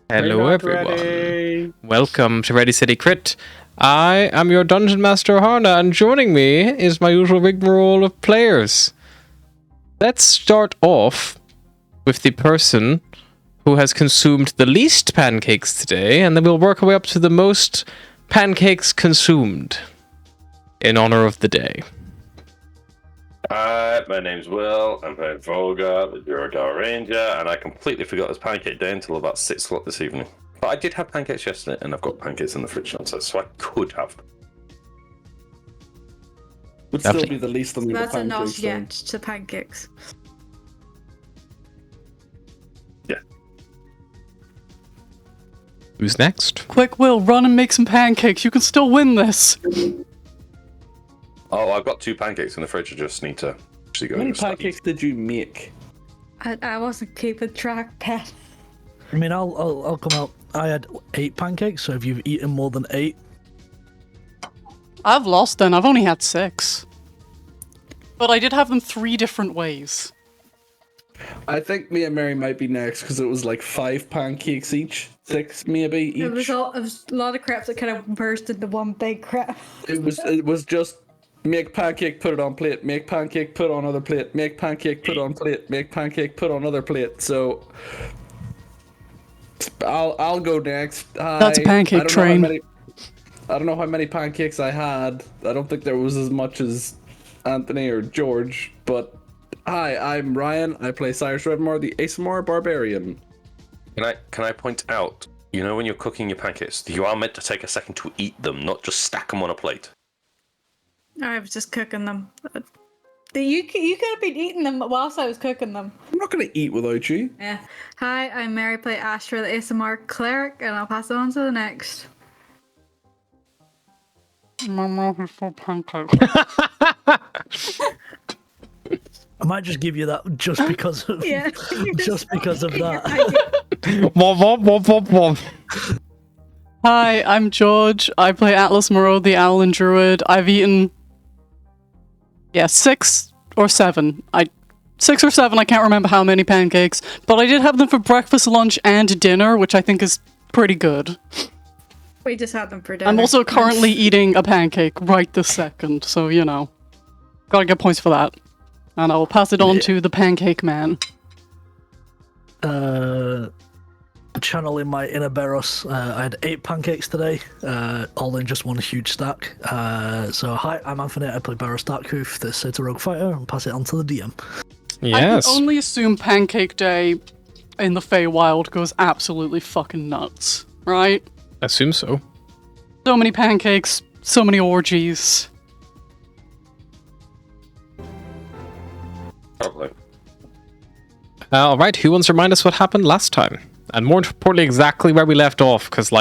Hello, Not everyone. ready. Welcome to Ready City Crit. I am your Dungeon Master Harna, and joining me is my usual rigmarole of players. Let's start off with the person who has consumed the least pancakes today, and then we'll work our way up to the most pancakes consumed in honor of the day. Hi, my name's Will. I'm playing Volga, the Duradar Ranger, and I completely forgot it was Pancake Day until about 6 o'clock this evening. But I did have pancakes yesterday, and I've got pancakes in the fridge now, so I could have. Would still Lovely. be the least on the That's a pancakes. not Then. yet to pancakes. Yeah. Who's next? Quick, Will, run and make some pancakes. You can still win this. Oh, I've got 2 pancakes in the fridge. I just need to actually go. How many and start pancakes did you make? I wasn't keeping track, Pet. I mean, I'll come out. I had 8 pancakes, so if you've eaten more than 8, I've lost then. I've only had 6. But I did have them 3 different ways. I think me and Mary might be next because it was like 5 pancakes each, 6 maybe each. It was a lot of crepes that kind of burst into one big crepe. It was just make pancake, put it on plate, make pancake, put on other plate, make pancake, put on plate, make pancake, put on other plate. So I'll go next. That's a I pancake don't know how train. I don't know how many pancakes I had. I don't think there was as much as Anthony or George, but hi, I'm Ryan. I play Cyrus Redmore, the ASMR Barbarian. Can I point out, you know when you're cooking your pancakes, you are meant to take a second to eat them, not just stack them on a plate. I was just cooking them. You could have been eating them whilst I was cooking them. I'm not going to eat without you. Yeah. Hi, I'm Mary, play Astra, the ASMR Cleric, and I'll pass it on to the next. My mouth is full of pancakes. I might just give you that just because of Yeah. just because of that. Womp, womp, womp, womp, womp. Hi, I'm George. I play Atlas Moreau, the Owlin Druid. I've eaten 6 or 7. 6 or 7, I can't remember how many pancakes, but I did have them for breakfast, lunch, and dinner, which I think is pretty good. We just had them for dinner. I'm also currently eating a pancake right this second, so you know. Gotta get points for that. And I will pass it on to the pancake man. Channeling my inner Beros, I had 8 pancakes today, all in just one huge stack. So hi, I'm Anthony. I play Beros Darkhoof, the Sata Rogue Fighter, and pass it on to the DM. Yes. I can only assume Pancake Day in the Feywild goes absolutely fucking nuts, right? Assume so. So many pancakes, so many orgies. Probably. All right, who wants to remind us what happened last time? And more importantly, exactly where we left off, because,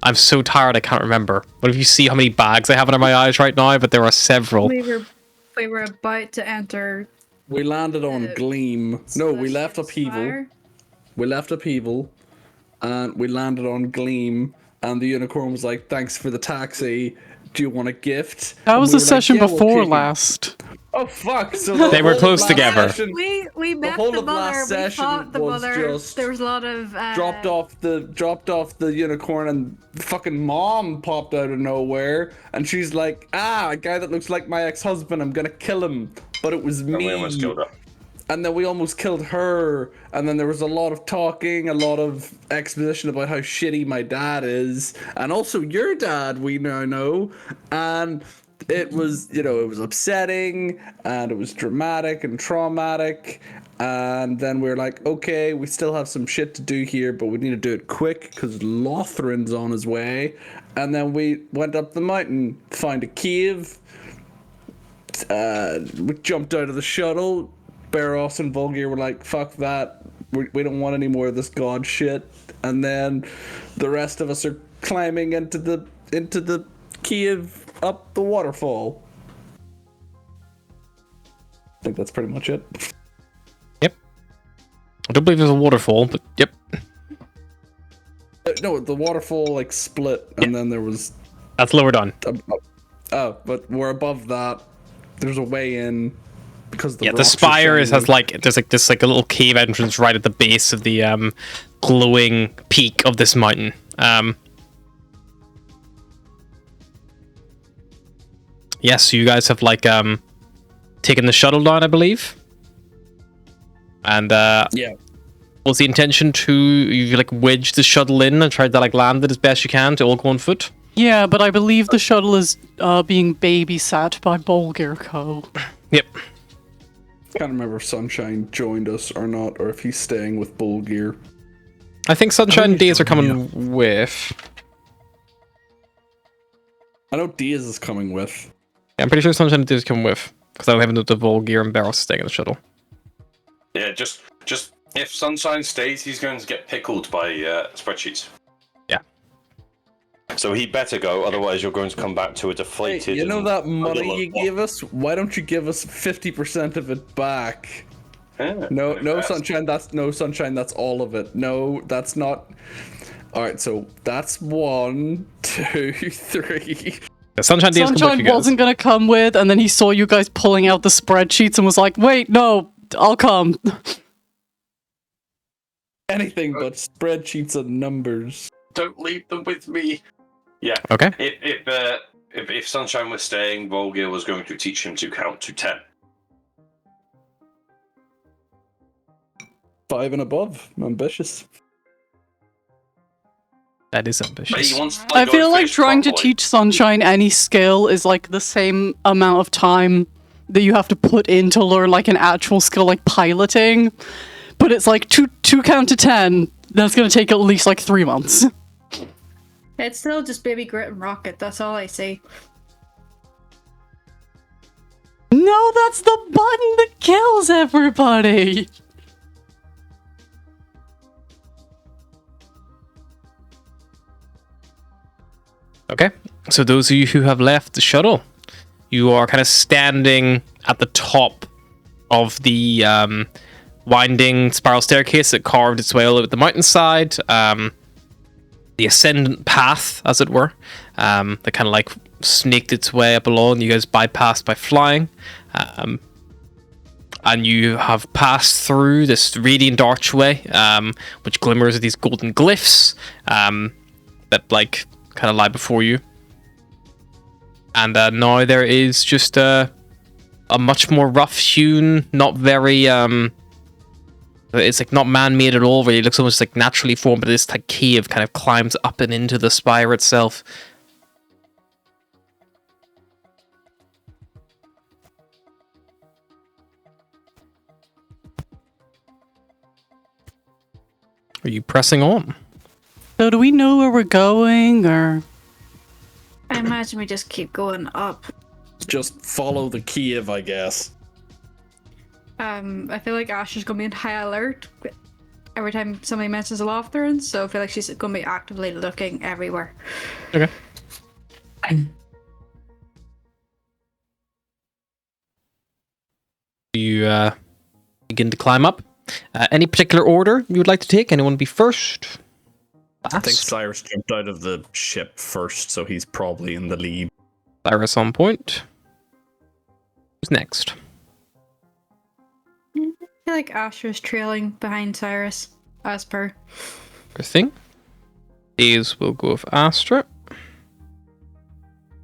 I'm so tired I can't remember. What if you see how many bags I have under my eyes right now? But there are several. We were about to enter. We landed on Gleam. No, we left Upheaval. Spire. We left Upheaval, and we landed on Gleam. And the unicorn was like, "Thanks for the taxi. Do you want a gift?" That And was we the were like, session "Yeah, we'll before kick it." last. Oh fuck! So They were whole close last together. session We met whole the of mother. last We session fought the was mother. just There was a lot of dropped off the unicorn, and fucking mom popped out of nowhere, and she's like, "A guy that looks like my ex-husband. I'm gonna kill him." But it was And we me. almost killed her. And then we almost killed her, and then there was a lot of talking, a lot of exposition about how shitty my dad is, and also your dad, we now know, and it was, it was upsetting, and it was dramatic and traumatic, and then we were like, okay, we still have some shit to do here, but we need to do it quick, because Lothrin's on his way, and then we went up the mountain, found a cave, we jumped out of the shuttle. Barros and Volgir were like, fuck that, we don't want any more of this god shit. And then the rest of us are climbing into the cave up the waterfall. I think that's pretty much it. Yep. I don't believe there's a waterfall, but yep. No, the waterfall split, and then there was That's lower down. but we're above that. There's a way in. because the Yeah, the rocks are spire shiny. has like there's like this like a little cave entrance right at the base of the glowing peak of this mountain. Yes, so you guys have like taken the shuttle down, I believe. And Yeah. was the intention to you like wedge the shuttle in and try to like land it as best you can to all go on foot? Yeah, but I believe the shuttle is being babysat by Bolgir Co. Yep. Can't remember if Sunshine joined us or not, or if he's staying with Bull Gear. I think Sunshine he's Days are joining, coming with. I know Diaz is coming with. Yeah, I'm pretty sure Sunshine Days is coming with because I haven't the Volgear and Barrow staying in the shuttle. Yeah, just if Sunshine stays, he's going to get pickled by spreadsheets. Yeah. So he better go, otherwise you're going to come back to a Hey, deflated. you know and that money underlooked you one. gave us? Why don't you give us 50% of it back? Yeah, No, invest. Sunshine. That's all of it. No, that's not. All right, so that's 1, 2, 3. Yeah, Sunshine Days come with Sunshine you guys. wasn't gonna come with, and then he saw you guys pulling out the spreadsheets and was like, "Wait, no, I'll come." Anything but spreadsheets and numbers. Don't leave them with me. Yeah. Okay. If Sunshine was staying, Volgir was going to teach him to count to 10. 5 and above. Ambitious. That is But ambitious. he wants to I go feel and like fish trying to properly. teach Sunshine any skill is like the same amount of time that you have to put in to learn like an actual skill like piloting. But it's like two count to 10. That's gonna take at least like 3 months. It's still just Baby Grit and Rocket, that's all I see. No, that's the button that kills everybody. Okay, so those of you who have left the shuttle, you are kind of standing at the top of the winding spiral staircase that carved its way all over the mountainside. The ascendant path, as it were, that kind of like snaked its way up along. You guys bypassed by flying. And you have passed through this radiant archway, which glimmers with these golden glyphs that like kind of lie before you. And now there is just a much more rough-hewn, not very it's like not man-made at all. Really, it looks almost like naturally formed, but this like cave kind of climbs up and into the spire itself. Are you pressing on? So do we know where we're going, or? I imagine we just keep going up. Just follow the Kiev, I guess. I feel like Ash is gonna be on high alert every time somebody mentions a Lothran, so I feel like she's gonna be actively looking everywhere. Okay. You begin to climb up. Any particular order you would like to take? Anyone be first? I think Last? Cyrus jumped out of the ship first, so he's probably in the lead. Cyrus on point. Who's next? I feel like Asher's trailing behind Cyrus, as per. Good thing. Days will go with Astra.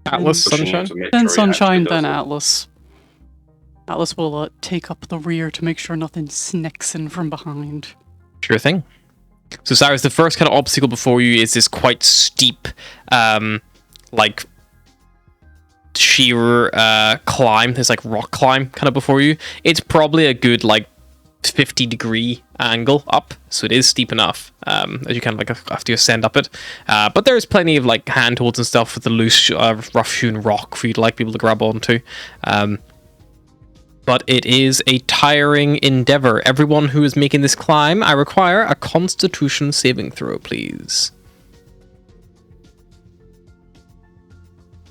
Atlas, Pushing Sunshine. to make Then sure he Sunshine, actually then does it. Atlas. Atlas will take up the rear to make sure nothing snicks in from behind. Sure thing. So Cyrus, the first kind of obstacle before you is this quite steep, like sheer climb. This like rock climb kind of before you. It's probably a good like 50-degree angle up, so it is steep enough as you kind of like have to ascend up it. But there's plenty of like handholds and stuff with the loose, rough-hewn rock for you to like people to grab onto. But it is a tiring endeavor. Everyone who is making this climb, I require a Constitution saving throw, please.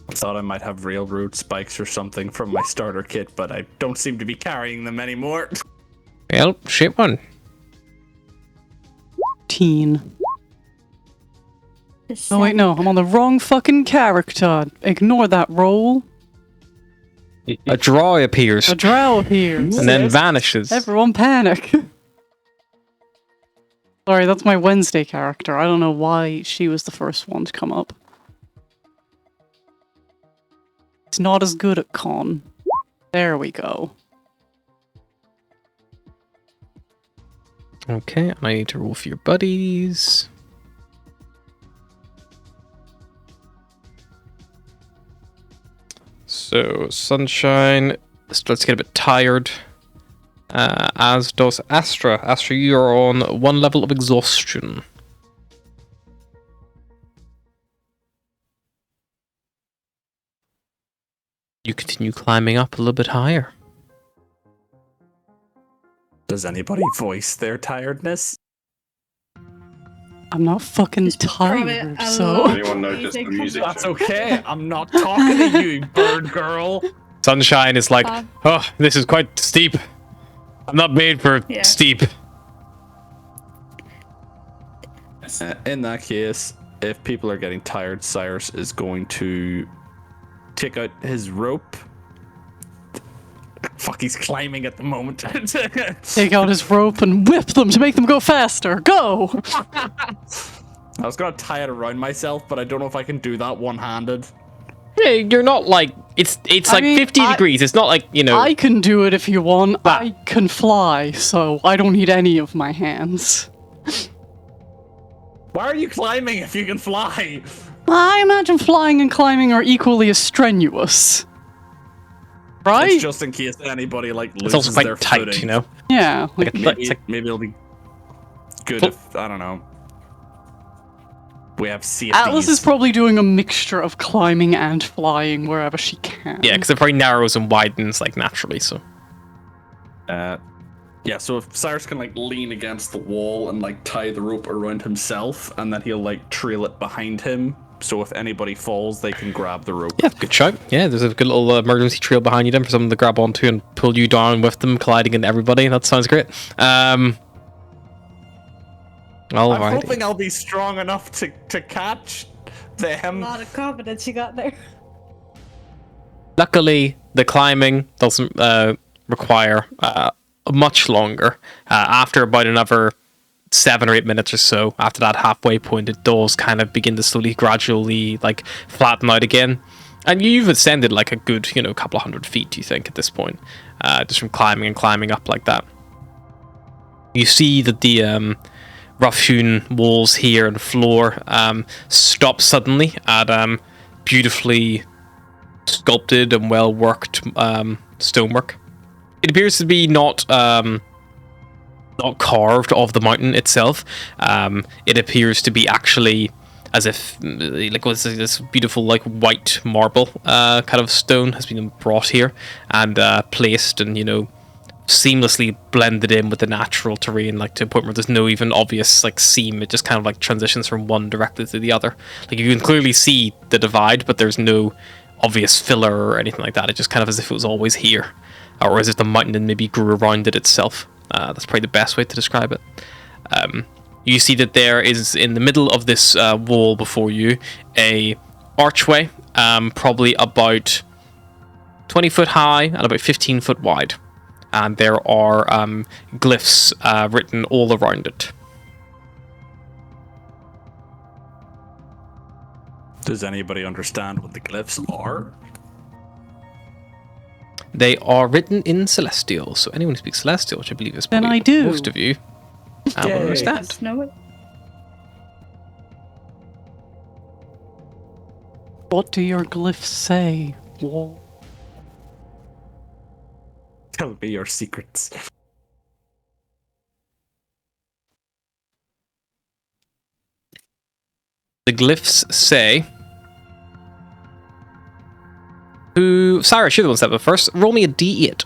I thought I might have railroad spikes or something from my starter kit, but I don't seem to be carrying them anymore. Well, shit one. Teen. Oh wait, no, I'm on the wrong fucking character. Ignore that roll. A draw appears A drow appears. and then vanishes. Everyone panic. Sorry, that's my Wednesday character. I don't know why she was the first one to come up. It's not as good at con. There we go. Okay, and I need to roll for your buddies. So, Sunshine starts to get a bit tired, as does Astra. Astra, you are on 1 level of exhaustion. You continue climbing up a little bit higher. Does anybody voice their tiredness? I'm not fucking tired, so... Anyone notice the music? That's okay. I'm not talking to you, bird girl. Sunshine is like, oh, this is quite steep. I'm not made for steep. In that case, if people are getting tired, Cyrus is going to take out his rope. Fuck, he's climbing at the moment. Take out his rope and whip them to make them go faster. Go! I was gonna tie it around myself, but I don't know if I can do that one-handed. Yeah, you're not like, it's I like mean, 50 degrees. It's not like, you know. I can do it if you want. I can fly, so I don't need any of my hands. Why are you climbing if you can fly? I imagine flying and climbing are equally as strenuous. Right? It's just in case anybody It's loses also quite their tight, footing. you know. Yeah. Like, Maybe it'll be good if, I don't know. We have safeties. Atlas is probably doing a mixture of climbing and flying wherever she can. Yeah, because it probably narrows and widens like naturally. So. Yeah, so if Cyrus can lean against the wall and tie the rope around himself, and then he'll trail it behind him. So if anybody falls, they can grab the rope. Yeah, good shout. Yeah, there's a good little emergency trail behind you then for someone to grab onto and pull you down with them, colliding into everybody. That sounds great. I'm Alrighty. hoping I'll be strong enough to catch them. A lot of confidence you got there. Luckily, the climbing doesn't require much longer. After about another 7 or 8 minutes or so, after that halfway point, it does kind of begin to slowly, gradually, flatten out again. And you've ascended a good, couple of 100 feet, do you think, at this point? Just from climbing and climbing up like that. You see that the rough-hewn walls here and floor stop suddenly at beautifully sculpted and well-worked stonework. It appears to be not carved of the mountain itself. It appears to be actually as if this beautiful white marble kind of stone has been brought here and placed and seamlessly blended in with the natural terrain, to a point where there's no even obvious seam. It just kind of transitions from one directly to the other. You can clearly see the divide, but there's no obvious filler or anything like that. It just kind of as if it was always here, or as if the mountain then maybe grew around it itself. That's probably the best way to describe it. You see that there is in the middle of this wall before you a archway, probably about 20 foot high and about 15 foot wide. And there are glyphs written all around it. Does anybody understand what the glyphs are? They are written in Celestial, so anyone who speaks Celestial, which I believe is Then probably I do. most of you, will understand. Just know it. What do your glyphs say? Wall. Tell me your secrets. The glyphs say... Cyrus, you're the one step up first. Roll me a D8.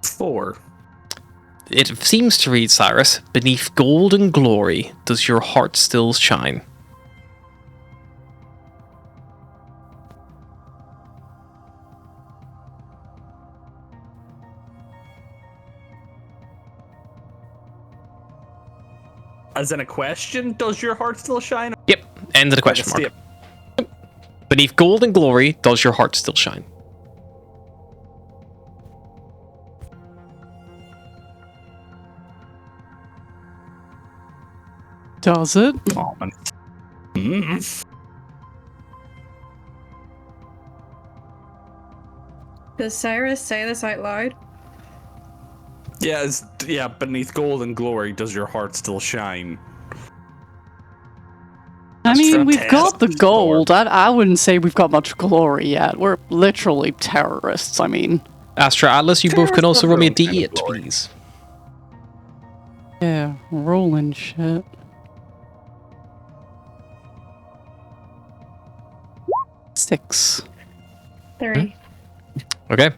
Four. It seems to read, Cyrus, beneath golden glory does your heart still shine. as in a question, does your heart still shine? Yep. End of the question mark. Beneath gold and glory, does your heart still shine? Does it? Oh, man. Does Cyrus say this out loud? Yeah, beneath gold and glory, does your heart still shine? I mean, from we've test. got the gold. I wouldn't say we've got much glory yet. We're literally terrorists, I mean. Astra, Atlas, you both can also roll me a D8, please. Yeah, rolling shit. Six. 3. Okay.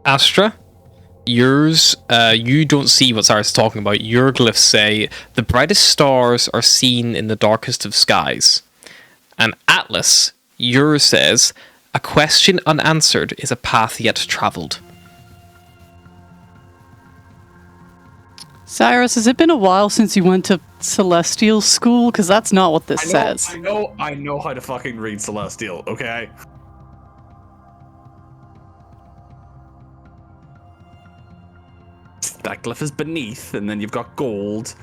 Astra, yours, you don't see what Cyrus is talking about. Your glyphs say, the brightest stars are seen in the darkest of skies. And Atlas, yours says, a question unanswered is a path yet travelled. Cyrus, has it been a while since you went to Celestial School? Because that's not what this says. I know how to fucking read Celestial, okay? That glyph is beneath, and then you've got gold.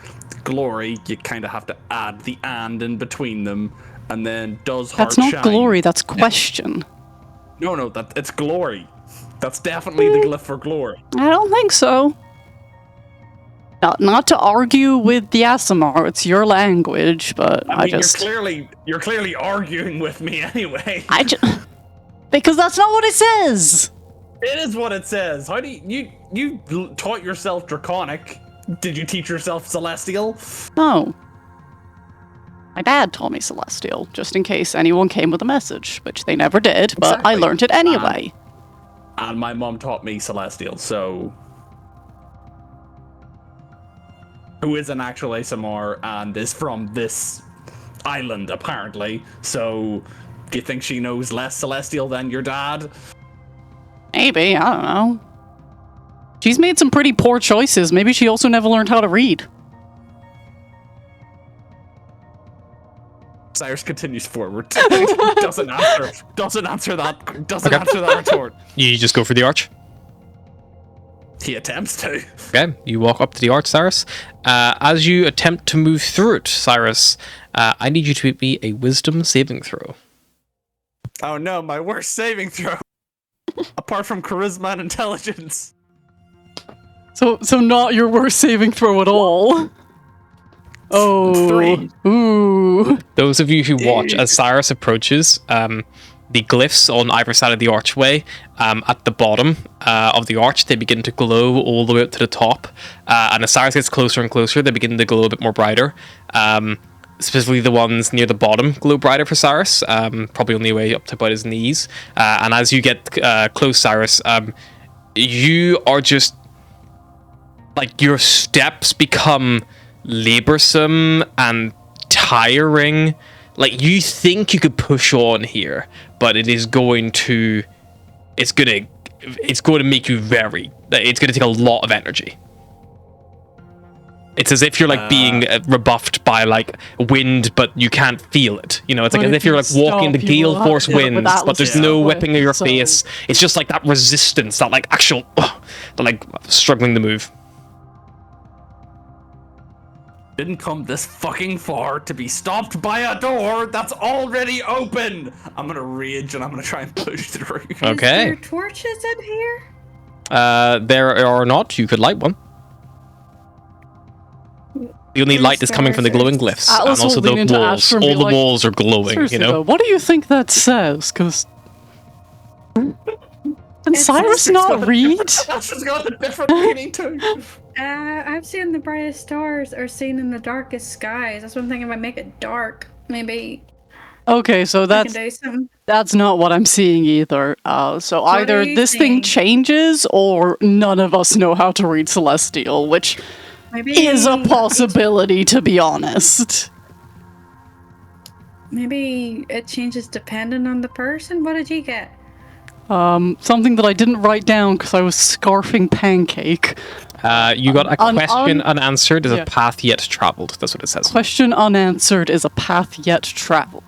Glory, you kind of have to add the and in between them, and then does heart That's not shine. glory, that's question. No, it's glory. That's definitely the glyph for glory. I don't think so. Not to argue with the Asimar, it's your language, but I mean, just... you're clearly arguing with me anyway. Because that's not what it says! It is what it says. How do you taught yourself Draconic? Did you teach yourself Celestial? No. My dad taught me Celestial, just in case anyone came with a message, which they never did, but Exactly. I learned it anyway. And my mom taught me Celestial, so... Who is an actual ASMR and is from this island, apparently. So, do you think she knows less Celestial than your dad? Maybe, I don't know. She's made some pretty poor choices. Maybe she also never learned how to read. Cyrus continues forward. doesn't answer that retort. You just go for the arch. He attempts to. Okay, you walk up to the arch, Cyrus. As you attempt to move through it, Cyrus, I need you to make me a wisdom saving throw. Oh no, my worst saving throw. Apart from charisma and intelligence. So not your worst saving throw at all. Oh. 3. Ooh. Those of you who watch as Cyrus approaches, the glyphs on either side of the archway, at the bottom of the arch, they begin to glow all the way up to the top. And as Cyrus gets closer and closer, they begin to glow a bit more brighter. Specifically the ones near the bottom glow brighter for Cyrus, probably only way up to about his knees. And as you get close, Cyrus, you are just... like, your steps become laborsome and tiring. Like, you think you could push on here, but it is going to... It's going to make you very... It's going to take a lot of energy. It's as if you're, like, being rebuffed by, like, wind, but you can't feel it. You know, it's like as if you're, like, walking the gale force winds, but there's no whipping of your face. It's just, like, that resistance, that, like, actual... like, struggling to move. Didn't come this fucking far to be stopped by a door that's already open. I'm gonna rage and I'm gonna try and push through. Okay. Is there torches in here? There are not. You could light one. The only light is coming from the glowing glyphs, and Atlas also the holding into walls. Astra All and the be like, walls are glowing, Seriously, you know? though, what do you think that says? Because... Can It Cyrus says- not read? That's just got a different meaning too. I've seen the brightest stars are seen in the darkest skies. That's what I'm thinking. If I make it dark, maybe Okay, so I that's... can do something. That's not what I'm seeing either. So What either are you this thing seeing? changes, or none of us know how to read Celestial, which Maybe is a possibility, to be honest. Maybe it changes depending on the person. What did you get? Something that I didn't write down because I was scarfing Pancake. You got a question unanswered is yeah. a path yet traveled. That's what it says. Question unanswered is a path yet traveled.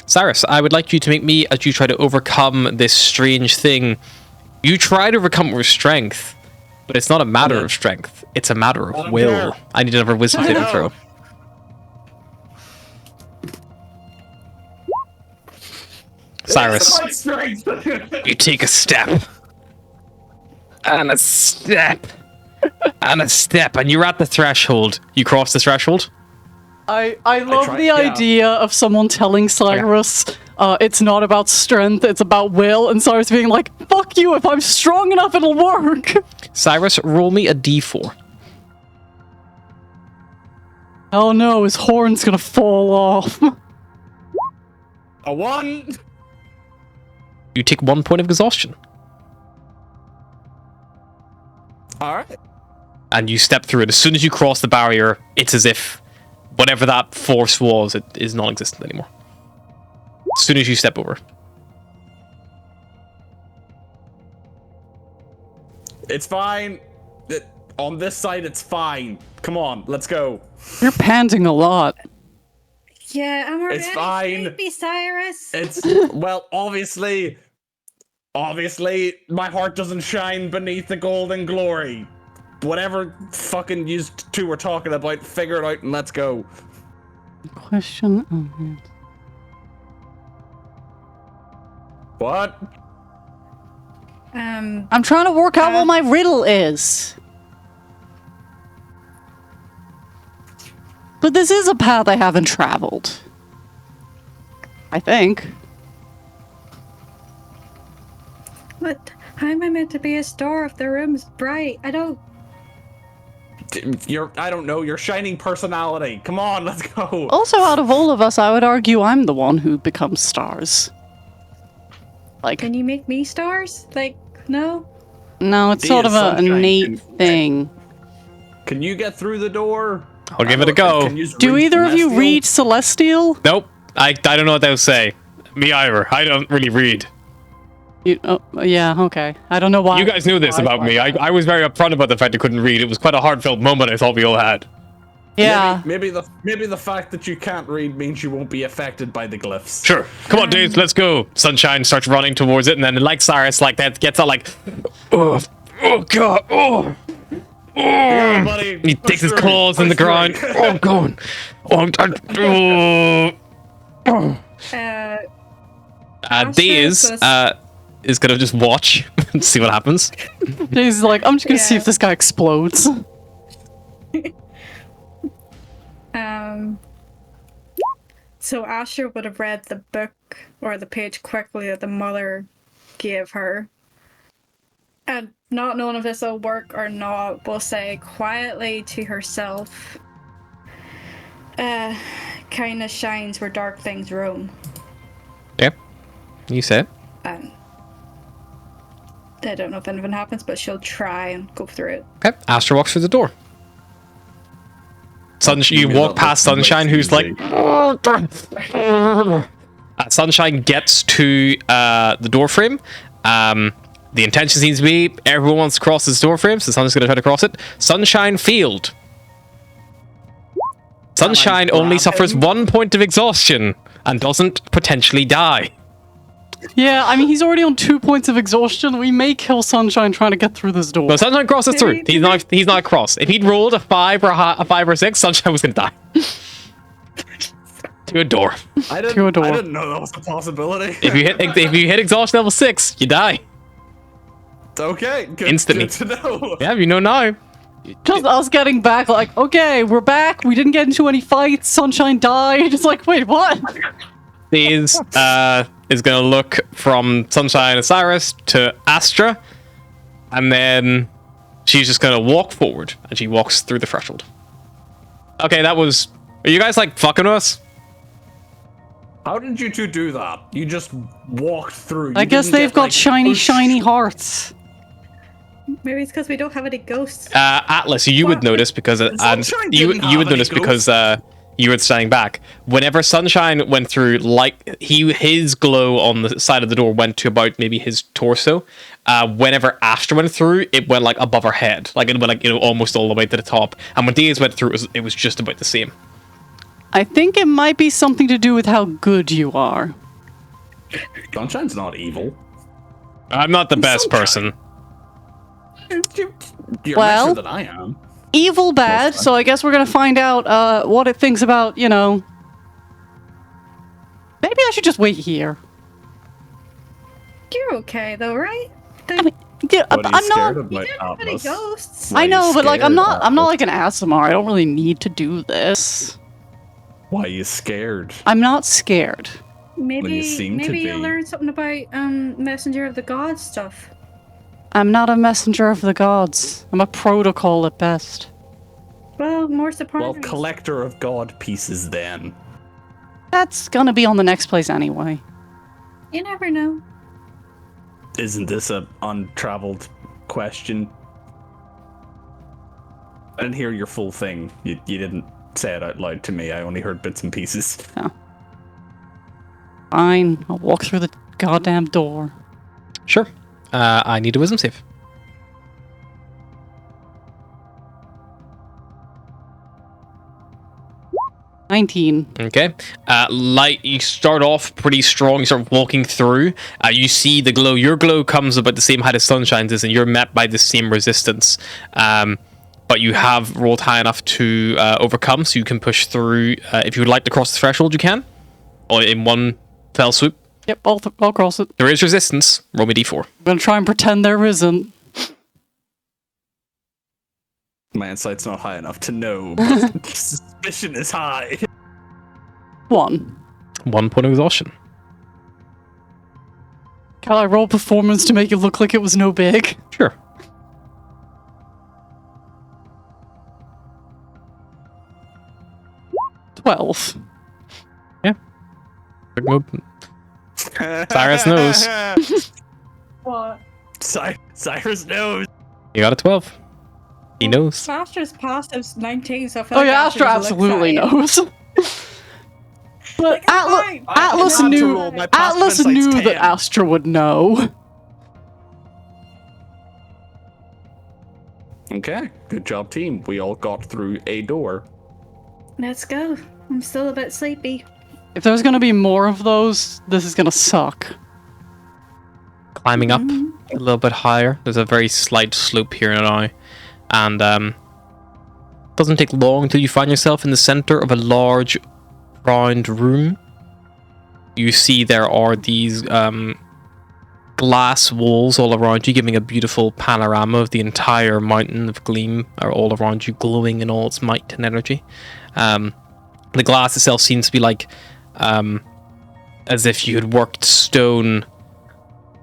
Cyrus, I would like you to make me, as you try to overcome this strange thing, you try to overcome it with strength, but it's not a matter of strength. It's a matter of will. I need another wisdom saving throw. Cyrus, you take a step. And a step. And a step. And you're at the threshold. You cross the threshold? I love the idea of someone telling Cyrus it's not about strength, it's about will, and Cyrus being like, fuck you, if I'm strong enough, it'll work. Cyrus, roll me a d4. Oh no, his horn's gonna fall off. A 1. You take 1 point of exhaustion. Alright. And you step through it. As soon as you cross the barrier, it's as if whatever that force was, it is non-existent anymore. As soon as you step over. It's fine. On this side, it's fine. Come on, let's go. You're panting a lot. Yeah, I'm already It's fine. sleepy, Cyrus. It's well, obviously, my heart doesn't shine beneath the golden glory. Whatever fucking you two were talking about, figure it out and let's go. Question unanswered. What? I'm trying to work out what my riddle is. But this is a path I haven't traveled. I think. What? How am I meant to be a star if the room's bright? I don't Your shining personality. Come on, let's go. Also, out of all of us, I would argue I'm the one who becomes stars. Like, Can you make me stars? Like, no? no, it's Be sort a of a sunshine innate and- thing. Can you get through the door? I'll give it a go. Can you Do read either of you Celestial? read Celestial? Nope. I don't know what they'll say. Me either. I don't really read. Yeah, okay. I don't know why. You guys knew this about me. I was very upfront about the fact I couldn't read. It was quite a heartfelt moment I thought we all had. Yeah. Maybe the fact that you can't read means you won't be affected by the glyphs. Sure. Come on, dudes, let's go. Sunshine starts running towards it, and then like Cyrus, like that gets out like, oh god, oh. Yeah, buddy, He push digs his through, claws in the push ground. through. Oh, God. Daze is gonna just watch and see what happens. He's like, I'm just gonna see Yeah. if this guy explodes. So Asher would have read the book or the page quickly that the mother gave her. And not knowing if this will work or not, will say quietly to herself, kindness shines where dark things roam. Yeah, you say it. I don't know if anything happens, but she'll try and go through it. Okay, Astra walks through the door. You walk past Sunshine, who's like... Sunshine gets to the door frame. The intention seems to be everyone wants to cross this door frame, so Sun's going to try to cross it. Sunshine failed. Sunshine only suffers 1 point of exhaustion and doesn't potentially die. Yeah, I mean, he's already on 2 points of exhaustion. We may kill Sunshine trying to get through this door. No, Sunshine crosses through. He's not across. If he'd rolled a 5 or a 5 or 6, Sunshine was going to die. To a door. I To a door. didn't know that was a possibility. If you hit exhaustion level 6, you die. Okay, good, Instantly. good to know. Yeah, you know now. Just us getting back, like, okay, we're back. We didn't get into any fights. Sunshine died. It's like, wait, what? These is gonna look from Sunshine and Cyrus to Astra, and then she's just gonna walk forward, and she walks through the threshold. Okay, that was. Are you guys like fucking us? How did you two do that? You just walked through. I You guess didn't they've get, got like, shiny, pushed. shiny hearts. Maybe it's because we don't have any ghosts. Atlas, you would notice because and Sunshine you didn't have would any notice because You were standing back. Whenever sunshine went through, like his glow on the side of the door went to about maybe his torso. Whenever Astra went through, it went like above her head, like it went like almost all the way to the top. And when Diaz went through, it was just about the same. I think it might be something to do with how good you are. Sunshine's not evil. I'm not the best person. You're Well- nicer than I am. Evil bad, so I guess we're gonna find out what it thinks about, you know. Maybe I should just wait here. You're okay though, right? I mean, yeah, What are you I'm scared not. of, You my didn't have any Atlas? ghosts. Why I are you know, but like I'm scared, not Atlas? like an ASMR. I don't really need to do this. Why are you scared? I'm not scared. Maybe seem to maybe you'll be. learn something about Messenger of the Gods stuff. I'm not a messenger of the gods. I'm a protocol at best. Well, more Well, surprising. collector of god pieces then. That's gonna be on the next place anyway. You never know. Isn't this a untraveled question? I didn't hear your full thing. You didn't say it out loud to me. I only heard bits and pieces. Fine, I'll walk through the goddamn door. Sure. I need a wisdom save. 19. Okay. Light, you start off pretty strong. You start walking through. You see the glow. Your glow comes about the same height as Sunshine's is, and you're met by the same resistance. But you have rolled high enough to overcome, so you can push through. If you would like to cross the threshold, you can. Or in one fell swoop. Yep, I'll cross it. There is resistance. Roll me d4. I'm gonna try and pretend there isn't. My insight's not high enough to know, but suspicion is high. 1. 1 point of exhaustion. Can I roll performance to make it look like it was no big? Sure. Twelve. Cyrus knows. What? Cyrus knows. You got a 12. He knows. Astra's passive's 19, so I feel Oh like yeah, Astra just looks absolutely at it. knows. But Like, I'm fine. Atlas I had to knew. roll. My passive Atlas insight's knew 10. that Astra would know. Okay, good job, team. We all got through a door. Let's go. I'm still a bit sleepy. If there's gonna be more of those, this is gonna suck. Climbing up a little bit higher. There's a very slight slope here now. And doesn't take long until you find yourself in the center of a large round room. You see there are these glass walls all around you, giving a beautiful panorama of the entire mountain of gleam are all around you, glowing in all its might and energy. The glass itself seems to be like as if you had worked stone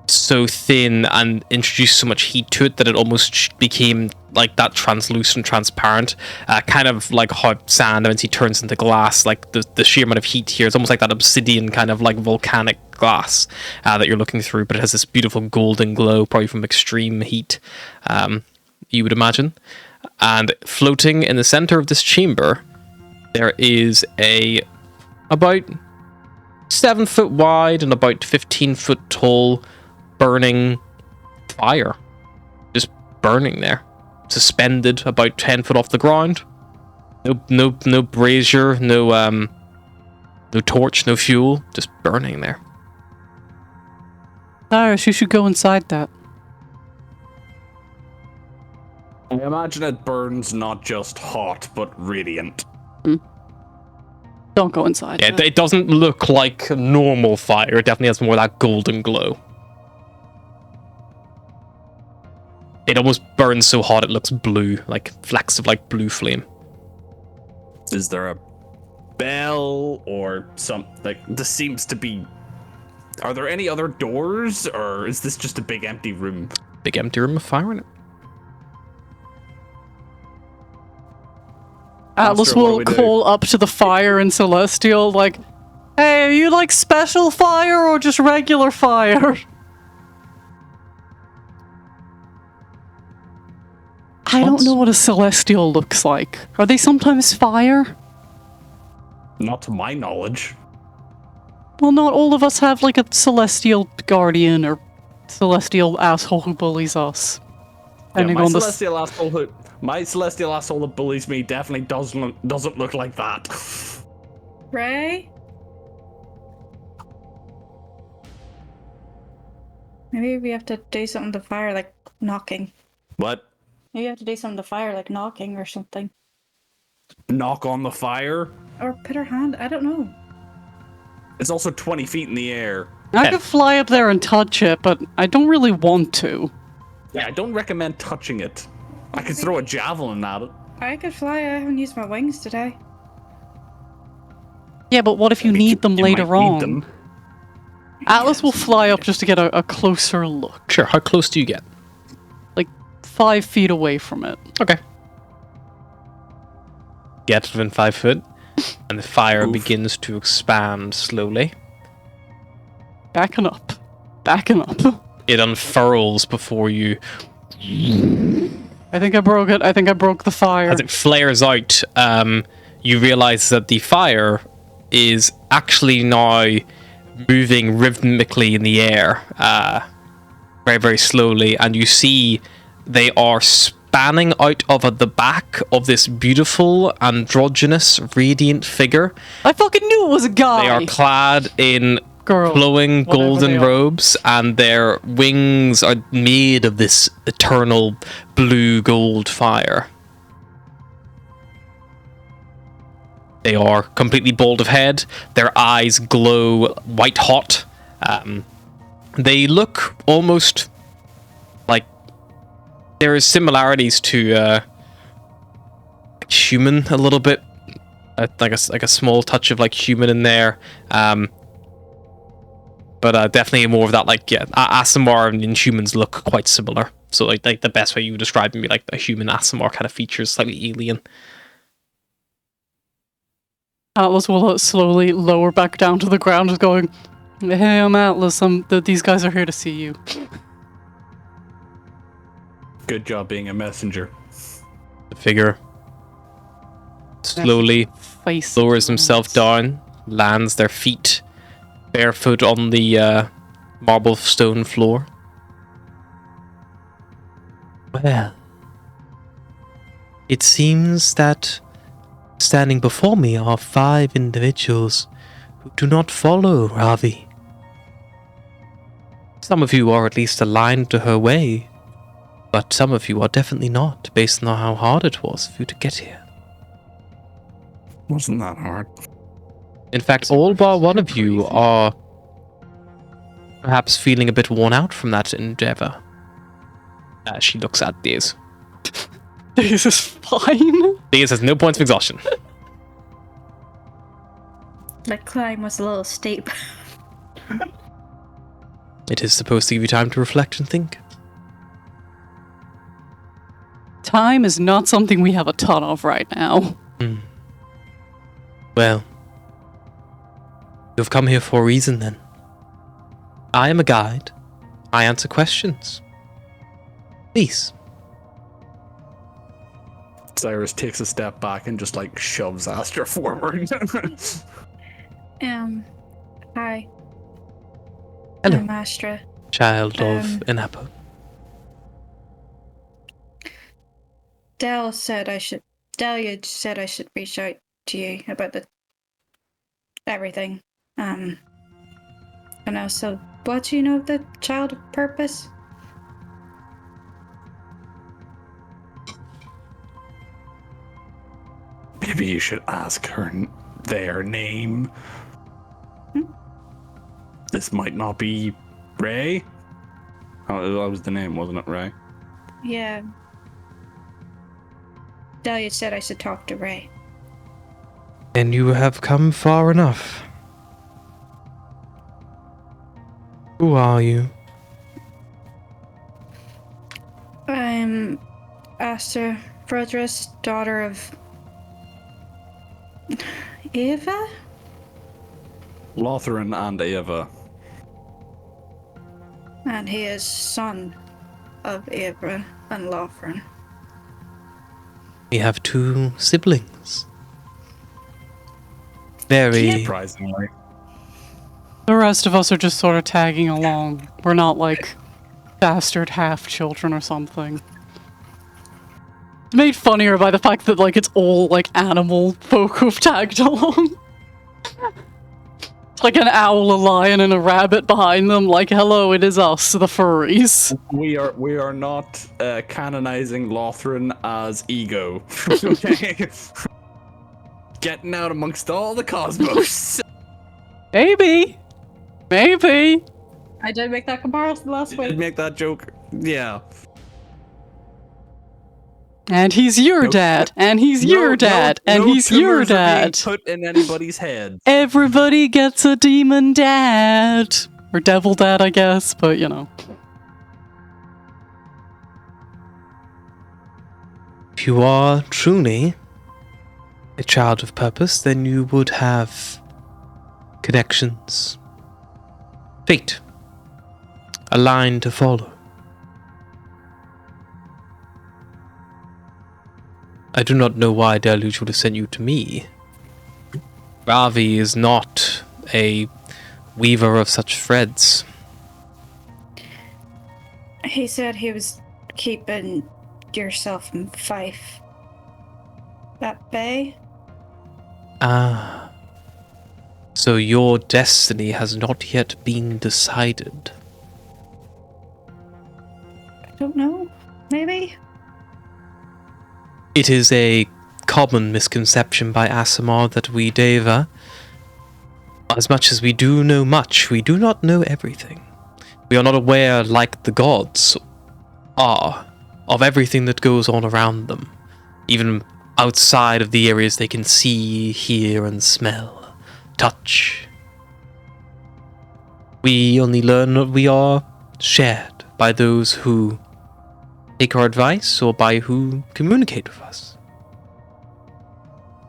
so thin and introduced so much heat to it that it almost became like that translucent, transparent, kind of like how sand eventually turns into glass. Like the sheer amount of heat here, it's almost like that obsidian kind of like volcanic glass that you're looking through, but it has this beautiful golden glow, probably from extreme heat, you would imagine. And floating in the center of this chamber, there is a about 7 foot wide and about 15 foot tall burning fire, just burning there, suspended about 10 foot off the ground. No brazier, no torch, no fuel, just burning there. Cyrus, you should go inside that. I imagine it burns not just hot, but radiant. Don't go inside. Yeah, it doesn't look like normal fire. It definitely has more of that golden glow. It almost burns so hot it looks blue, like flecks of like blue flame. Is there a bell or something? Like, this seems to be... Are there any other doors, or is this just a big empty room? Big empty room of fire in it. Atlas Astra, what do will we do? call up to the fire in Celestial, like, hey, are you like special fire or just regular fire? I don't know what a Celestial looks like. Are they sometimes fire? Not to my knowledge. Well, not all of us have like a celestial guardian or celestial asshole who bullies us. Yeah, Depending my on the celestial asshole that bullies me definitely doesn't look like that. Ray? Maybe we have to do something to fire, like knocking. What? Maybe you have to do something to fire, like knocking or something. Knock on the fire? Or put her hand, I don't know. It's also 20 feet in the air. I could fly up there and touch it, but I don't really want to. Yeah, I don't recommend touching it. I could throw a javelin at it. I could fly, I haven't used my wings today. Yeah, but what if you need them You later might need on? them. Atlas will fly up just to get a closer look. Sure, how close do you get? Like 5 feet away from it. Okay. Get within 5 foot, and the fire begins to expand slowly. Backing up. Backing up. It unfurls before you. I think I broke it. I think I broke the fire. As it flares out, you realize that the fire is actually now moving rhythmically in the air, very, very slowly, and you see they are spanning out of the back of this beautiful, androgynous, radiant figure. I fucking knew it was a guy! They are clad in Girl, flowing whatever golden they are. robes, and their wings are made of this eternal blue gold fire. They are completely bald of head. Their eyes glow white hot. They look almost like there is similarities to human a little bit, like a small touch of like human in there. But definitely more of that, like, yeah, Aasimar and Inhumans look quite similar. So like the best way you would describe them would be like a human Aasimar kind of features, slightly alien. Atlas will slowly lower back down to the ground, just going, "Hey, I'm Atlas. These guys are here to see you." Good job being a messenger. The figure slowly Face lowers himself down, lands their feet barefoot on the marble stone floor. Well, it seems that standing before me are 5 individuals who do not follow Raavi. Some of you are at least aligned to her way, but some of you are definitely not, based on how hard it was for you to get here. Wasn't that hard? In fact, all bar one of you are perhaps feeling a bit worn out from that endeavor. She looks at Daze. This is fine. Daze has no points of exhaustion. The climb was a little steep. It is supposed to give you time to reflect and think. Time is not something we have a ton of right now. Well, you've come here for a reason then. I am a guide. I answer questions. Please. Cyrus takes a step back and just like shoves Astra forward. Hi. Hello, I'm Astra. child of Inapo. Delia said I should reach out to you about everything. And also, what do you know of the Child of Purpose? Maybe you should ask her their name. This might not be Ray. Oh, that was the name, wasn't it, Ray? Yeah. Delia said I should talk to Ray. And you have come far enough. Who are you? I'm Astra Fredris, daughter of Eva? Lothran and Eva. And he is son of Eva and Lothran. We have 2 siblings. very... Surprisingly. The rest of us are just sort of tagging along. We're not like bastard half children or something. It's made funnier by the fact that like it's all like animal folk who've tagged along. It's like an owl, a lion, and a rabbit behind them. Like, hello, it is us, the furries. We are not canonizing Lothran as ego. Okay? Getting out amongst all the cosmos. Maybe. Maybe. I did make that comparison last Did week. make that joke. Yeah. And he's your dad, and he's your dad, and he's your tumors are being dad. put in anybody's head. Everybody gets a demon dad. Or devil dad, I guess, but you know. If you are truly a child of purpose, then you would have connections, fate, a line to follow. I do not know why Deluge would have sent you to me. Raavi is not a weaver of such threads. He said he was keeping yourself and Fife at bay. Ah. So your destiny has not yet been decided. I don't know. Maybe? It is a common misconception by Aasimar that we Deva, as much as we do know much, we do not know everything. We are not aware, like the gods are, of everything that goes on around them, even outside of the areas they can see, hear, and smell, touch. We only learn what we are shared by those who take our advice or by who communicate with us.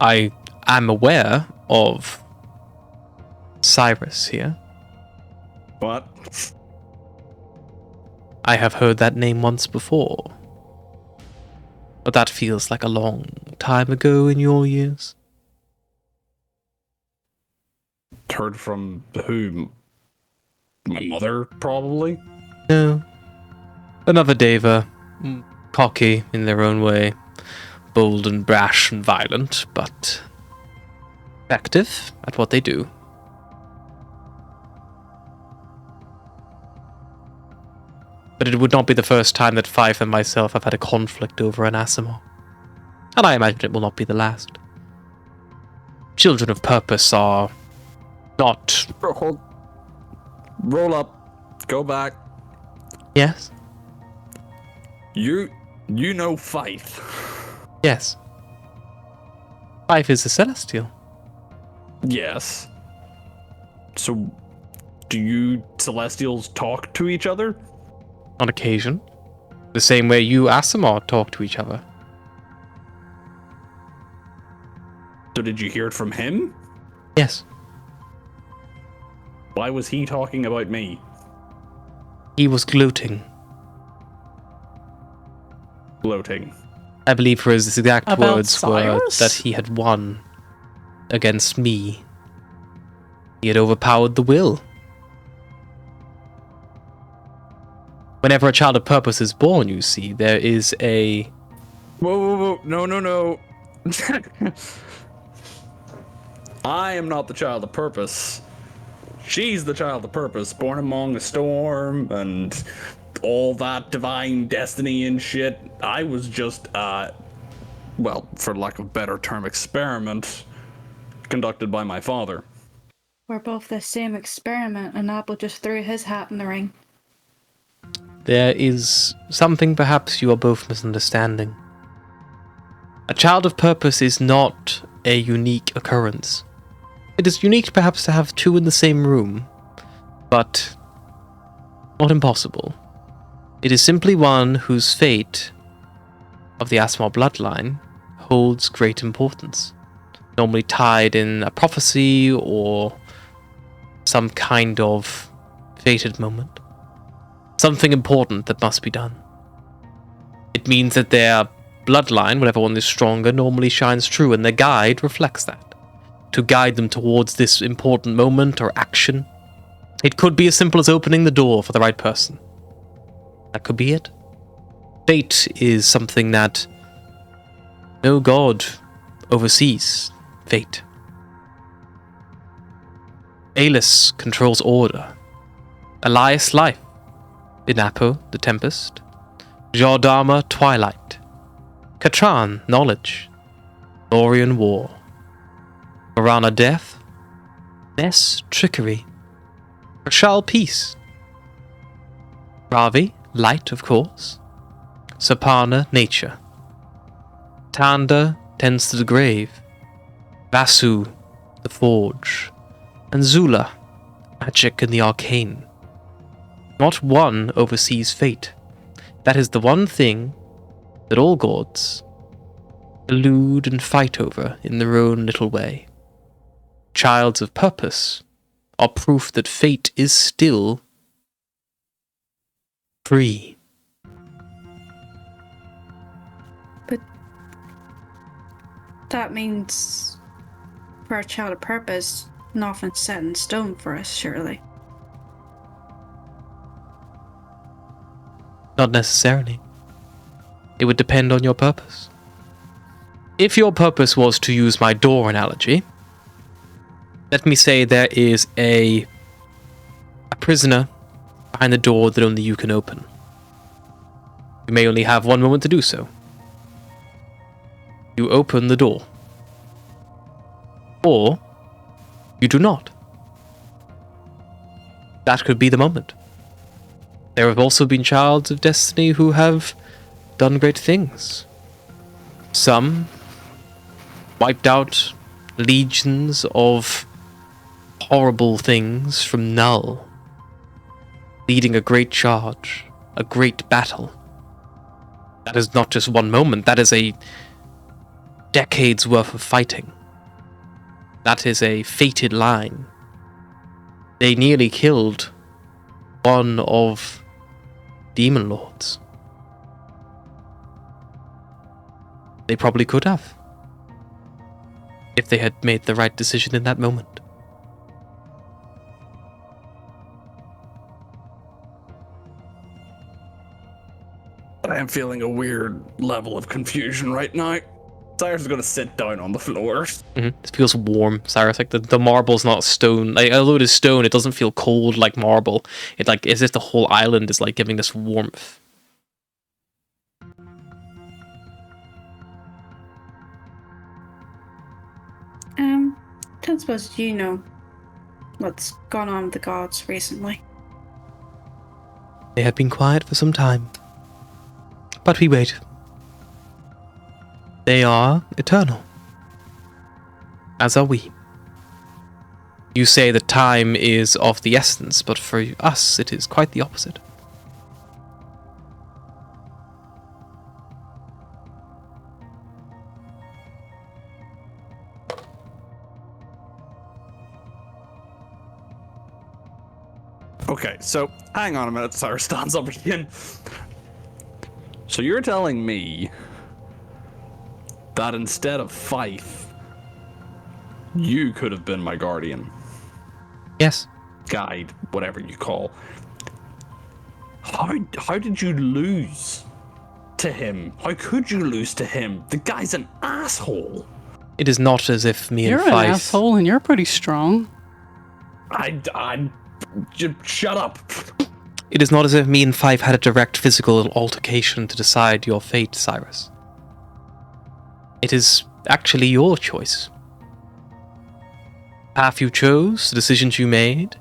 I am aware of Cyrus here. What? I have heard that name once before. But that feels like a long time ago in your years. Heard from who? My mother, probably? No. Another Deva. Cocky in their own way. Bold and brash and violent, but effective at what they do. But it would not be the first time that Fife and myself have had a conflict over an Aasimar. And I imagine it will not be the last. Children of purpose are not... Roll up. Go back. Yes? You know Fife. Yes. Fife is a celestial. Yes. So, do you Celestials talk to each other? On occasion. The same way you Aasimar talk to each other. So did you hear it from him? Yes. Why was he talking about me? He was gloating. Gloating. I believe his exact About words were Cyrus? that he had won against me. He had overpowered the will. Whenever a child of purpose is born, you see, there is a... Whoa. No. I am not the child of purpose. She's the child of purpose, born among a storm and all that divine destiny and shit. I was just, well, for lack of a better term, experiment conducted by my father. We're both the same experiment, and Apple just threw his hat in the ring. There is something perhaps you are both misunderstanding. A child of purpose is not a unique occurrence. It is unique perhaps to have two in the same room, but not impossible. It is simply one whose fate of the Aasimar bloodline holds great importance, normally tied in a prophecy or some kind of fated moment. Something important that must be done. It means that their bloodline, whatever one is stronger, normally shines true, and their guide reflects that. to guide them towards this important moment or action. It could be as simple as opening the door for the right person. That could be it. Fate is something that no god oversees. Fate. Alis controls order. Elias life. Inapo the tempest. Jardama twilight. Katran knowledge. Lorien war. Marana death. Ness trickery. Rashal peace. Raavi light of course. Sapana nature. Tanda tends to the grave. Vasu the forge. And Zula magic and the arcane. Not one oversees fate. That is the one thing that all gods elude and fight over in their own little way. Childs of purpose are proof that fate is still free. But that means for a child of purpose, nothing's set in stone for us, surely. Not necessarily. It would depend on your purpose. If your purpose was to use my door analogy, let me say there is a prisoner behind the door that only you can open. You may only have one moment to do so. You open the door. Or you do not. That could be the moment. There have also been childs of destiny who have done great things. Some wiped out legions of horrible things from Null, leading a great charge, a great battle. That is not just one moment, that is a decade's worth of fighting. That is a fated line. They nearly killed one of Demon Lords. They probably could have, if they had made the right decision in that moment. I am feeling a weird level of confusion right now. Cyrus is gonna sit down on the floor. It feels warm, Cyrus. Like the marble's not stone. Like, although it is stone, it doesn't feel cold like marble. It like as if the whole island is like giving this warmth. Don't suppose you know what's gone on with the gods recently. They have been quiet for some time, but we wait. They are eternal, as are we. You say that time is of the essence, but for us it is quite the opposite. Okay, so hang on a minute. Cyrus stands up again. So you're telling me that instead of Fife, you could have been my guardian, Yes. guide, whatever you call. How did you lose to him? How could you lose to him? The guy's an asshole. It is not as if me You're and an Fife... asshole and you're pretty strong. Just shut up. It is not as if me and Fife had a direct physical altercation to decide your fate, Cyrus. It is actually your choice. The path you chose, the decisions you made,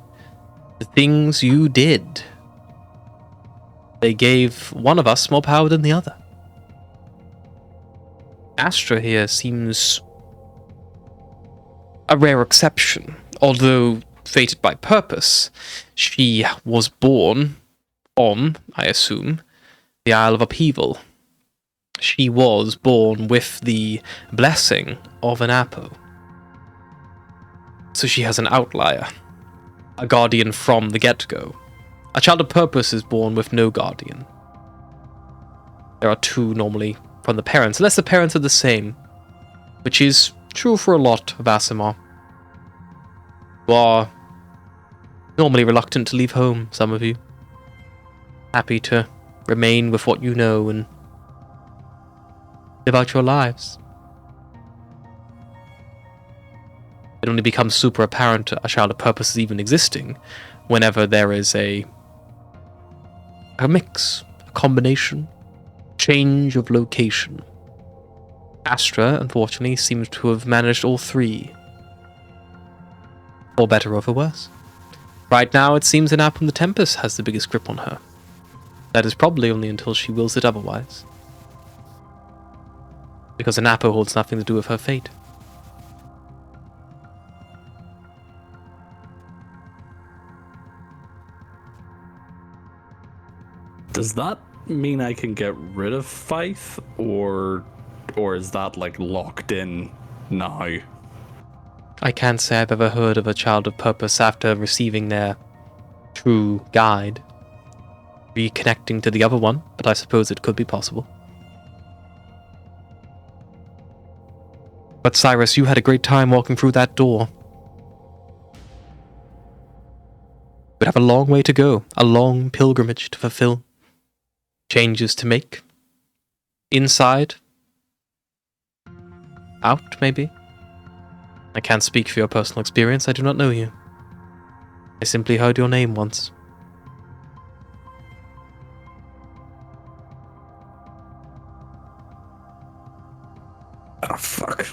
the things you did. They gave one of us more power than the other. Astra here seems a rare exception, although fated by purpose. She was born on, I assume, the Isle of Upheaval. She was born with the blessing of an Apo. So she has an outlier, a guardian from the get-go. A child of purpose is born with no guardian. There are two normally from the parents, unless the parents are the same, which is true for a lot of Aasimar. You are normally reluctant to leave home, some of you. Happy to remain with what you know and live out your lives. It only becomes super apparent a child of purpose is even existing whenever there is a mix, a combination, change of location. Astra, unfortunately, seems to have managed all three. For better or for worse. Right now, it seems an app from the Tempest has the biggest grip on her. That is probably only until she wills it otherwise. Because an Apo holds nothing to do with her fate. Does that mean I can get rid of Faith, or is that like locked in now? I can't say I've ever heard of a child of purpose after receiving their true guide reconnecting to the other one, but I suppose it could be possible. But Cyrus, you had a great time walking through that door. We have a long way to go, a long pilgrimage to fulfill, changes to make. Inside, out, maybe? I can't speak for your personal experience, I do not know you. I simply heard your name once. Oh, fuck.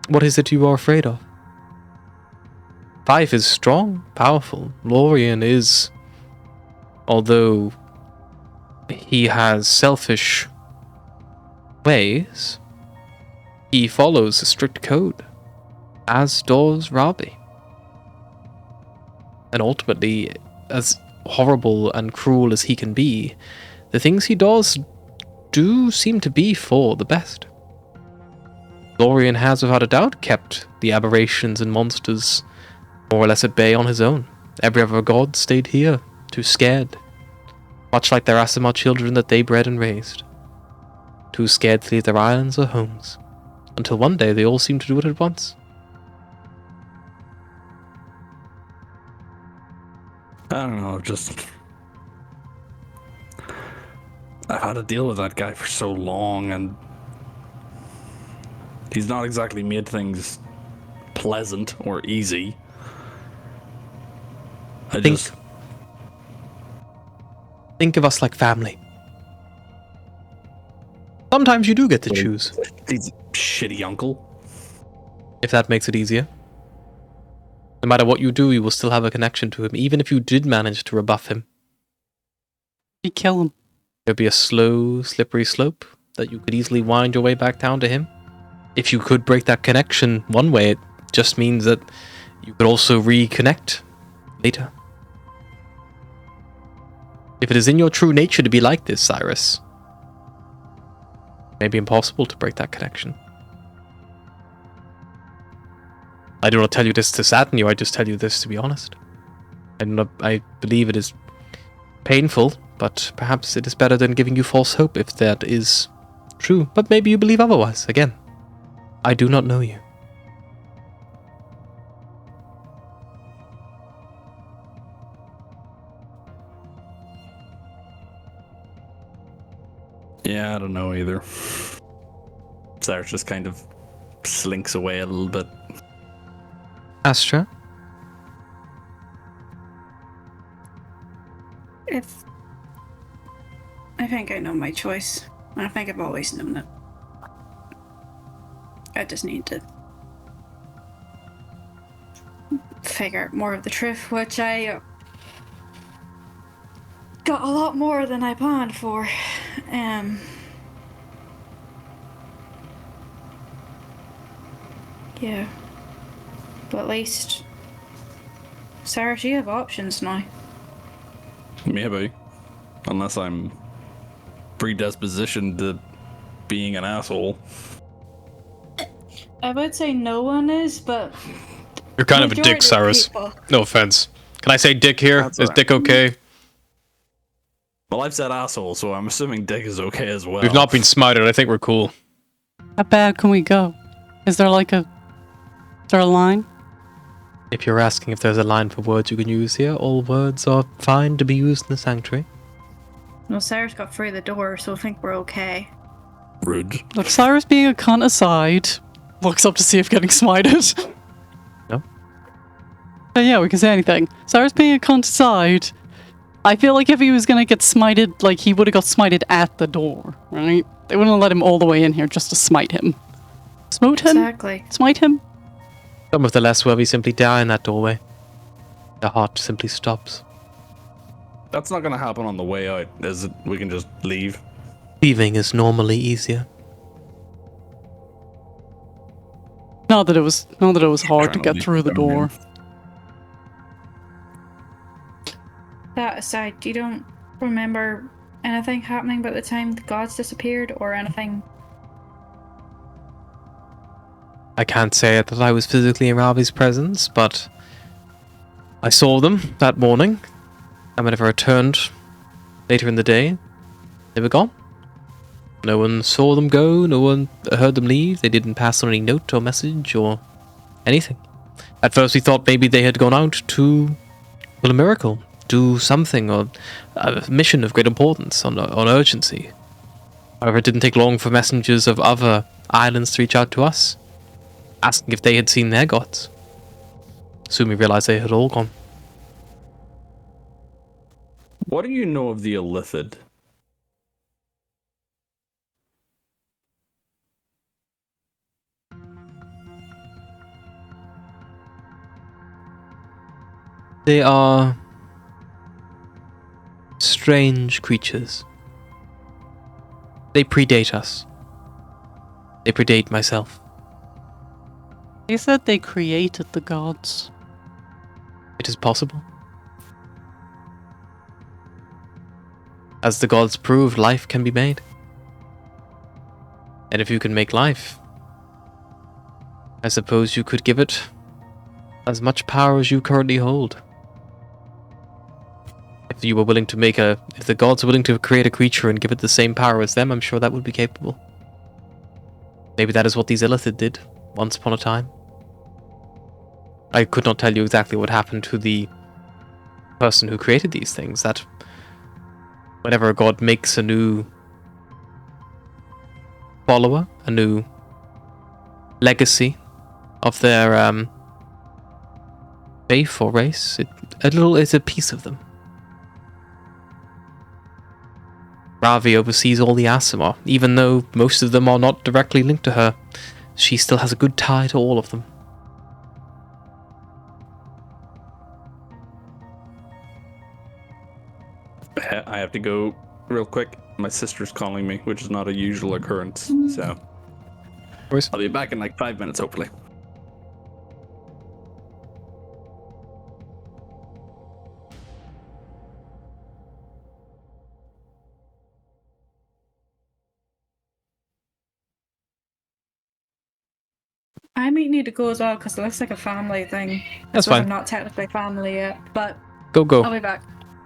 What is it you are afraid of? Fife is strong, powerful. Lorien is... Although he has selfish ways, he follows a strict code, as does Raavi. And ultimately, as horrible and cruel as he can be, the things he does do seem to be for the best. Lorien has without a doubt kept the aberrations and monsters more or less at bay on his own. Every other god stayed here, too scared. Much like their Asimar children that they bred and raised. Too scared to leave their islands or homes. Until one day they all seemed to do it at once. I don't know, I've had to deal with that guy for so long, and he's not exactly made things pleasant or easy. Think of us like family. Sometimes you do get to choose. He's a shitty uncle. If that makes it easier. No matter what you do, you will still have a connection to him, even if you did manage to rebuff him. You kill him. There'd be a slow, slippery slope that you could easily wind your way back down to him. If you could break that connection one way, it just means that you could also reconnect later. If it is in your true nature to be like this, Cyrus, it may be impossible to break that connection. I do not tell you this to sadden you, I just tell you this to be honest. I believe it is painful, but perhaps it is better than giving you false hope if that is true. But maybe you believe otherwise. Again, I do not know you. Yeah, I don't know either. Cyrus just kind of slinks away a little bit. Astra? I think I know my choice. I think I've always known it. I just need to figure out more of the truth, which I got a lot more than I planned for. Yeah. But at least, Cyrus, you have options now. Maybe. Unless I'm predispositioned to being an asshole. I would say no one is, but You're kind of a majority dick, Cyrus. people- No offense. Can I say dick here? That's Is alright. dick okay? Well, I've said asshole, so I'm assuming dick is okay as well. We've not been smited. I think we're cool. How bad can we go? Is there like a... Is there a line? If you're asking if there's a line for words you can use here, all words are fine to be used in the sanctuary. Well, Cyrus got through the door, so I think we're okay. Rude. Look, Cyrus being a cunt aside, looks up to see if getting smited. No? Yeah, we can say anything. Cyrus being a cunt aside, I feel like if he was gonna get smited, like, he would have got smited at the door, right? They wouldn't have let him all the way in here just to smite him. Smote him? Exactly. Smite him? Some of the less worthy simply die in that doorway. The heart simply stops. That's not gonna happen on the way out, is it? We can just leave. Leaving is normally easier. Not that it was hard to Trying to get leave through the them in. door. That aside, you don't remember anything happening by the time the gods disappeared or anything? I can't say that I was physically in Raavi's presence, but I saw them that morning, and whenever I returned later in the day, they were gone. No one saw them go, no one heard them leave, they didn't pass on any note or message or anything. At first we thought maybe they had gone out to pull a miracle, do something, or a mission of great importance, on urgency. However, it didn't take long for messengers of other islands to reach out to us, asking if they had seen their gods. Soon we realized they had all gone. What do you know of the Illithid? They are strange creatures. They predate us. They predate myself. They said they created the gods. It is possible. As the gods proved, life can be made. And if you can make life, I suppose you could give it as much power as you currently hold. If you were willing to if the gods were willing to create a creature and give it the same power as them, I'm sure that would be capable. Maybe that is what these Illithid did, once upon a time. I could not tell you exactly what happened to the person who created these things, that whenever a god makes a new follower, a new legacy of their faith or race, it's a piece of them. Raavi oversees all the Aasimar. Even though most of them are not directly linked to her, she still has a good tie to all of them. I have to go real quick. My sister's calling me, which is not a usual occurrence, so Course. I'll be back in like 5 minutes, hopefully. I might need to go as well because it looks like a family thing. That's So fine. I'm not technically family yet, but Go. I'll be back.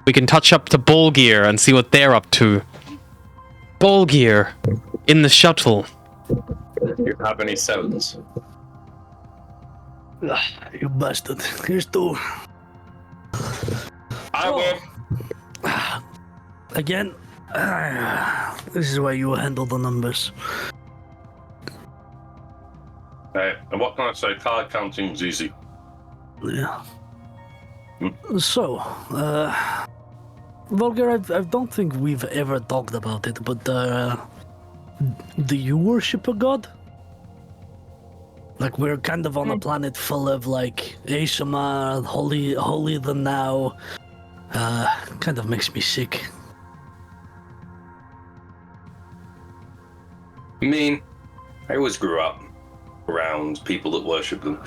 We can touch up to Ball Gear and see what they're up to. Ball Gear in the shuttle. Do you have any sevens? You bastard. Here's two. I will. Again, this is where you handle the numbers. Right, and what can I say? Card counting's easy. Yeah. So, Volgar, I don't think we've ever talked about it, but do you worship a god? Like, we're kind of on a planet full of, like, Aesima, Holy the Now. Kind of makes me sick. I mean, I always grew up around people that worship them.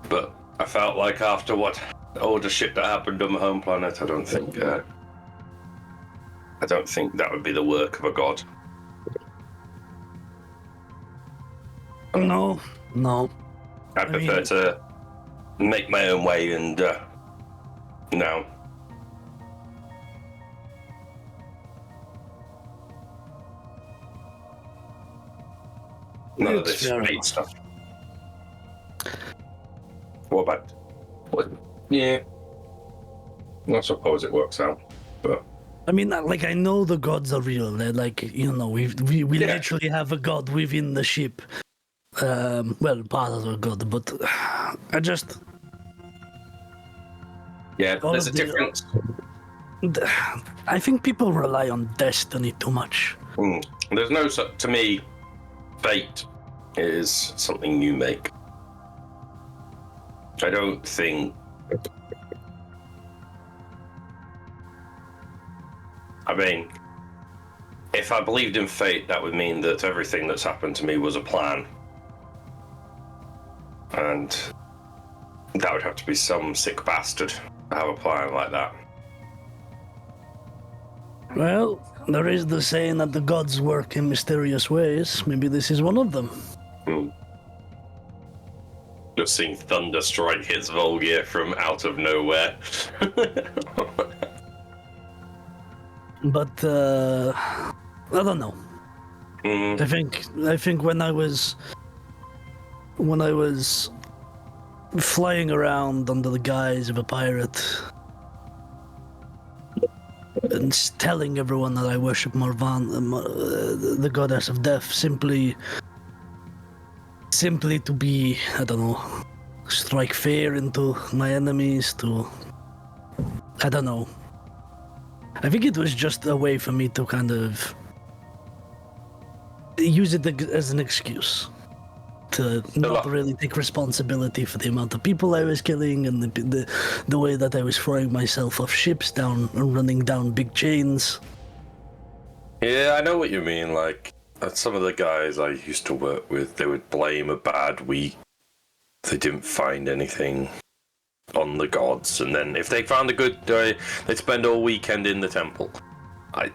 But I felt like after all the shit that happened on my home planet, I don't think that would be the work of a god. No. I prefer to make my own way and, no. None of It's this fair fate enough. stuff. What about? What? Yeah. I suppose it works out, but. I mean, like, I know the gods are real. They're like, you know, we Yeah. literally have a god within the ship. Well, part of a god, but I just Yeah, all there's a of the- difference. I think people rely on destiny too much. There's no, to me, fate is something you make. I don't think. I mean, if I believed in fate, that would mean that everything that's happened to me was a plan. And that would have to be some sick bastard to have a plan like that. Well, there is the saying that the gods work in mysterious ways. Maybe this is one of them. Just seeing thunder strike hits Volgir from out of nowhere. But I don't know. I think when I was flying around under the guise of a pirate and telling everyone that I worship Morvan, the goddess of death, simply to be, I don't know, strike fear into my enemies, I don't know. I think it was just a way for me to kind of use it as an excuse to not really take responsibility for the amount of people I was killing and the way that I was throwing myself off ships down and running down big chains. Yeah, I know what you mean. Like, some of the guys I used to work with, they would blame a bad week. They didn't find anything on the gods, and then if they found a good day, they'd spend all weekend in the temple. I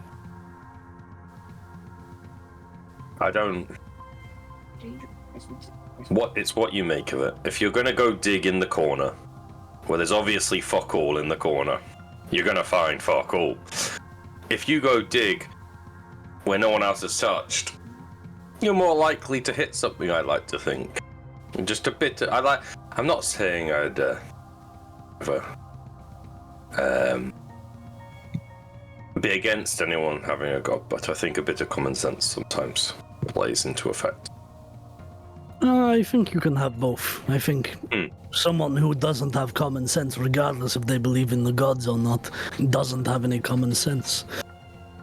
don't. It's what you make of it. If you're gonna go dig in the corner, where there's obviously fuck all in the corner, you're gonna find fuck all. If you go dig where no one else has touched, you're more likely to hit something, I like to think. Just a bit. I'm not saying I'd be against anyone having a god, but I think a bit of common sense sometimes plays into effect. I think you can have both. I think someone who doesn't have common sense, regardless if they believe in the gods or not, doesn't have any common sense.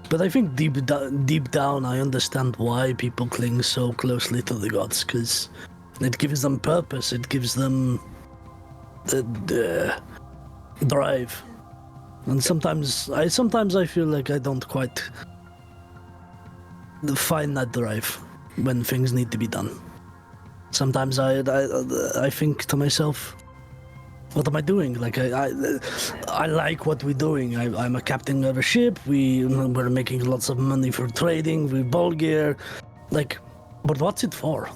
But I think deep down, I understand why people cling so closely to the gods, because it gives them purpose. It gives them the drive. And sometimes I feel like I don't quite find that drive when things need to be done. Sometimes I think to myself, what am I doing? Like I like what we're doing. I'm a captain of a ship. We're making lots of money for trading with Bulgaria. Like, but what's it for?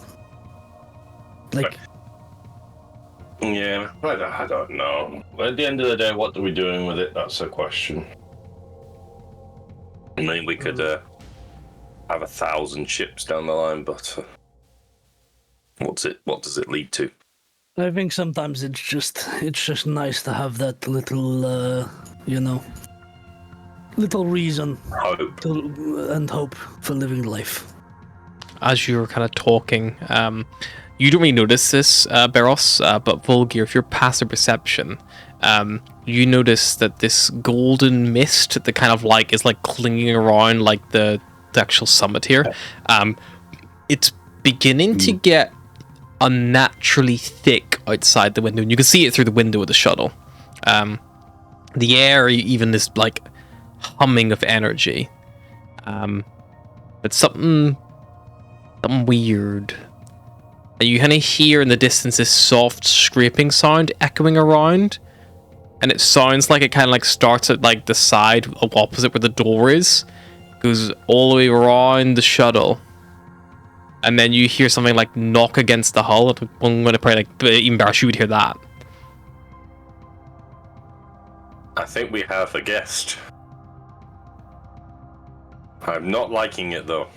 Like. Yeah, I don't know. At the end of the day, what are we doing with it? That's a question. I mean, we could have 1,000 ships down the line, but what does it lead to? I think sometimes it's just nice to have that little, little reason Hope. and hope for living life. As you were kind of talking, you don't really notice this, Beros, but Volgir, if you're passive perception, you notice that this golden mist that kind of like is like clinging around like the actual summit here, it's beginning to get unnaturally thick outside the window, and you can see it through the window of the shuttle. The air even is like humming of energy, but something weird. You kind of hear in the distance this soft scraping sound echoing around, and it sounds like it kind of like starts at like the side opposite where the door is, goes all the way around the shuttle, and then you hear something like knock against the hull. I'm going to probably like even better you would hear that. I think we have a guest. I'm not liking it though.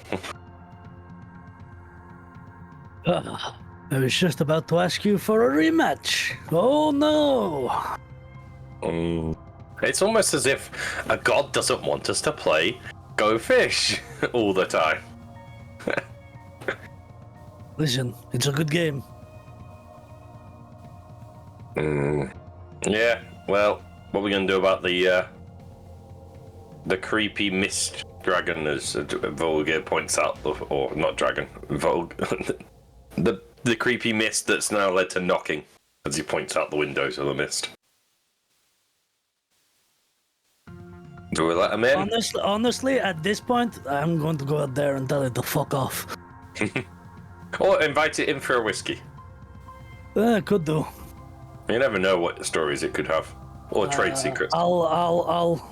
I was just about to ask you for a rematch. Oh no! It's almost as if a god doesn't want us to play Go Fish all the time. Listen, it's a good game. Yeah, well, what are we going to do about the creepy mist dragon, as Volga points out, or not dragon, Volga, the creepy mist that's now led to knocking, as he points out the windows of the mist. Do we let him in? Honestly, at this point, I'm going to go out there and tell it to fuck off. Or invite it in for a whiskey. Could do. You never know what stories it could have, or trade secrets. I'll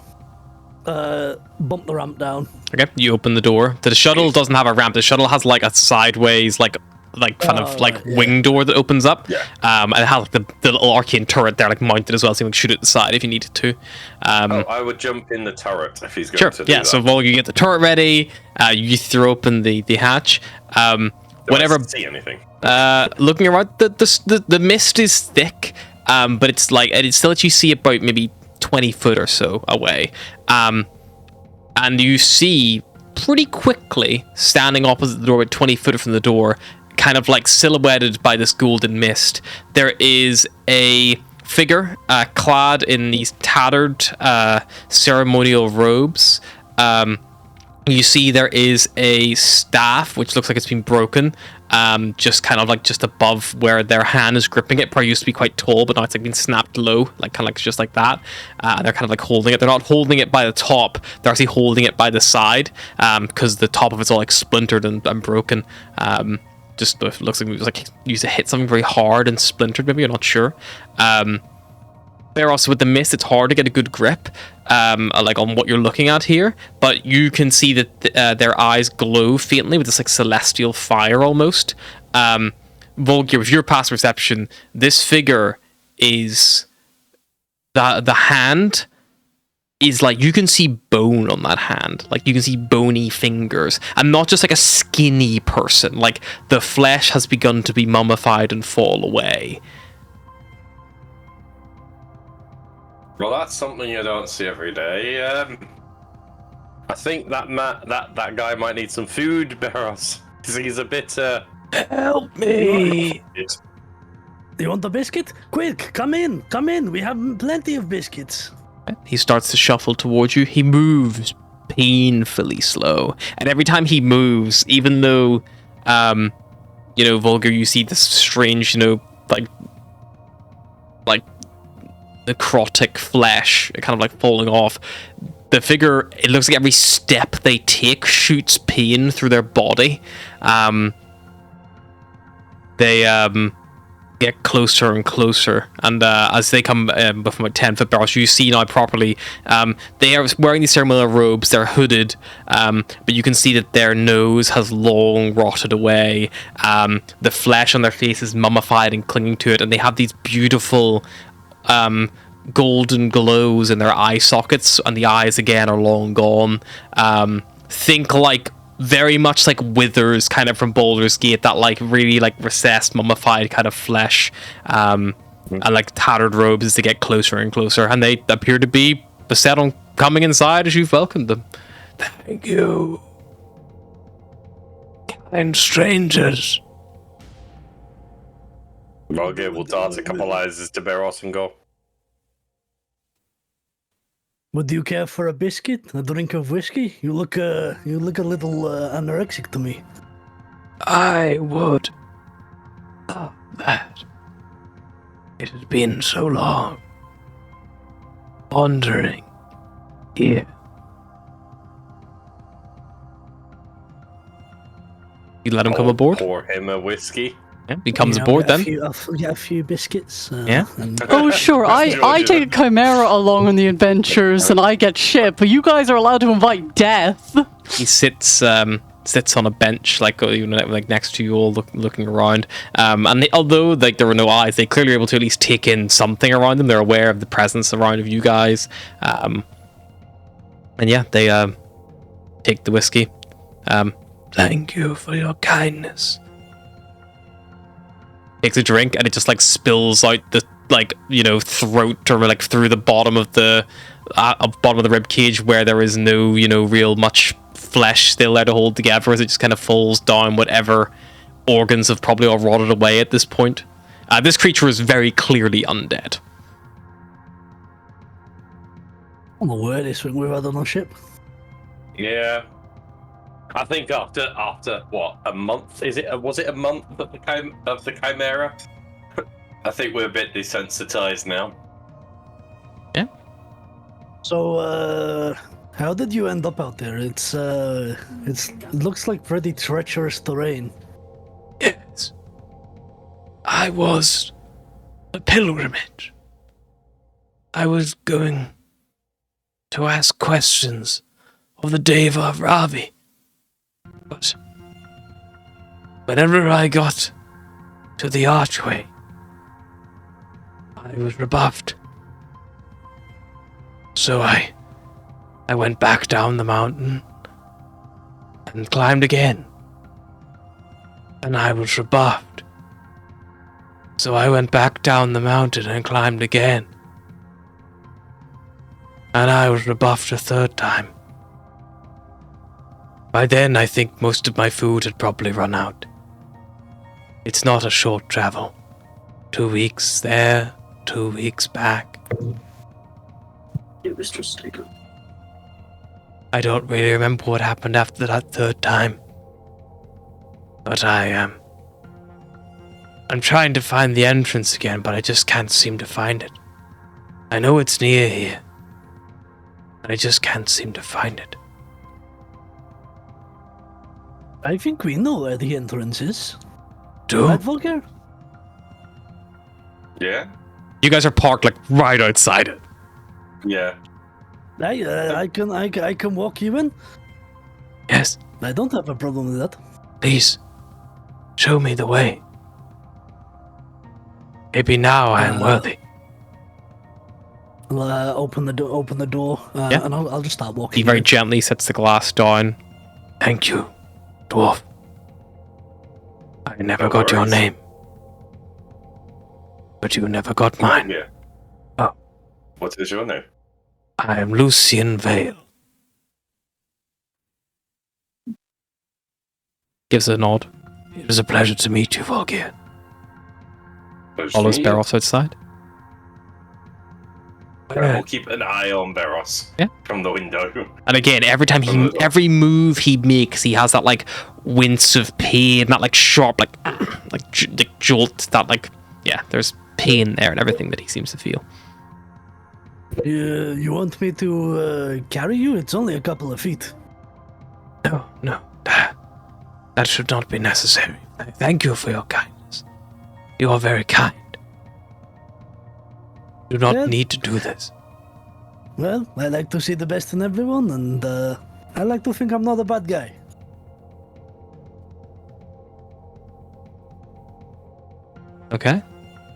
bump the ramp down. Okay, you open the door. The shuttle doesn't have a ramp. The shuttle has like a sideways, wing door that opens up. Yeah. And it has like the little arcane turret there, like mounted as well, so you can shoot at the side if you needed to. I would jump in the turret if he's going Sure. to do Yeah. that. So Volga, you get the turret ready. You throw open the hatch. Whatever. Do I see anything? Looking around, the mist is thick, but it's like it still lets you see about maybe 20 foot or so away. And you see pretty quickly, standing opposite the door, about 20 foot from the door, kind of like silhouetted by this golden mist, there is a figure clad in these tattered ceremonial robes. You see there is a staff which looks like it's been broken, just kind of like just above where their hand is gripping it. Probably used to be quite tall, but now it's like been snapped low, like kind of like just like that. They're kind of like holding it. They're not holding it by the top. They're actually holding it by the side, because the top of it's all like splintered and broken. Just looks like it was like used to hit something very hard and splintered. Maybe, you're not sure. They're also with the mist. It's hard to get a good grip, like on what you're looking at here. But you can see that their eyes glow faintly with this like celestial fire almost. Volgir, with your past perception, this figure is the hand is like, you can see bone on that hand. Like you can see bony fingers, and not just like a skinny person. Like the flesh has begun to be mummified and fall away. Well, that's something you don't see every day. I think that guy might need some food, Barros. He's a bit. Help me! You want a biscuit? Quick, come in. We have plenty of biscuits. He starts to shuffle towards you. He moves painfully slow, and every time he moves, even though, Volga, you see this strange, like necrotic flesh, kind of like falling off. The figure, it looks like every step they take shoots pain through their body. They get closer and closer, and as they come from about 10 foot barrels, you see now properly, they are wearing these ceremonial robes. They're hooded, but you can see that their nose has long rotted away. The flesh on their face is mummified and clinging to it, and they have these beautiful golden glows in their eye sockets, and the eyes again are long gone. Think like very much like withers kind of from Baldur's Gate, that like really like recessed mummified kind of flesh, and like tattered robes as they get closer and closer, and they appear to be beset on coming inside as you've welcomed them. Thank you, kind strangers. Volga will dart a couple eyes to Barros and go, Would you care for a biscuit? A drink of whiskey? You look a little anorexic to me. I would love that. It has been so long wandering here. You let him come aboard? Pour him a whiskey. Yeah, he comes aboard then. A few biscuits. Yeah. Oh, sure. I take a chimera along on the adventures, and I get shit, but you guys are allowed to invite death. He sits on a bench, like next to you all, looking around. And although like there were no eyes, they clearly were able to at least take in something around them. They're aware of the presence around of you guys. And yeah, they take the whiskey. Thank you for your kindness. takes a drink, and it just like spills out the throat or like through the bottom of the rib cage where there is no real much flesh still there to hold together, as it just kind of falls down. Whatever organs have probably all rotted away at this point. This creature is very clearly undead. I'm aware this thing we've had on our ship. Yeah. I think after what, a month? Was it a month of the Chimera? I think we're a bit desensitized now. Yeah. So, how did you end up out there? It looks like pretty treacherous terrain. Yes. I was a pilgrimage. I was going to ask questions of the Deva of Raavi. But whenever I got to the archway, I was rebuffed. So I went back down the mountain and climbed again. And I was rebuffed. So I went back down the mountain and climbed again. And I was rebuffed a third time. By then, I think most of my food had probably run out. It's not a short travel. 2 weeks there, 2 weeks back. It was just like... I don't really remember what happened after that third time. But I'm trying to find the entrance again, but I just can't seem to find it. I know it's near here, but I just can't seem to find it. I think we know where the entrance is. Do? Right, Volker? Yeah? You guys are parked like right outside it. Yeah. I can walk you in. Yes, I don't have a problem with that. please. Show me the way. Maybe now I am worthy. I'll open the door, Yeah. and I'll just start walking. He very in. gently sets the glass down. Thank you, dwarf. I never No got your worries. name. But you never got mine. Yeah. Oh. What is your name? I am Lucian Vale. Gives a nod. It was a pleasure to meet you, Volgir. Follows Barros outside. We'll keep an eye on Barros. Yeah. From the window. And again, every move he makes, he has that like wince of pain, that like sharp, like jolt, that like, yeah, there's pain there and everything that he seems to feel. You want me to carry you? It's only a couple of feet. No, that should not be necessary. Thank you for your kindness. You are very kind. You do not Yeah. need to do this. Well, I like to see the best in everyone, and I like to think I'm not a bad guy. Okay.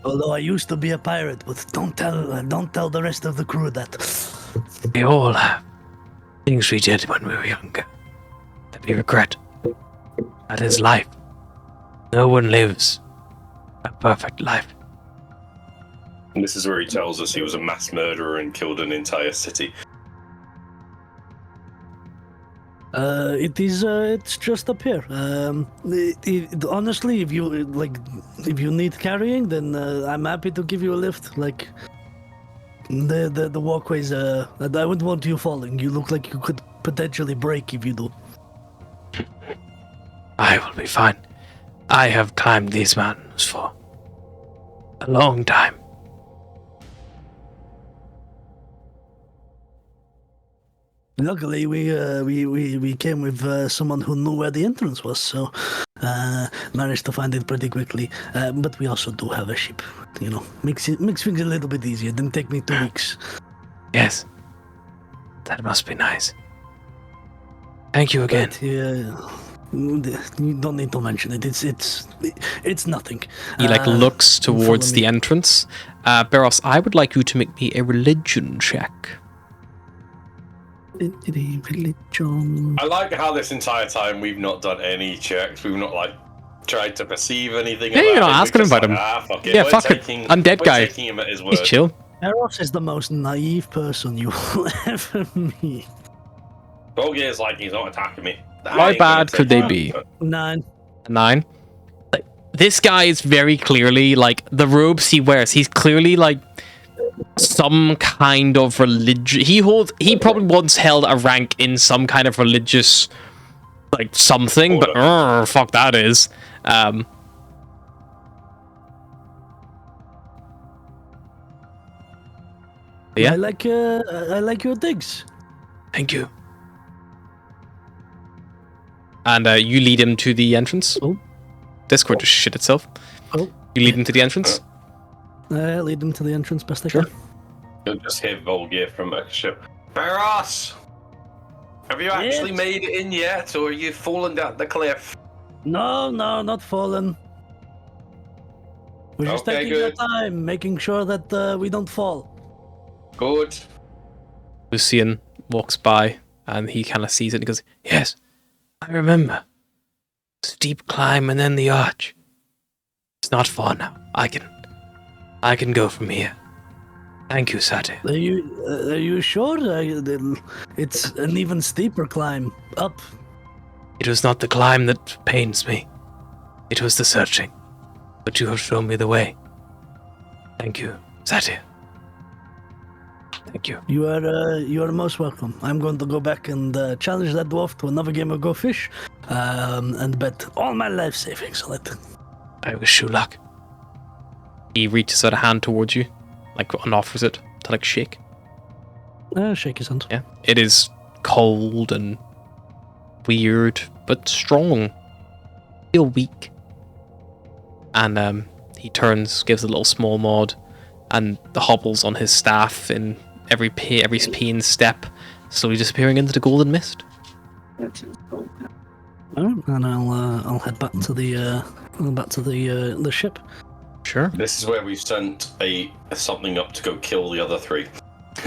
Although I used to be a pirate, but don't tell the rest of the crew that. We all have things we did when we were younger that we regret. That is life. No one lives a perfect life. And this is where he tells us he was a mass murderer and killed an entire city. It's just up here. Honestly, if you need carrying, then I'm happy to give you a lift. Like the walkways. I wouldn't want you falling. You look like you could potentially break if you do. I will be fine. I have climbed these mountains for a long time. Luckily, we came with someone who knew where the entrance was, so managed to find it pretty quickly. But we also do have a ship, makes things a little bit easier. Didn't take me 2 weeks. Yes. That must be nice. Thank you again. But, you don't need to mention it. It's nothing. He looks towards follow the me. entrance. Barros, I would like you to make me a religion check. Religion. I like how this entire time we've not done any checks. We've not tried to perceive anything Yeah, about you're not him. asking We're him just about like, him. Ah, fuck it. Yeah, we're fuck it. taking, Undead we're guy. taking him at his word. He's chill. Eros is the most naive person you will ever meet. Bolgear's like, he's not attacking me. I How ain't gonna bad could take they that. be? 9. 9. Like, this guy is very clearly like the robes he wears. He's clearly like some kind of religion. He probably once held a rank in some kind of religious like something, but fuck that is. Yeah. I like your digs. Thank you. And you lead him to the entrance. Oh. Discord just shit itself. Oh. You lead him to the entrance. Lead them to the entrance best I can. You'll just hear Volgear from a ship. Barros! Have you actually Yes? made it in yet, or are you falling down the cliff? No, not fallen. We're just Okay, taking our good. time, making sure that we don't fall. Good. Lucian walks by and he kind of sees it and goes, "Yes, I remember. Steep climb and then the arch. It's not far now. I can go from here. Thank you, Sati." Are you sure? It's an even steeper climb up. It was not the climb that pains me. It was the searching. But you have shown me the way. Thank you, Sati. Thank you. You are most welcome. I'm going to go back and challenge that dwarf to another game of Go Fish, and bet all my life savings on it. I wish you luck. He reaches out a hand towards you, like, and offers it to, like, shake. Shake his hand. Yeah. It is cold and weird, but strong. Feel weak. And he turns, gives a little small nod, and the hobbles on his staff in every peen step, slowly disappearing into the golden mist. Alright, and I'll head back to the ship. Sure. This is where we've sent something up to go kill the other 3.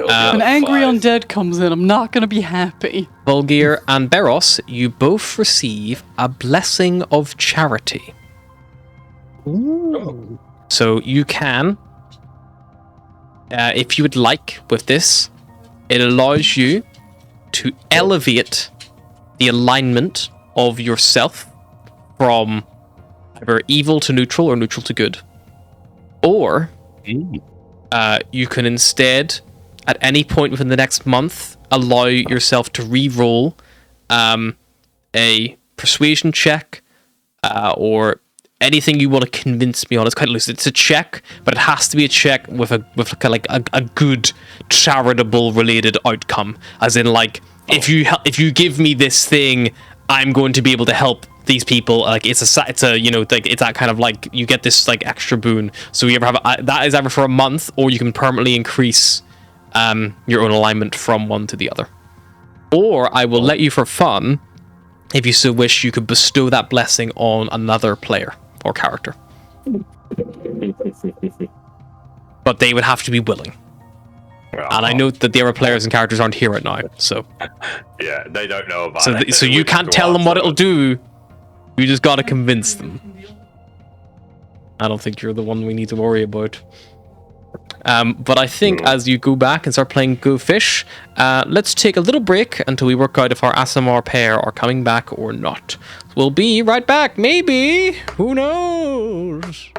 An angry undead comes in, I'm not gonna be happy. Volgear and Beros, you both receive a blessing of charity. Ooh. So you can, if you would like, with this, it allows you to elevate the alignment of yourself from either evil to neutral or neutral to good. Or you can instead, at any point within the next month, allow yourself to re-roll a persuasion check or anything you want to convince me on. It's quite loose. It's a check, but it has to be a check with a good charitable related outcome. As in, like, if you give me this thing, I'm going to be able to help these people. Like, it's a you know, like, it's that kind of, like, you get this, like, extra boon. So you ever have that is either for a month, or you can permanently increase your own alignment from one to the other. Or I will let you, for fun, if you so wish, you could bestow that blessing on another player or character. But they would have to be willing. And I note that the other players and characters aren't here right now, so... Yeah, they don't know about it. So you can't tell them what it'll do. You just gotta convince them. I don't think you're the one we need to worry about. But I think as you go back and start playing Go Fish, let's take a little break until we work out if our ASMR pair are coming back or not. We'll be right back, maybe. Who knows?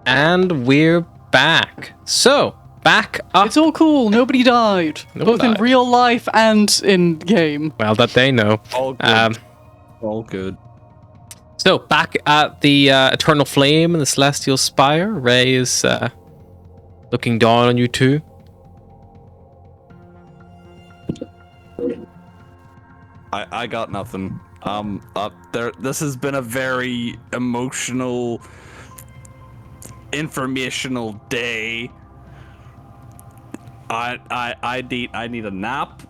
And we're back. So, back up. It's all cool. Nobody died. Nobody Both in died. real life and in game. Well, that they know. All good. All good. So, back at the Eternal Flame and the Celestial Spire, Ray is looking down on you two. I got nothing. This has been a very emotional, informational day. I need a nap,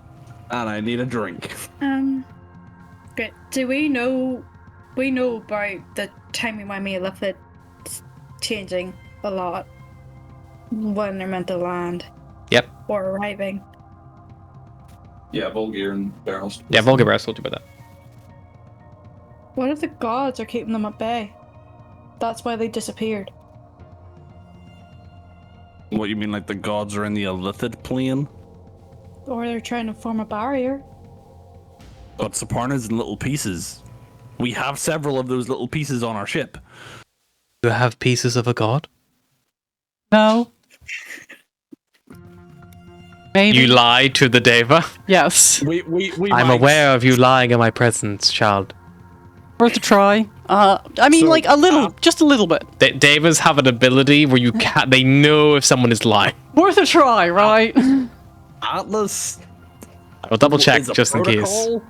and I need a drink. Great. Do we know about the timey-wimey Lithid changing a lot when they're meant to land Yep. or arriving? Yeah, Volgir and barrels. Yeah, Volgabar told you about that. What if the gods are keeping them at bay? That's why they disappeared. What, you mean like the gods are in the Illithid plane? Or they're trying to form a barrier. But Saparna's in little pieces. We have several of those little pieces on our ship. You have pieces of a god? No. Maybe. You lied to the Deva. Yes. We I'm might. aware of you lying in my presence, child. Worth a try. I mean, So, like a little, just a little bit. Devas have an ability where you can't. They know if someone is lying. Worth a try, right? Atlas I'll double check is a just in case. protocol.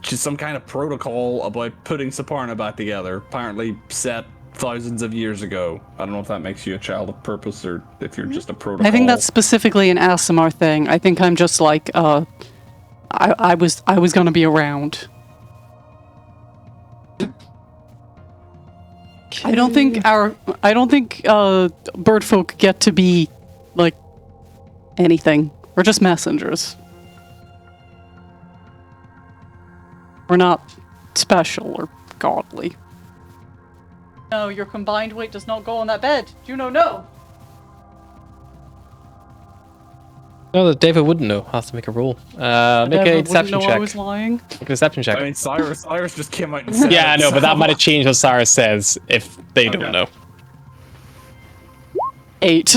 Just some kind of protocol about putting Saparna back together. Apparently set thousands of years ago. I don't know if that makes you a child of purpose or if you're just a protocol. I think that's specifically an ASMR thing. I think I'm just like, I was gonna be around. I don't think birdfolk get to be like anything. We're just messengers. We're not special or godly. No, your combined weight does not go on that bed. Juno, no. No, the Deva wouldn't know. I'll have to make a roll. Make a Wouldn't deception know I check. was lying. Make a deception check. I mean, Cyrus just came out and said Yeah, I it, know, but that so- might have changed what Sarah says if they don't Okay. know. 8.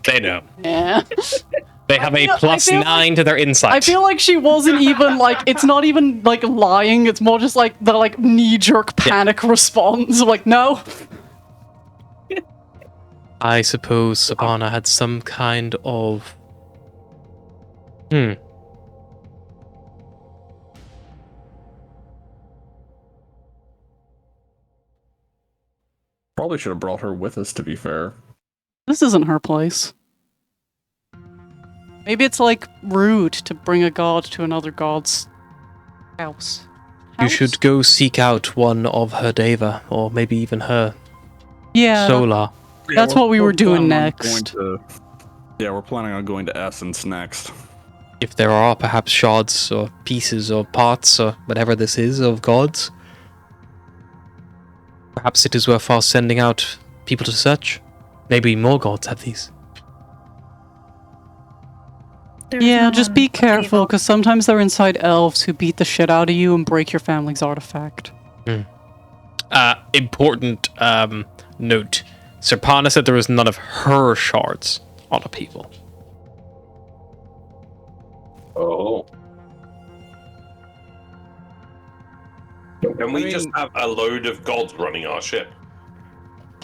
They know. Yeah. They have a feel- plus I feel 9 to their insight. I feel like she wasn't even like, it's not even like lying, it's more just like the like knee-jerk panic response. Like, no. I suppose Saparna had some kind of... Probably should have brought her with us, to be fair. This isn't her place. Maybe it's like rude to bring a god to another god's house. You should go seek out one of her Deva, or maybe even her Yeah. Solar. That's what we were doing planning on next. We're planning on going to Essence next. If there are perhaps shards or pieces or parts or whatever this is of gods, perhaps it is worthwhile sending out people to search. Maybe more gods have these. There's Yeah, no just one be careful, able- because sometimes they're inside elves who beat the shit out of you and break your family's artifact. Important note. Serpana said there was none of her shards on the people. Oh. Can we just have a load of gods running our ship?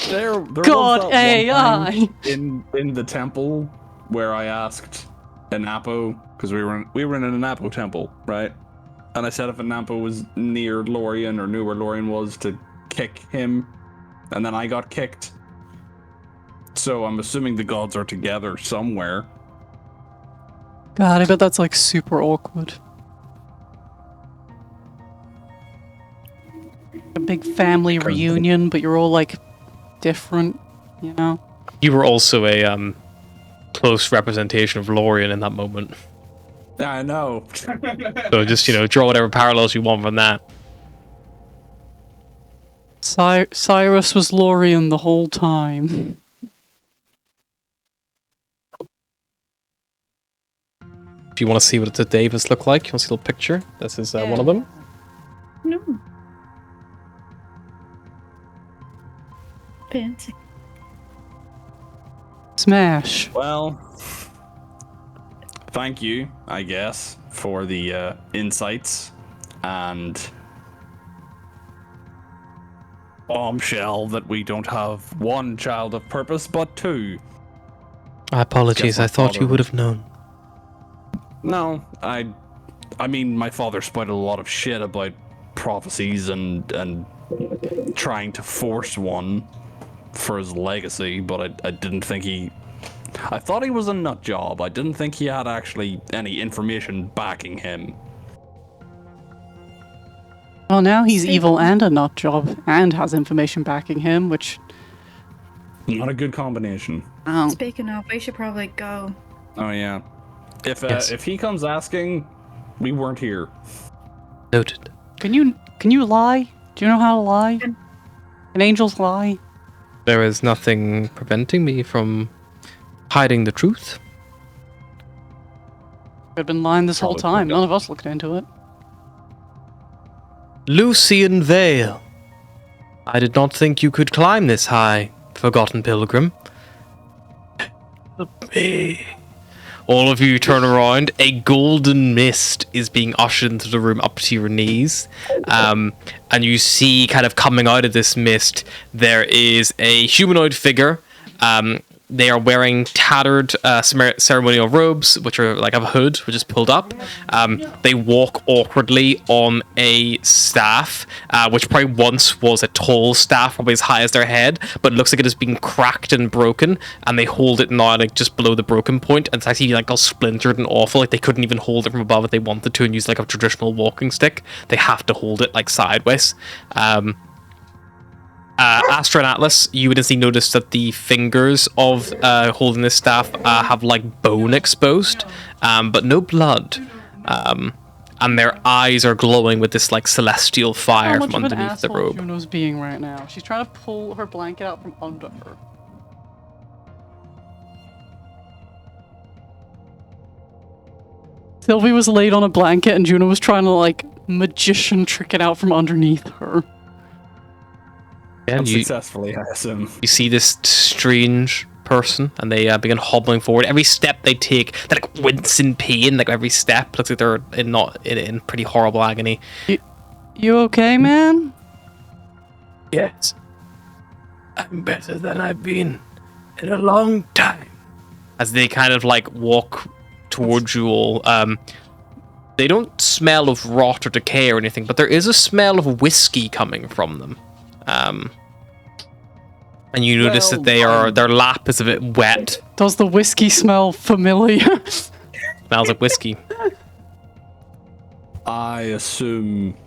There God, was that one AI. time in the temple where I asked Anapo, because we were in an Anapo temple, right? And I said if Anapo was near Lorien or knew where Lorien was to kick him, and then I got kicked. So I'm assuming the gods are together somewhere. God, I bet that's like super awkward. A big family reunion, but you're all like different, you know? You were also a close representation of Lorien in that moment. Yeah, I know. So just, draw whatever parallels you want from that. Cyrus was Lorien the whole time. If you want to see what the Davis look like, you want to see a little picture? This is one of them. No. Fancy. Smash. Well, thank you, I guess, for the insights and bombshell that we don't have one child of purpose, but two. Apologies, Guess my I thought you father would was- have known. No, I mean, my father spouted a lot of shit about prophecies and trying to force one for his legacy, but I didn't think he... I thought he was a nut job. I didn't think he had actually any information backing him. Well, now he's Speaking- evil and a nut job, and has information backing him, which... Not a good combination. Oh. Speaking of, we should probably go. Oh yeah. Yes. If he comes asking, we weren't here. Noted. Can you lie? Do you know how to lie? Can- Can angels lie? There is nothing preventing me from hiding the truth. I've been lying this whole Probably time. picked None of us looked into it. Lucian Vale. I did not think you could climb this high, forgotten pilgrim. Help me. All of you turn around. A golden mist is being ushered into the room up to your knees. And you see, kind of coming out of this mist, there is a humanoid figure. They are wearing tattered ceremonial robes, which are like a hood, which is pulled up. They walk awkwardly on a staff, which probably once was a tall staff, probably as high as their head, but it looks like it has been cracked and broken, and they hold it now like just below the broken point, and it's actually like all splintered and awful. Like they couldn't even hold it from above if they wanted to and use like a traditional walking stick. They have to hold it like sideways. Astra and Atlas, you would instantly notice that the fingers of holding this staff have like bone exposed, but no blood. And their eyes are glowing with this like celestial fire How much from of an underneath the asshole robe. Juno's being right now? She's trying to pull her blanket out from under her. Sylvie was laid on a blanket and Juno was trying to like magician trick it out from underneath her. And Unsuccessfully, I assume. you see this strange person, and they begin hobbling forward. Every step they take, they like wince in pain. Like every step looks like they're in pretty horrible agony. You okay, man? Yes, I'm better than I've been in a long time. As they kind of like walk towards you all, they don't smell of rot or decay or anything, but there is a smell of whiskey coming from them. And you notice that their lap is a bit wet. Does the whiskey smell familiar? Smells like whiskey. I assume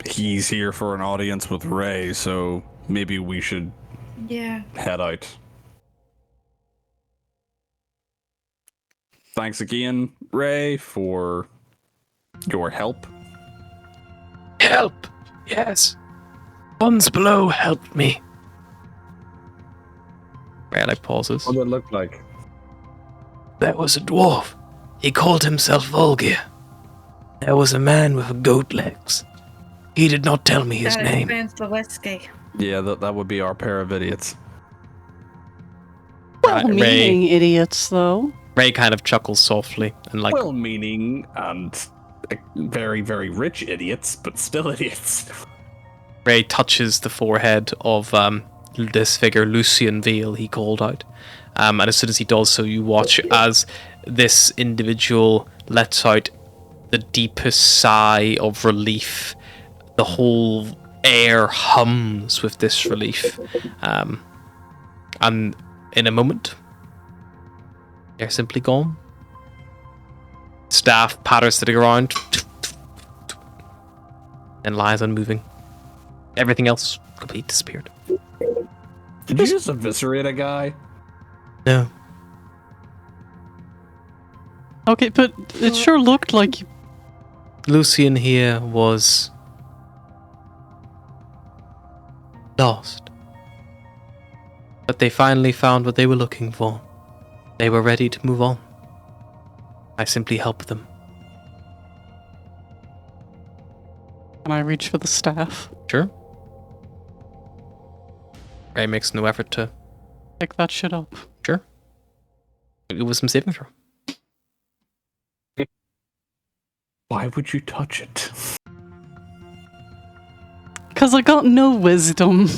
he's here for an audience with Ray, so maybe we should Yeah. head out. Thanks again, Ray, for your help. Help! Yes. One's blow helped me. Ray like pauses. What did it look like? There was a dwarf. He called himself Volgir. There was a man with goat legs. He did not tell me his That name. explains the whiskey. Yeah, that would be our pair of idiots. Well-meaning idiots, though. Ray kind of chuckles softly and like, Well-meaning and very, very rich idiots, but still idiots. Ray touches the forehead of this figure, Lucian Vale, he called out. And as soon as he does so, you watch as this individual lets out the deepest sigh of relief. The whole air hums with this relief. And in a moment, they're simply gone. Staff patters to the ground and lies unmoving. Everything else completely disappeared. Did you just eviscerate a guy? No. Okay, but it sure looked like... Lucian here was lost. But they finally found what they were looking for. They were ready to move on. I simply helped them. And I reached for the staff. Sure. Guy makes no effort to. Pick that shit up. Sure. It was some saving throw. Why would you touch it? Because I got no wisdom.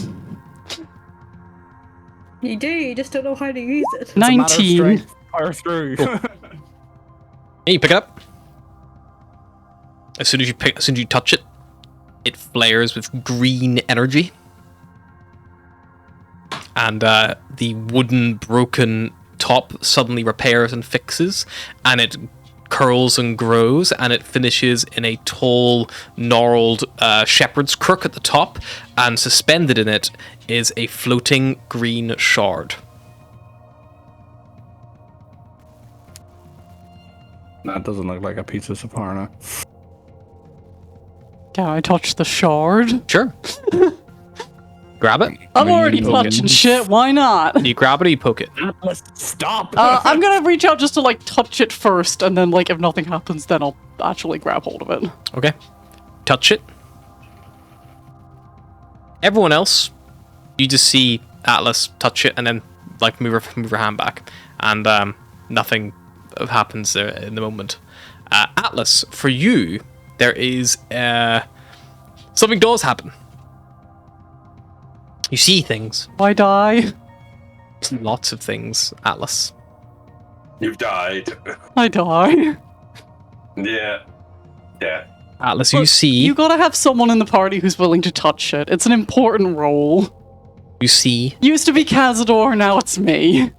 You do, you just don't know how to use it. It's a matter of 19. strength. Fire through. Hey, you pick it up. As soon as you touch it, it flares with green energy. And the wooden broken top suddenly repairs and fixes, and it curls and grows, and it finishes in a tall, gnarled shepherd's crook at the top, and suspended in it is a floating green shard. That doesn't look like a piece of Saparna. Can I touch the shard? Sure. Grab it. I'm already poke it. touching shit, why not? You grab it or you poke it? Atlas, stop! I'm gonna reach out just to like touch it first, and then like if nothing happens, then I'll actually grab hold of it. Okay. Touch it. Everyone else, you just see Atlas touch it and then like move her hand back, and nothing happens there in the moment. Atlas, for you, there is something does happen. You see things. Why die? Lots of things, Atlas. You've died. I die. Yeah. Yeah. Atlas, you see. You gotta have someone in the party who's willing to touch it. It's an important role. You see. Used to be Cazador, now it's me.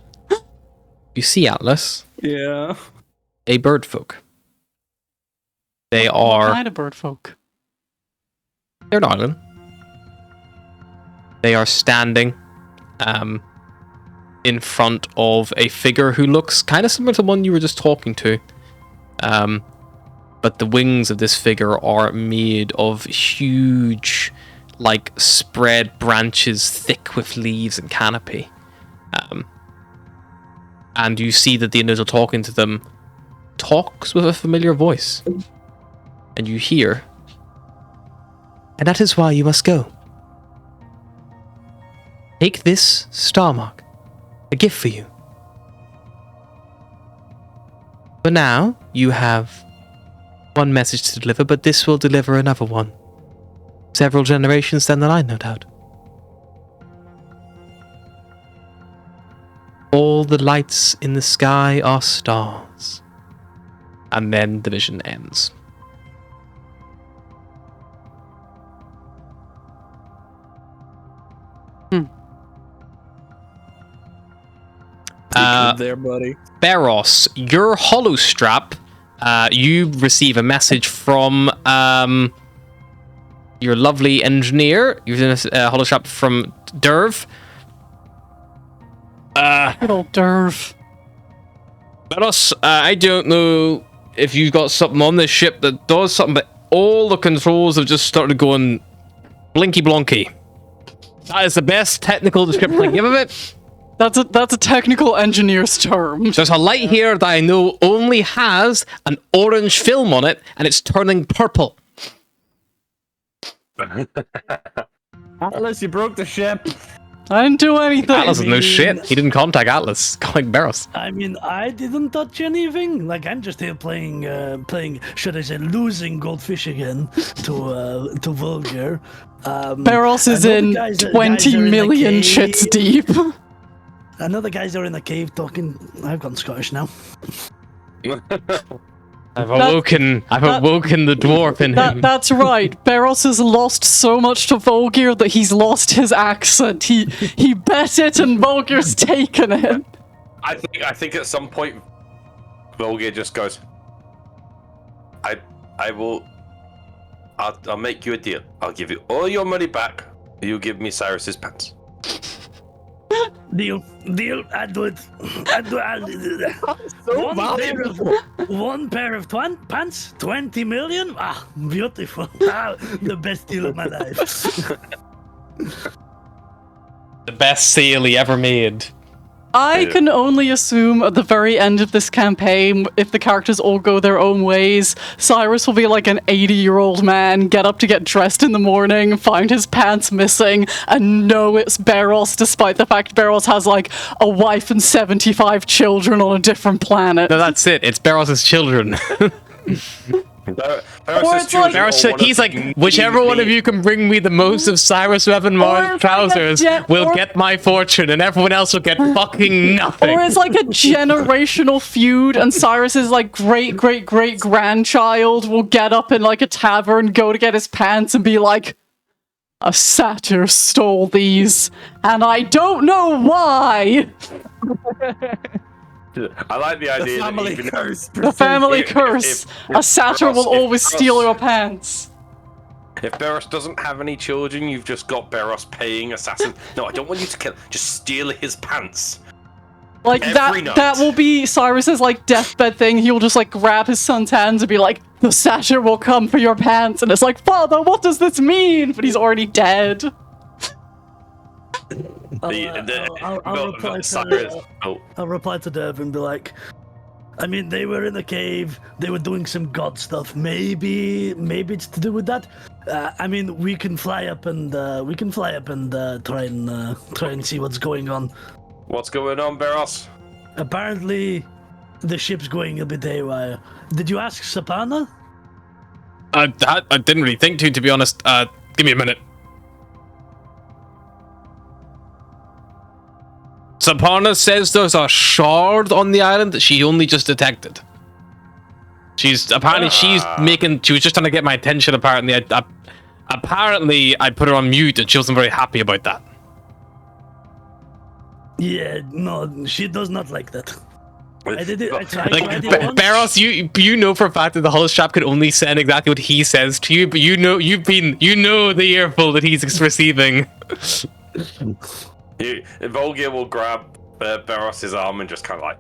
You see, Atlas. Yeah. A bird folk. They What are. kind of bird folk? They're an island. They are standing in front of a figure who looks kind of similar to the one you were just talking to. But the wings of this figure are made of huge, like, spread branches thick with leaves and canopy. And you see that the individual talking to them talks with a familiar voice. And you hear, "And that is why you must go. Take this star mark, a gift for you. For now, you have one message to deliver, but this will deliver another one. Several generations down the line, no doubt. All the lights in the sky are stars." And then the vision ends. There, buddy. Beros, your hollow strap, you receive a message from your lovely engineer. You've a hollow strap from Derv. Good old Derv. Beros, I don't know if you've got something on this ship that does something, but all the controls have just started going blinky blonky. That is the best technical description I can give of it. That's a technical engineer's term. There's a light here that I know only has an orange film on it, and it's turning purple. Atlas, you broke the ship. I didn't do anything. Atlas is no shit. He didn't contact Atlas. Calling Beros. I mean, I didn't touch anything. Like, I'm just here playing, should I say, losing goldfish again to Vulgar. Beros is I know the in guys are 20 in the million cave. shits deep. I know the guys are in the cave talking. I've gone Scottish now. I've awoken the dwarf in him. That's right. Beros has lost so much to Volgir that he's lost his accent. He bet it and Volgir's taken it. I think at some point, Volga just goes, I'll make you a deal. I'll give you all your money back. You give me Cyrus's pants. Deal. I do it. I'll do that. One pair of pants, 20 million. Ah, beautiful. Ah, the best deal of my life. The best sale he ever made. I can only assume at the very end of this campaign, if the characters all go their own ways, Cyrus will be like an 80-year-old man, get up to get dressed in the morning, find his pants missing, and know it's Beros, despite the fact Beros has like a wife and 75 children on a different planet. No, that's it. It's Barros's children. He's like, whichever one of you can bring me the most of Cyrus Revan Mars trousers will get my fortune, and everyone else will get fucking nothing. Or it's like a generational feud, and Cyrus's like great-great-great-grandchild will get up in like a tavern, go to get his pants, and be like, a satyr stole these, and I don't know why. I like the idea The family that curse. The family curse. A satyr will always steal your pants. If Beros doesn't have any children, you've just got Beros paying assassin. No, I don't want you to kill. Just steal his pants. Like that will be Cyrus's like deathbed thing. He'll just like grab his son's hands and be like, the satyr will come for your pants. And it's like, Father, what does this mean? But he's already dead. I'll reply to Dev and be like, I mean, they were in a cave. They were doing some god stuff. Maybe it's to do with that. I mean, we can fly up and try and see what's going on. What's going on, Beros? Apparently, the ship's going a bit haywire. Did you ask Sapana? I didn't really think to be honest. Give me a minute. Saparna says there's a shard on the island that she only just detected. She was just trying to get my attention. Apparently, I put her on mute, and she wasn't very happy about that. Yeah, no, she does not like that. I did it. I tried. Beros, you know for a fact that the Hull Strap can only send exactly what he says to you, but you know the earful that he's receiving. Volgir will grab Beros' arm and just kind of like,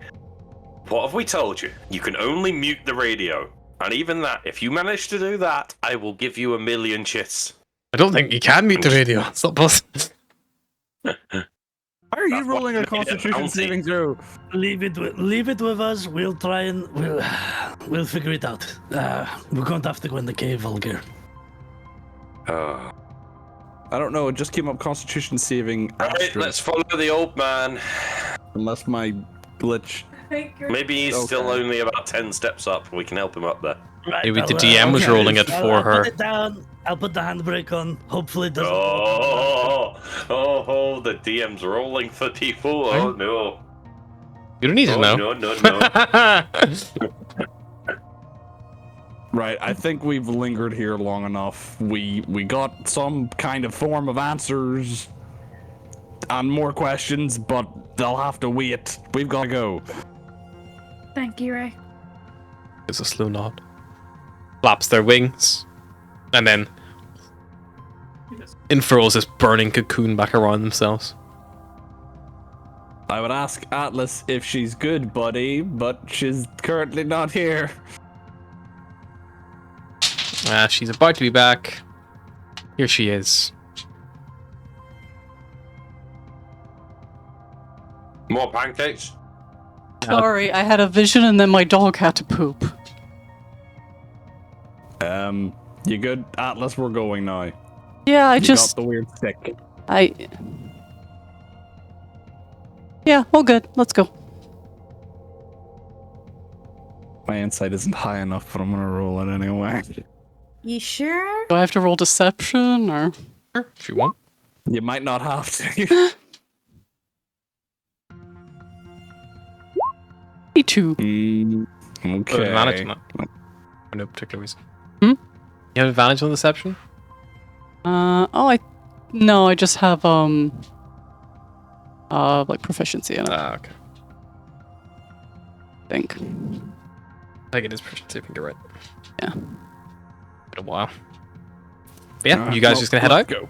what have we told you? You can only mute the radio. And even that, if you manage to do that, I will give you 1,000,000 chits. I don't think you can mute the radio. It's not possible. Why are you rolling a Constitution saving throw? Leave it with us. We'll try and we'll figure it out. We're going to have to go in the cave, Volgir. I don't know, it just came up Constitution saving. Alright, let's follow the old man. Unless my glitch. Maybe he's still only about 10 steps up. We can help him up there. Right, Maybe the DM was rolling it for her. Put it down. I'll put the handbrake on. Hopefully it doesn't. Oh, the DM's rolling for people. Oh no. You don't need to know. No. Right, I think we've lingered here long enough. We got some kind of form of answers and more questions, but they'll have to wait. We've got to go. Thank you, Ray. It's a slow nod. Flaps their wings, and then unfurls this burning cocoon back around themselves. I would ask Atlas if she's good, buddy, but she's currently not here. She's about to be back. Here she is. More pancakes? Sorry, I had a vision and then my dog had to poop. You good, Atlas? We're going now. Yeah, I You just... got the weird stick. Yeah, all good. Let's go. My insight isn't high enough, but I'm gonna roll it anyway. You sure? Do I have to roll deception, or...? Sure, if you want. You might not have to. 82. Okay. Advantage on that. For no particular reason. You have advantage on deception? No, I just have, like proficiency in it, I Okay. think. I think it is proficiency, I think you're right. Yeah. Been a while. But yeah, you guys just gonna head out? Go.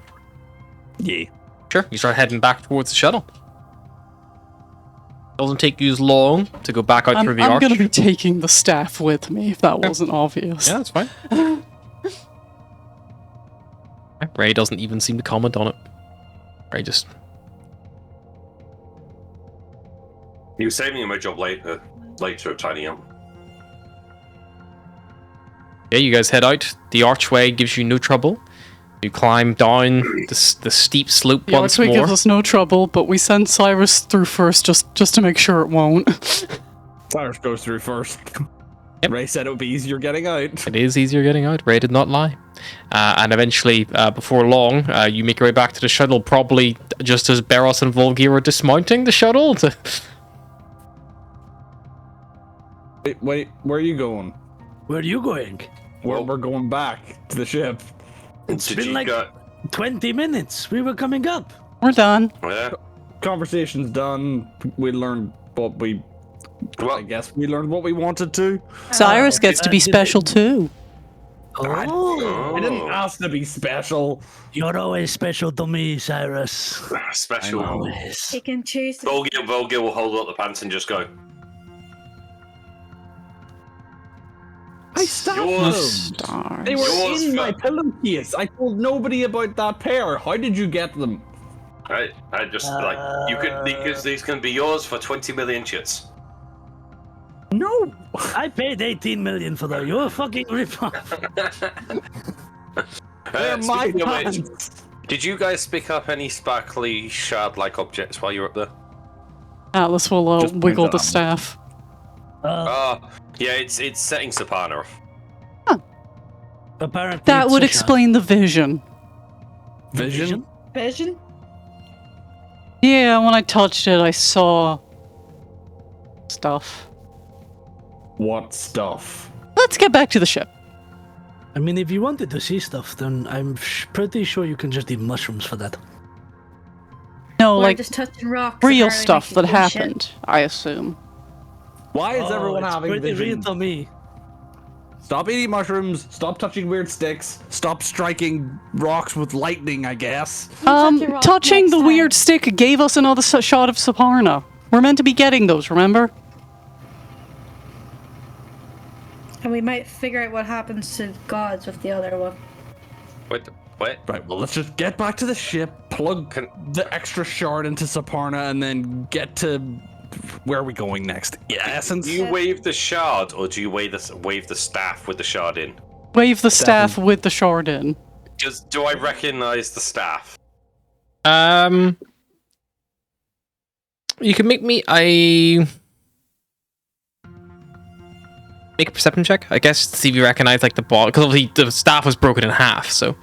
Yeah. Sure, you start heading back towards the shuttle. Doesn't take you as long to go back out through the I'm arch. gonna be taking the staff with me, if that wasn't obvious. Yeah, that's fine. Ray doesn't even seem to comment on it. Ray just... You save me my job later, Tiny Elm. Yeah, you guys head out. The archway gives you no trouble. You climb down the steep slope The once archway more. gives us no trouble, but we send Cyrus through first just to make sure it won't. Cyrus goes through first. Yep. Ray said it would be easier getting out. It is easier getting out. Ray did not lie. And eventually, before long, you make your way back to the shuttle, probably just as Beros and Volgi are dismounting the shuttle. Wait, where are you going? Where are you going? We're going back to the ship. It's Did been you like go- 20 minutes. We were coming up. We're done. Yeah. Conversation's done. We learned what we... I Well, guess we learned what we wanted to. Cyrus gets to be did special too. Oh, I didn't ask to be special. you're always special to me, Cyrus. special. Always. He can choose. Volgi will hold up the pants and just go. I stabbed Yours. them. Stars. They were Yours in my for- pillowcase. I told nobody about that pair. How did you get them? I just like you could because these can be yours for 20 million chits. No. I paid 18 million for that. You're a fucking ripoff. They're my Speaking of which, pants. did you guys pick up any sparkly shard-like objects while you were up there? Atlas will Just point wiggle that the out. staff. Yeah, it's setting Sapana off. Apparently, That it's would a explain the vision. Vision? Vision? Yeah, when I touched it, I saw stuff. What stuff? Let's get back to the ship. I mean, if you wanted to see stuff, then I'm pretty sure you can just eat mushrooms for that. No, Or like just touching rocks. real apparently stuff makes that you do shit. happened, I assume. Why is everyone it's having pretty vision? real to me. Stop eating mushrooms. Stop touching weird sticks. Stop striking rocks with lightning, I guess. touch a rock Touching next the time. weird stick gave us another shot of Saparna. We're meant to be getting those, remember? And we might figure out what happens to gods with the other one. Wait. Right, well, let's just get back to the ship, plug the extra shard into Saparna, and then get to... Where are we going next? Yeah, Essence? Do you wave the shard, or do you wave the staff with the shard in? Wave the staff with the shard in. Do I recognize the staff? You can make me make a perception check, I guess, to see if you recognize like the bottom, because obviously the staff was broken in half. So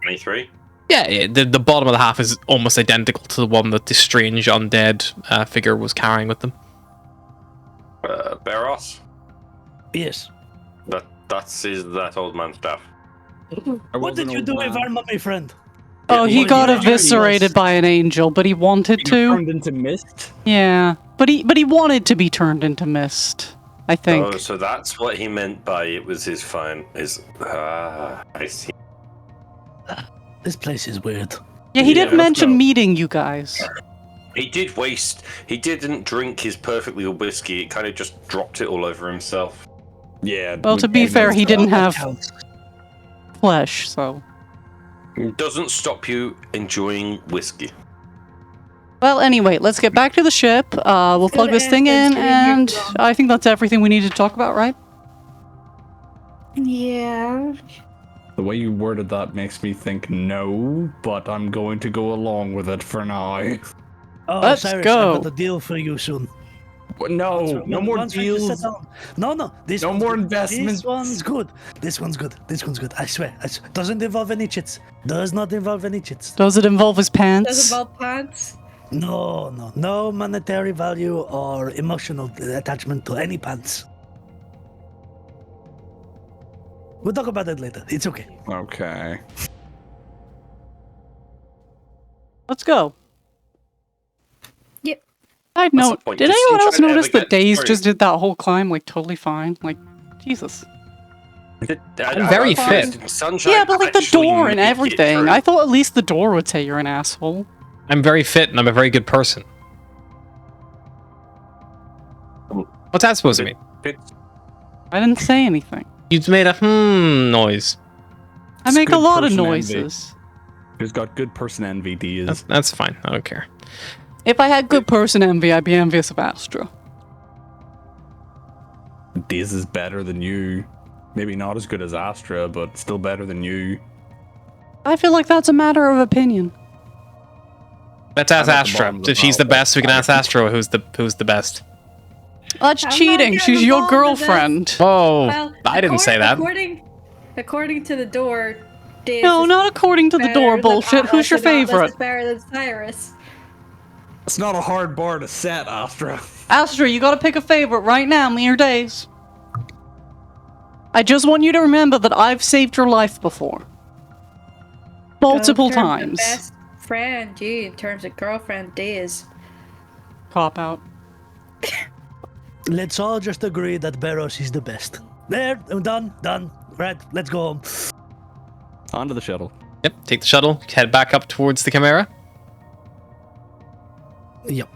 23. yeah, the bottom of the half is almost identical to the one that the strange undead figure was carrying with them. Beros. Yes. That's that old man's staff. What did you do with our mummy friend? Oh, he what got did you do? eviscerated by an angel, but he wanted to. Turned into mist? Yeah, but he wanted to be turned into mist. I think. Oh, so that's what he meant by it was his fine. I see. This place is weird. Yeah, he Yeah, did mention go. meeting you guys. He did waste. He didn't drink his perfectly good whiskey. It kind of just dropped it all over himself. Yeah. Well, to be fair, he didn't have Counts. flesh, so. It doesn't stop you enjoying whiskey. Well, anyway, let's get back to the ship. We'll plug this thing in, and I think that's everything we need to talk about, right? Yeah. The way you worded that makes me think no, but I'm going to go along with it for now. Oh, Let's Cyrus, go. I've got a deal for you soon. No, no more Once we just deals. sit down. No. This No one's more good. investments. This one's good. This one's good. This one's good. I swear. Doesn't involve any chits. Does not involve any chits. Does it involve his pants? Does it involve pants? No monetary value or emotional attachment to any pants. We'll talk about it later. It's okay. Okay. Let's go. Yep. Side What's the note, point? did Just anyone you else trying to notice ever that get Daze through? just did that whole climb like totally fine? Like, Jesus. I'm very fit. Sunshine Yeah, but like the actually door and made it everything. through. I thought at least the door would say you're an asshole. I'm very fit and I'm a very good person. What's that supposed to mean? I didn't say anything. You made a noise. I make a good lot of person envy. noises. Who's got good person envy, D is. That's fine. I don't care. If I had good person envy, I'd be envious of Astra. This is better than you. Maybe not as good as Astra, but still better than you. I feel like that's a matter of opinion. Let's ask I'm at the Astra. bottom of the If she's the pile. best, we can ask Astra who's the best. That's I'm not cheating. getting She's your involved with this. girlfriend. Oh, Well, I didn't say that. According to the door, Daze No, is not according to the better door than bullshit. Atlas, Who's your and Atlas favorite? is better than Cyrus. It's not a hard bar to set, Astra. Astra, you gotta pick a favorite right now, me or Days. I just want you to remember that I've saved your life before. Multiple In terms of times. Best friend, gee, in terms of girlfriend, Daze. Cop out. Let's all just agree that Barrows is the best. There, I'm done. Right, let's go home. Onto the shuttle. Yep, take the shuttle, head back up towards the Chimera. Yep.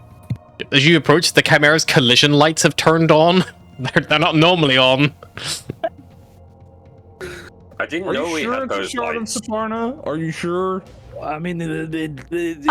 As you approach, the Chimera's collision lights have turned on. They're not normally on. I didn't Are know you we sure had it's a those shard in lights. Saparna? Are you sure? I mean,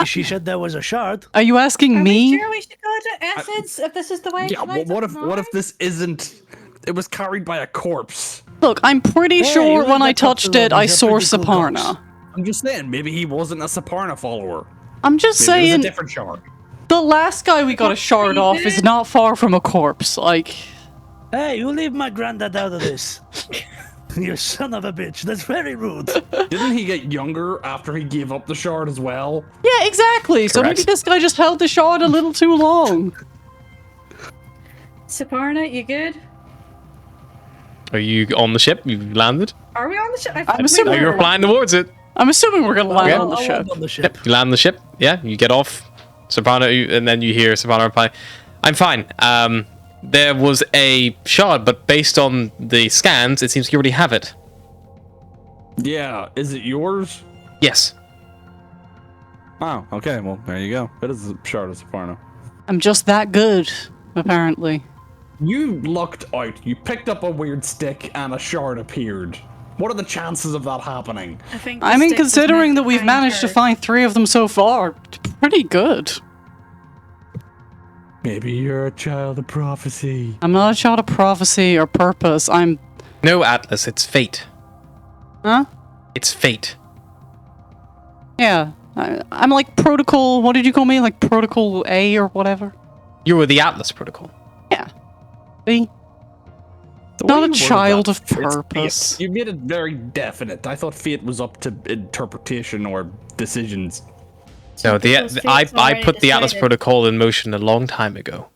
she said there was a shard. Are you asking Are me? we sure we should go to Essence if this is the way? Yeah, lights what up if north? this isn't... It was carried by a corpse. Look, I'm pretty Hey, sure you when leave I that up to touched them, it, I he's a saw pretty cool Saparna. corpse. I'm just saying, maybe he wasn't a Saparna follower. I'm just Maybe it was saying, a different shard. the last guy we got a shard off is not far from a corpse. Like, Hey, you leave my granddad out of this. You son of a bitch. That's very rude. Didn't he get younger after he gave up the shard as well? yeah, exactly. So maybe Correct. this guy just held the shard a little too long. Saparna, you good? Are you on the ship? You landed? Are we on the ship? I'm assuming No, you're flying towards it. I'm assuming we're gonna land Okay. on the I'll ship. land on the ship. Yep, you land on the ship. Yeah, you get off. Soprano, and then you hear Soprano reply, "I'm fine. There was a shard, but based on the scans, it seems you already have it." Yeah, is it yours? Yes. Oh, okay, well, there you go. It is a shard of Saparna. I'm just that good, apparently. You lucked out. You picked up a weird stick and a shard appeared. What are the chances of that happening? I think the I mean, stick was considering meant that to we've find managed to her. find 3 of them so far, pretty good. Maybe you're a child of prophecy. I'm not a child of prophecy or purpose. I'm... No, Atlas, it's fate. Huh? It's fate. Yeah. I'm like protocol... What did you call me? Like protocol A or whatever? You were the Atlas Protocol. Yeah. See? The Not way a you worded child of it's fate. purpose. You made it very definite. I thought fate was up to interpretation or decisions. No, Those I fates already put the Atlas decided. Protocol in motion a long time ago.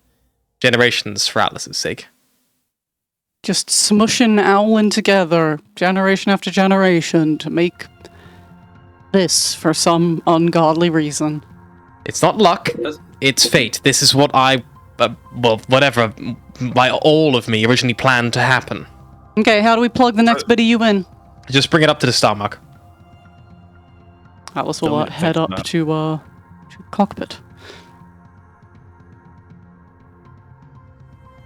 Generations for Atlas's sake. Just smushing owling together, generation after generation, to make this for some ungodly reason. It's not luck. It's fate. This is what well, whatever, by all of me, originally planned to happen. Okay, how do we plug the next bit of you in? Just bring it up to the star mark. Atlas will Don't need to head think up about it. to cockpit.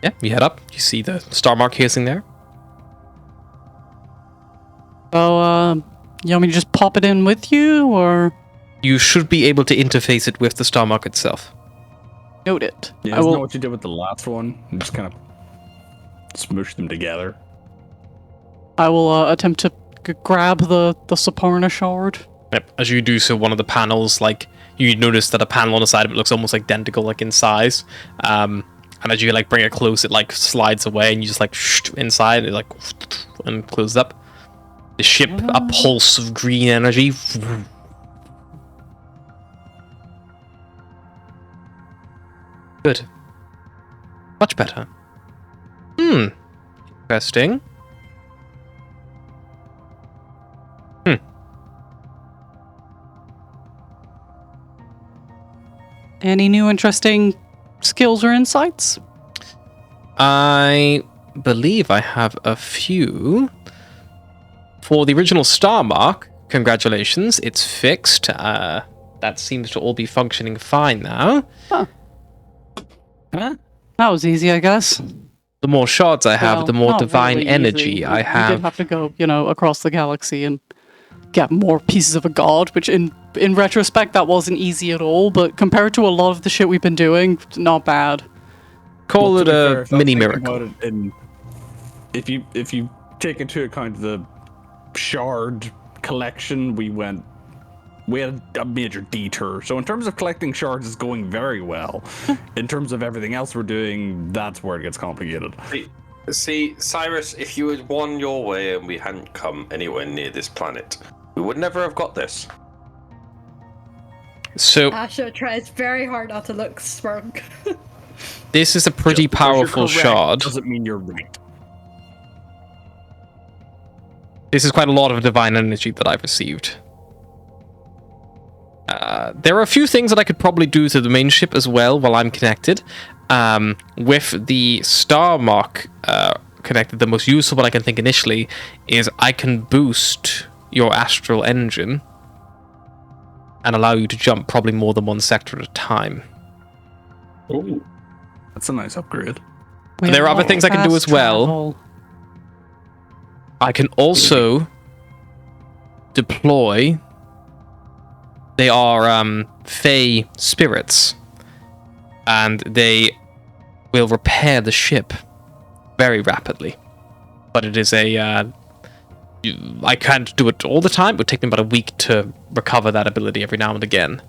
Yeah, you head up. You see the star mark casing there. So, you want me to just pop it in with you, or You should be able to interface it with the star mark itself. note it? Yeah, I isn't that will. what you did with the last one? You just kind of smoosh them together. I will attempt to grab the Saparna shard. Yep. As you do so, one of the panels, like, you notice that a panel on the side of it looks almost identical, like, in size. And as you, like, bring it close, it, like, slides away, and you just, like, inside, it, like, and closes up. The ship, a pulse of green energy. Good. Much better. Interesting. Any new interesting skills or insights? I believe I have a few. For the original star mark, congratulations, it's fixed. That seems to all be functioning fine now. Huh. Huh? That was easy, I guess. The more shards I have, Well, the more not divine really energy easy. I You did have. have to go, across the galaxy and get more pieces of a god, which in retrospect that wasn't easy at all, but compared to a lot of the shit we've been doing, not bad. Call Well, it to be a fair, if I'm mini thinking miracle. about it if you take into account the shard collection, we had a major detour. So in terms of collecting shards, it's going very well. In terms of everything else we're doing, that's where it gets complicated. See, Cyrus, if you had won your way and we hadn't come anywhere near this planet, we would never have got this. So Asher tries very hard not to look smug. this is a pretty Just because you're powerful correct shard. doesn't mean you're right. This is quite a lot of divine energy that I've received. There are a few things that I could probably do to the main ship as well while I'm connected. With the star mark connected, the most useful one I can think initially is I can boost your astral engine and allow you to jump probably more than one sector at a time. Ooh. That's a nice upgrade. There are other things I can do as well. I can also deploy. They are Fey spirits, and they will repair the ship very rapidly. But it is I can't do it all the time. It would take me about a week to recover that ability every now and again.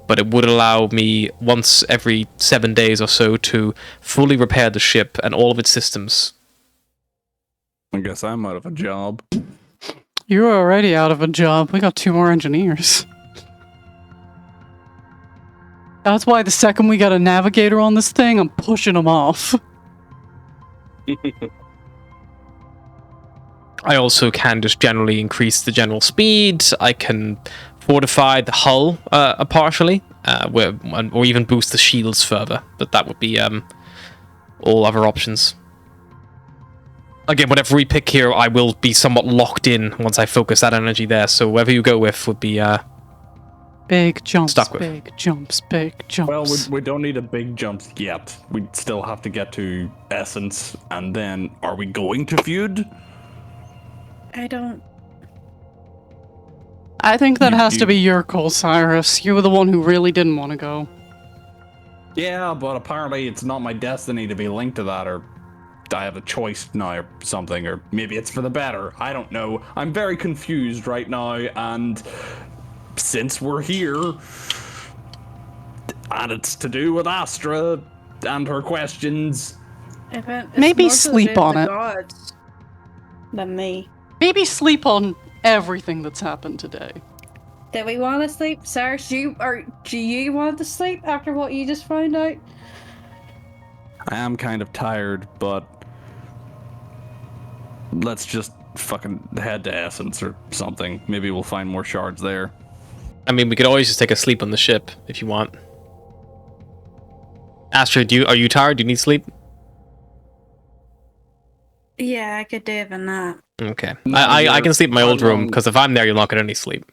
But it would allow me once every 7 days or so to fully repair the ship and all of its systems. I guess I'm out of a job. You're already out of a job. We got 2 more engineers. That's why the second we got a navigator on this thing, I'm pushing them off. I also can just generally increase the general speed. I can fortify the hull partially, or even boost the shields further. But that would be all other options. Again, whatever we pick here, I will be somewhat locked in once I focus that energy there. So whatever you go with would be big jumps, stuck with. big jumps, big jumps. Well, we don't need a big jump yet. We still have to get to Essence, and then are we going to feud? I think that has you- to be your call, Cyrus. You were the one who really didn't want to go. Yeah, but apparently it's not my destiny to be linked to that, or I have a choice now or something, or maybe it's for the better. I don't know. I'm very confused right now, and since we're here, and it's to do with Astra and her questions. Maybe sleep on it. Gods than me. Maybe sleep on everything that's happened today. Do we want to sleep, Cyrus? Do you want to sleep after what you just found out? I am kind of tired, but let's just fucking head to Essence or something. Maybe we'll find more shards there. I mean, we could always just take a sleep on the ship if you want. Astrid, are you tired? Do you need sleep? Yeah, I could do even that. Okay. No, I can sleep in my old room, long- because if I'm there, you'll not get any sleep.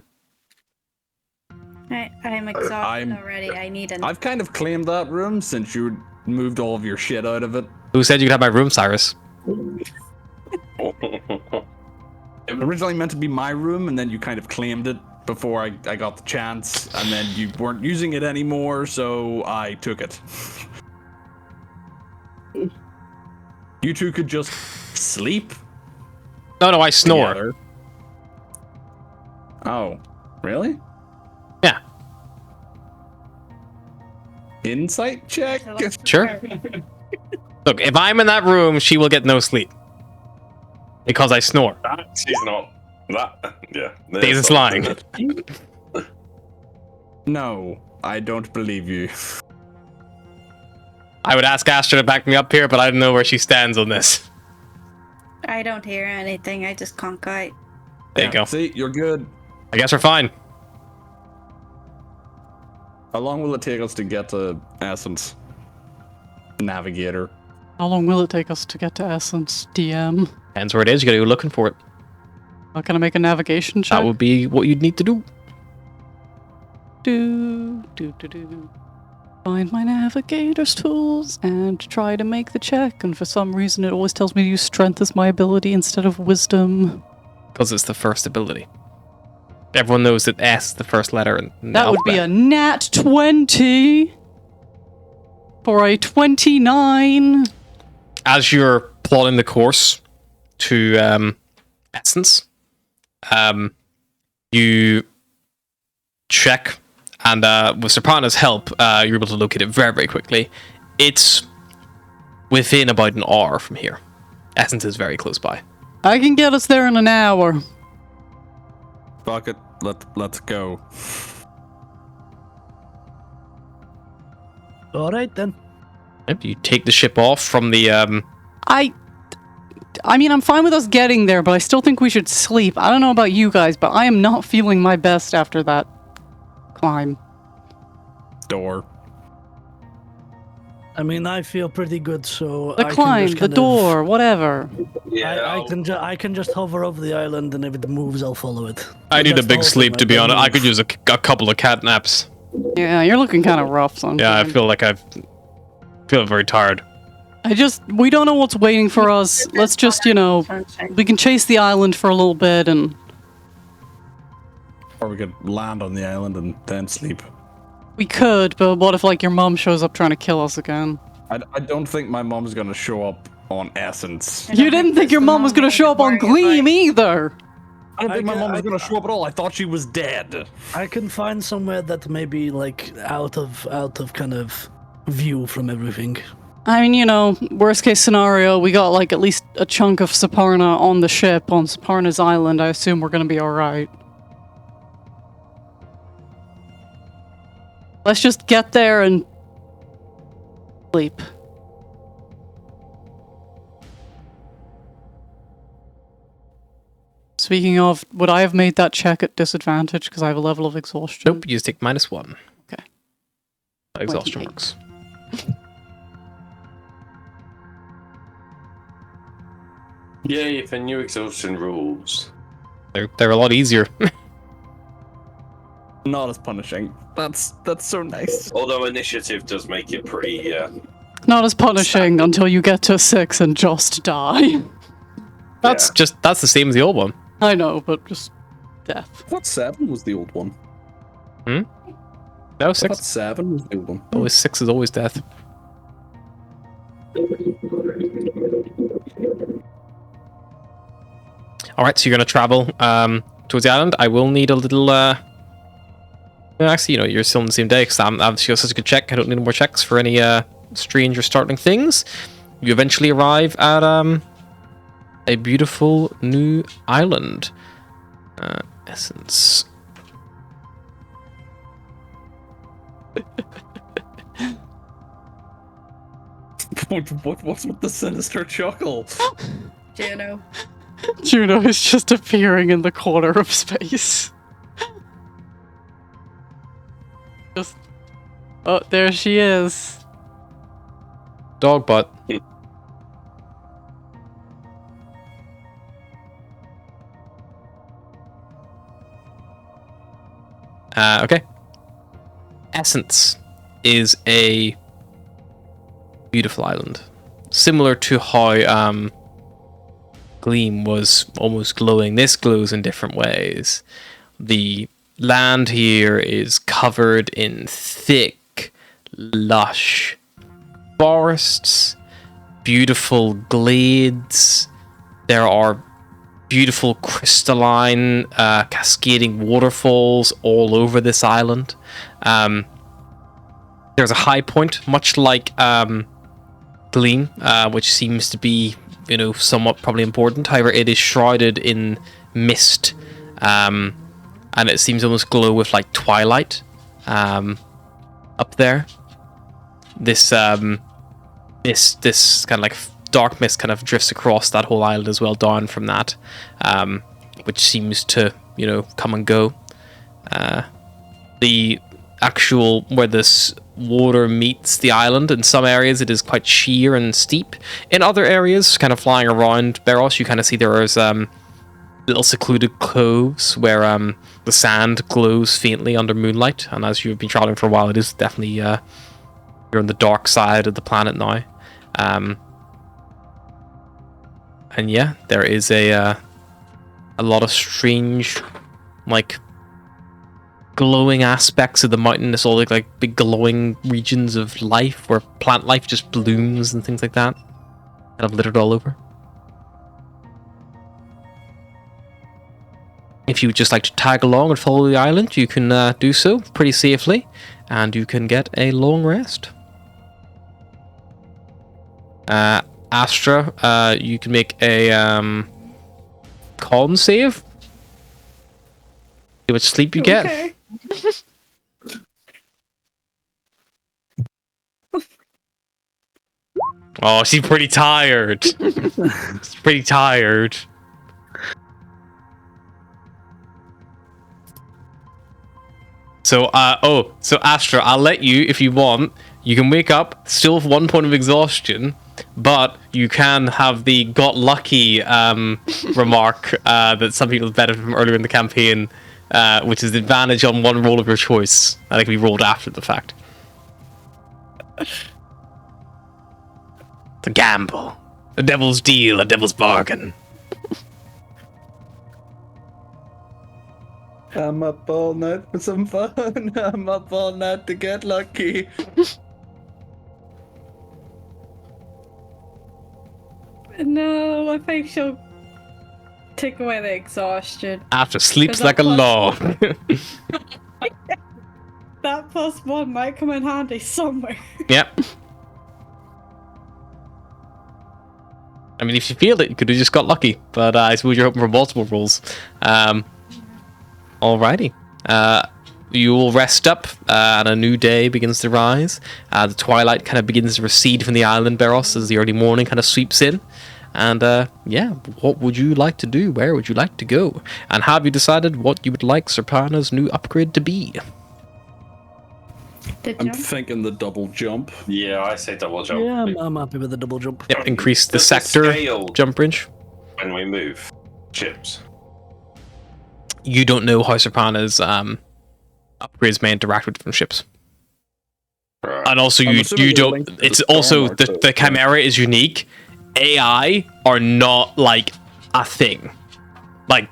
I'm exhausted already. I need an. I've kind of claimed that room since you moved all of your shit out of it. Who said you could have my room, Cyrus? It was originally meant to be my room, and then you kind of claimed it before I got the chance, and then you weren't using it anymore, so I took it. You two could just sleep No, I snore. together. Oh, really? Yeah. Insight check? Sure. Look, if I'm in that room, she will get no sleep. Because I snore. She's not. That. Yeah. Davis is lying. No, I don't believe you. I would ask Astra to back me up here, but I don't know where she stands on this. I don't hear anything. I just conk out. There you go. See, you're good. I guess we're fine. How long will it take us to get to Essence? Navigator. How long will it take us to get to Essence, DM? Depends where it is. You gotta go looking for it. Not gonna make a navigation check? That would be what you'd need to do. Do. Find my navigator's tools and try to make the check. And for some reason, it always tells me to use strength as my ability instead of wisdom. Because it's the first ability. Everyone knows that S is the first letter in the That would be a alphabet. nat 20 for a 29. As you're plotting the course to Essence, you check, and with Serpana's help, you're able to locate it very, very quickly. It's within about an hour from here. Essence is very close by. I can get us there in an hour. Fuck it. Let's go. All right then. Yep, you take the ship off from the I mean, I'm fine with us getting there, but I still think we should sleep. I don't know about you guys, but I am not feeling my best after that climb. Door. I mean, I feel pretty good, so The I can climb, just the kind of- door, whatever. Yeah, I can just hover over the island, and if it moves, I'll follow it. I need a That's the big whole sleep, thing, to be don't honest. I move. could use a couple of cat naps. Yeah, you're looking kind of rough, son. Yeah, I feel like I feel very tired. We don't know what's waiting for us. Let's just, we can chase the island for a little bit and Or we could land on the island and then sleep. we could, but what if, like, your mom shows up trying to kill us again? I don't think my mom's gonna show up on Essence. You didn't think your mom was gonna show up on Gleam either! I don't think my I- mom was I- gonna show up at all. I thought she was dead. I can find somewhere that may be like out of kind of view from everything. I mean, worst case scenario, we got, like, at least a chunk of Saparna on the ship, on Saparna's island. I assume we're gonna be alright. Let's just get there and sleep. Speaking of, would I have made that check at disadvantage because I have a level of exhaustion? Nope, you just take -1. Okay. Exhaustion 28. works. Yay for new exhaustion rules. They're a lot easier. Not as punishing. That's so nice. Although initiative does make it pretty, Not as punishing until you get to 6 and just die. That's the same as the old one. I know, but just death. I thought 7 was the old one. No, I thought 6. 7 was the old one. Always 6 is always death. Alright, so you're gonna travel towards the island. I will need a little actually, you're still on the same day because I'm obviously such a good check. I don't need more checks for any strange or startling things. You eventually arrive at a beautiful new island. Essence. What's with the sinister chuckle? Juno. Juno is just appearing in the corner of space. Just... Oh, there she is. Dog butt. Okay. Essence is a beautiful island. Similar to how Gleam was almost glowing. This glows in different ways. The land here is covered in thick, lush forests, beautiful glades. There are beautiful crystalline cascading waterfalls all over this island. There's a high point, much like Gleam, which seems to be, somewhat probably important. However, it is shrouded in mist, and it seems to almost glow with like twilight up there. This kind of like dark mist kind of drifts across that whole island as well, down from that, which seems to come and go. The actual where this water meets the island, in some areas it is quite sheer and steep. In other areas, kind of flying around Barros, you kind of see there is little secluded coves where the sand glows faintly under moonlight, and as you've been traveling for a while, it is definitely you're on the dark side of the planet now. And yeah, there is a lot of strange, like, glowing aspects of the mountain. It's all like big glowing regions of life where plant life just blooms and things like that. Kind of littered all over. If you would just like to tag along and follow the island, you can do so pretty safely, and you can get a long rest. Astra, you can make a con save. See how much sleep you get. Okay. Oh, she's pretty tired. She's pretty tired. So, so Astra, I'll let you, if you want, you can wake up, still with 1 point of exhaustion, but you can have the got lucky remark that some people benefit from earlier in the campaign, which is the advantage on one roll of your choice. That can be rolled after the fact. The gamble. The devil's deal, a devil's bargain. I'm up all night for some fun. I'm up all night to get lucky. No, I think she'll take away the exhaustion. After sleeps 'Cause like a that log. That +1 might come in handy somewhere. Yep. I mean, if you feel it, you could have just got lucky. But I suppose you're hoping for multiple rolls. Alrighty. You will rest up, and a new day begins to rise. The twilight kind of begins to recede from the island, Beros, as the early morning kind of sweeps in. And, yeah, what would you like to do? Where would you like to go? And have you decided what you would like Serpana's new upgrade to be? The I'm jump. thinking the double jump. Yeah, I say double jump. Yeah, I'm happy with the double jump. Yep, increase the Does sector scale jump range. when we move ships. You don't know how Serpana's upgrades may interact with different ships. Right. And also, I'm you assuming they're don't. linked to It's the also Storm Arc, the Chimera is unique. AI are not like a thing. Like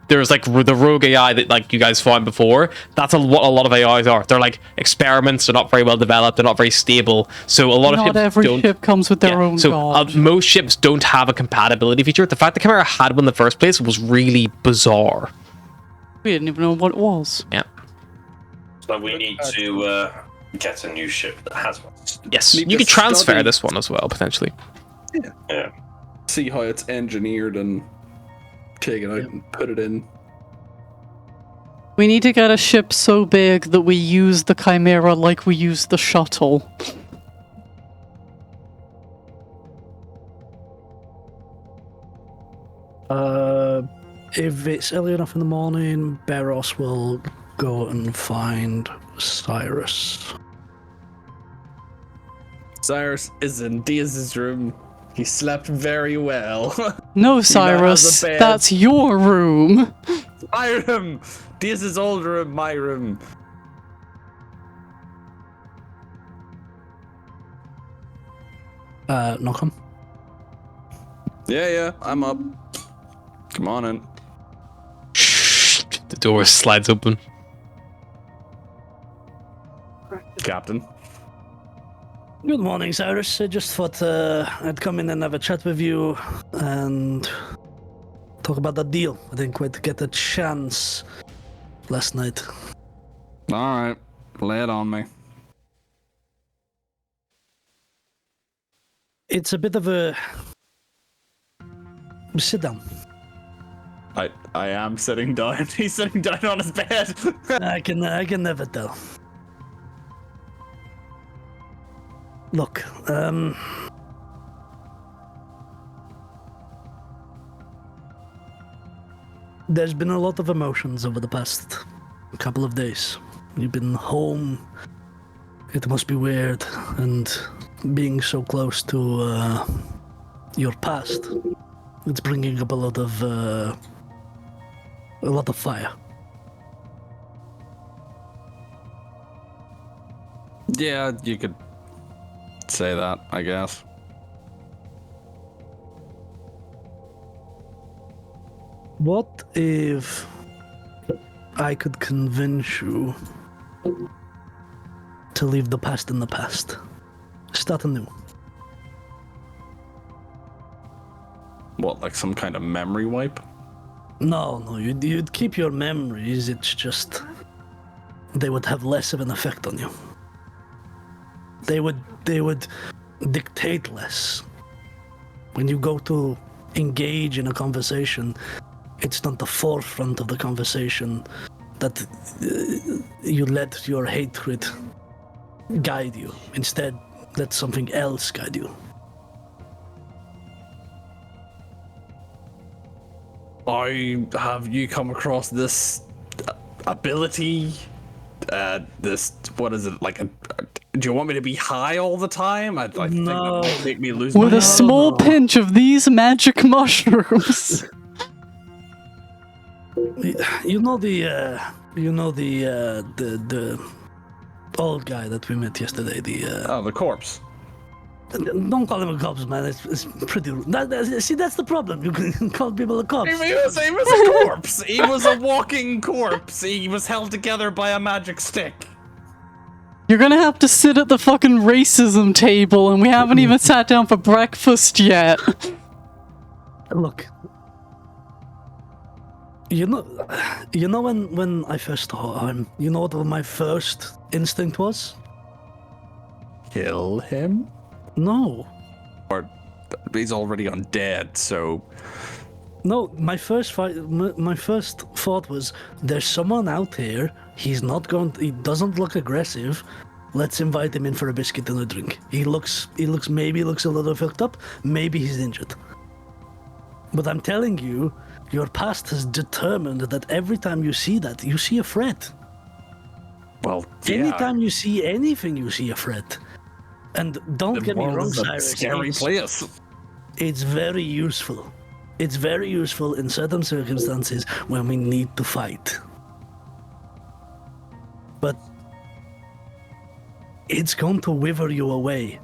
there's like the rogue AI that like you guys found before. That's what a lot of AIs are. They're like experiments. They're not very well developed. They're not very stable. So a lot of Not ships every don't. ship comes with their Yeah, own so god. most ships don't have a compatibility feature. The fact the Chimera had one in the first place was really bizarre. We didn't even know what it was. Yeah. So we need to get a new ship that has one. Yes. Need You to could transfer study- this one as well potentially. Yeah. See how it's engineered and take it out and put it in. We need to get a ship so big that we use the Chimera like we use the shuttle. If it's early enough in the morning, Beros will go and find Cyrus. Cyrus is in Diaz's room. He slept very well. No, has Cyrus, a bed. that's your room. My room! Diaz's old room, my room. Knock on. Yeah, I'm up. Come on in. The door slides open. Captain. Good morning, Cyrus. I just thought I'd come in and have a chat with you and talk about that deal. I didn't quite get a chance last night. Alright, lay it on me. It's a bit of a... Sit down. I am sitting down. He's sitting down on his bed. I can never tell. Look, there's been a lot of emotions over the past couple of days. You've been home. It must be weird, and being so close to your past, it's bringing up a lot of fire. Yeah, you could say that, I guess. What if I could convince you to leave the past in the past. Start anew. What, like some kind of memory wipe? No, you'd keep your memories, it's just... they would have less of an effect on you. They would dictate less. When you go to engage in a conversation, it's not the forefront of the conversation that you let your hatred guide you. Instead, let something else guide you. Have you come across this ability? What is it, like do you want me to be high all the time? I think that might make me lose With my a small pinch of these magic mushrooms. You know the old guy that we met yesterday. the corpse. Don't call him a corpse, man. It's pretty rude. See, that's the problem. You can call people a corpse. He was a corpse. He was a walking corpse. He was held together by a magic stick. You're gonna have to sit at the fucking racism table, and we haven't even sat down for breakfast yet. Look, you know when I first saw him, you know what my first instinct was? Kill him? No. Or he's already undead, so... No, my first thought was, there's someone out here, he doesn't look aggressive, let's invite him in for a biscuit and a drink. He maybe looks a little fucked up, maybe he's injured. But I'm telling you, your past has determined that every time you see that, you see a threat. Well, yeah. Anytime you see anything, you see a threat. And don't get me wrong, Cyrus. Scary place. It's very useful. It's very useful in certain circumstances when we need to fight. But it's going to wither you away.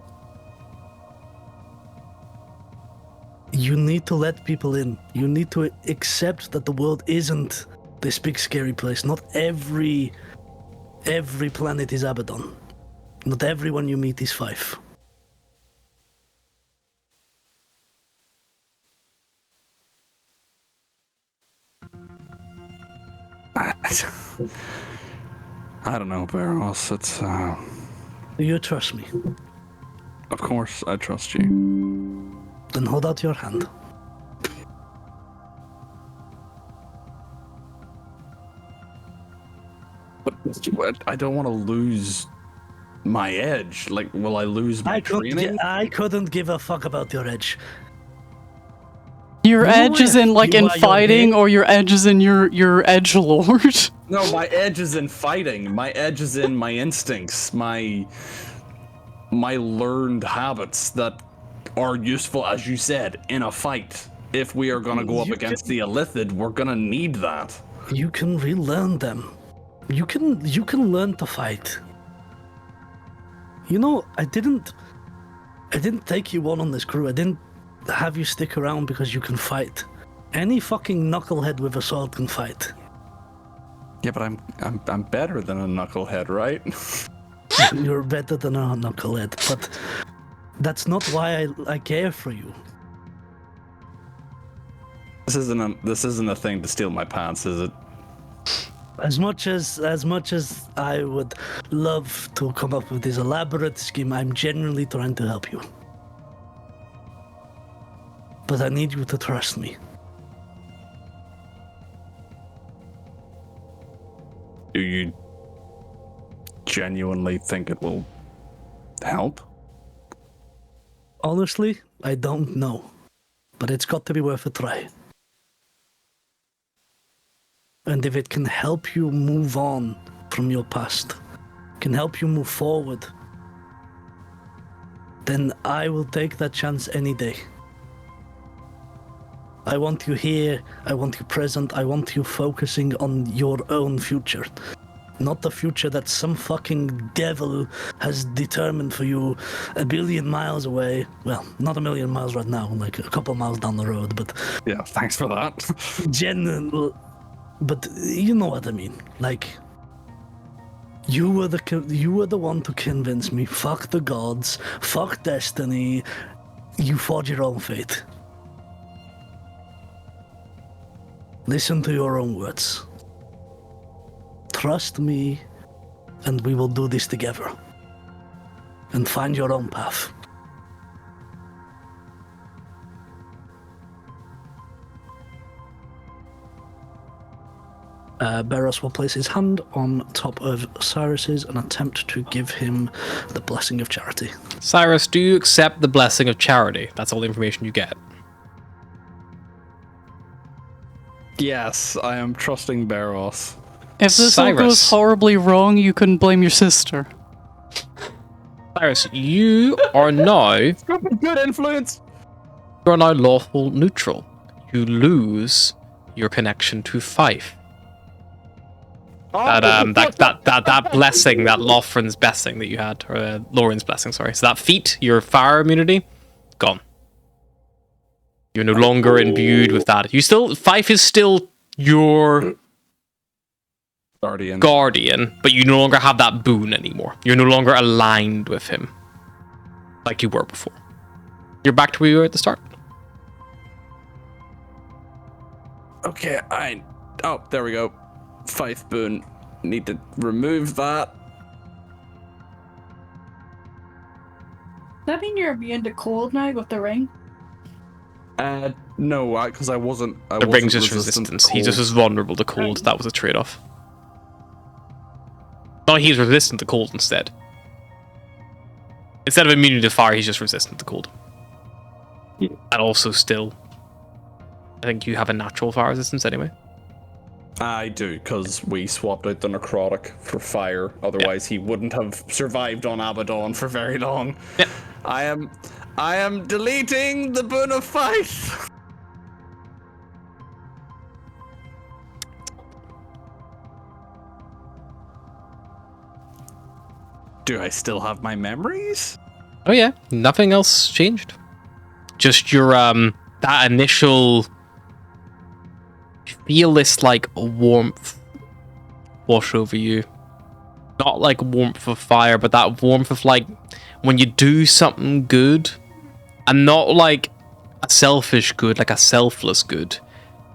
You need to let people in. You need to accept that the world isn't this big scary place. Not every planet is Abaddon. Not everyone you meet is Fife. I don't know, Barros. It's, Do you trust me? Of course, I trust you. Then hold out your hand. But I don't want to lose my edge. Like, will I lose my training? I couldn't give a fuck about your edge. Your edge is in, like, in fighting, or your edge is in your edgelord? No, my edge is in fighting. My edge is in my instincts, my learned habits that are useful, as you said, in a fight. If we are gonna go up against the Illithid, we're gonna need that. You can relearn them. You can learn to fight. You know, I didn't take you on this crew. I didn't have you stick around because you can fight. Any fucking knucklehead with a sword can fight. Yeah, but I'm better than a knucklehead, right? You're better than a knucklehead, but that's not why I care for you. This isn't a thing to steal my pants, is it? As much as I would love to come up with this elaborate scheme, I'm genuinely trying to help you. But I need you to trust me. Do you genuinely think it will help? Honestly, I don't know. But it's got to be worth a try. And if it can help you move on from your past, can help you move forward, then I will take that chance any day. I want you here, I want you present, I want you focusing on your own future. Not the future that some fucking devil has determined for you a billion miles away. Well, not a million miles right now, like a couple miles down the road, but... Yeah, thanks for that. but you know what I mean. Like, you were the one to convince me. Fuck the gods. Fuck destiny. You forge your own fate. Listen to your own words. Trust me, and we will do this together. And find your own path. Beros will place his hand on top of Cyrus's and attempt to give him the blessing of charity. Cyrus, do you accept the blessing of charity? That's all the information you get. Yes, I am trusting Beros. If this all Cyrus. goes horribly wrong, you can blame your sister. Cyrus, you are now Good influence. lawful neutral. You lose your connection to Fife. That blessing, that Lothrin's blessing that you had, or Lauren's blessing, sorry. So that feat, your fire immunity, gone. You're no longer imbued with that. Fife is still your guardian, but you no longer have that boon anymore. You're no longer aligned with him like you were before. You're back to where you were at the start. Okay, oh, there we go. Fife boon. Need to remove that. Does that mean you're immune to cold now with the ring? No, because I wasn't. The ring's just resistance. He just was vulnerable to cold. That was a trade-off. No, he's resistant to cold instead. Instead of immunity to fire, he's just resistant to cold. Yeah. And also still, I think you have a natural fire resistance anyway. I do, because we swapped out the necrotic for fire. Otherwise, he wouldn't have survived on Abaddon for very long. Yep. I am deleting the boon of Fife. Do I still have my memories? Oh yeah, nothing else changed. Just your that initial feel this like warmth wash over you. Not like warmth of fire, but that warmth of like when you do something good, and not like a selfish good, like a selfless good.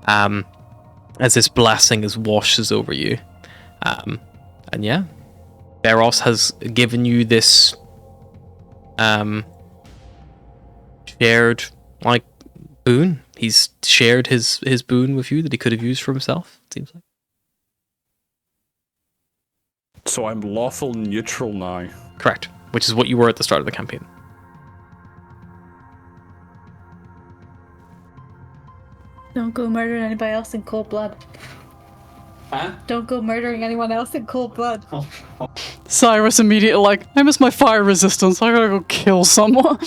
As this blessing is washes over you, and yeah, Beros has given you this shared like boon. He's shared his boon with you that he could have used for himself, it seems like. So I'm lawful neutral now. Correct. Which is what you were at the start of the campaign. Don't go murdering anybody else in cold blood. Huh? Don't go murdering anyone else in cold blood. Cyrus immediately like, I miss my fire resistance. I gotta go kill someone.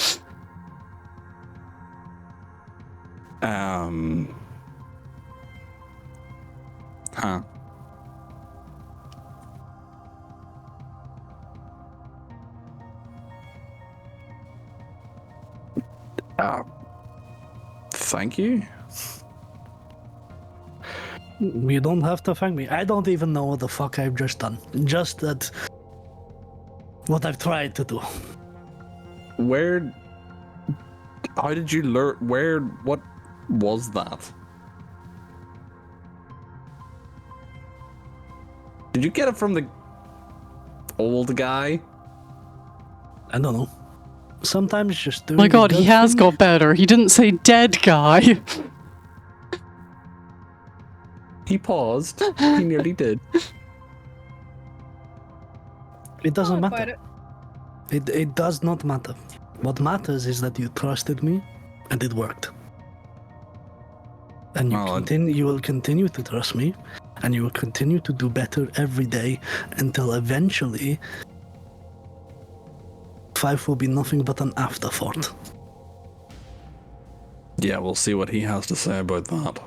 Huh. Thank you. You don't have to thank me. I don't even know what the fuck I've just done. Just that what I've tried to do. How did you learn? What was that? Did you get it from the old guy? I don't know. Sometimes just doing. My god, a he good has thing. got better. He didn't say dead guy. He paused. He nearly did. It doesn't Thought about matter. It does not matter. What matters is that you trusted me, and it worked. And you will continue to trust me, and you will continue to do better every day until eventually Fife will be nothing but an afterthought. Yeah, we'll see what he has to say about that.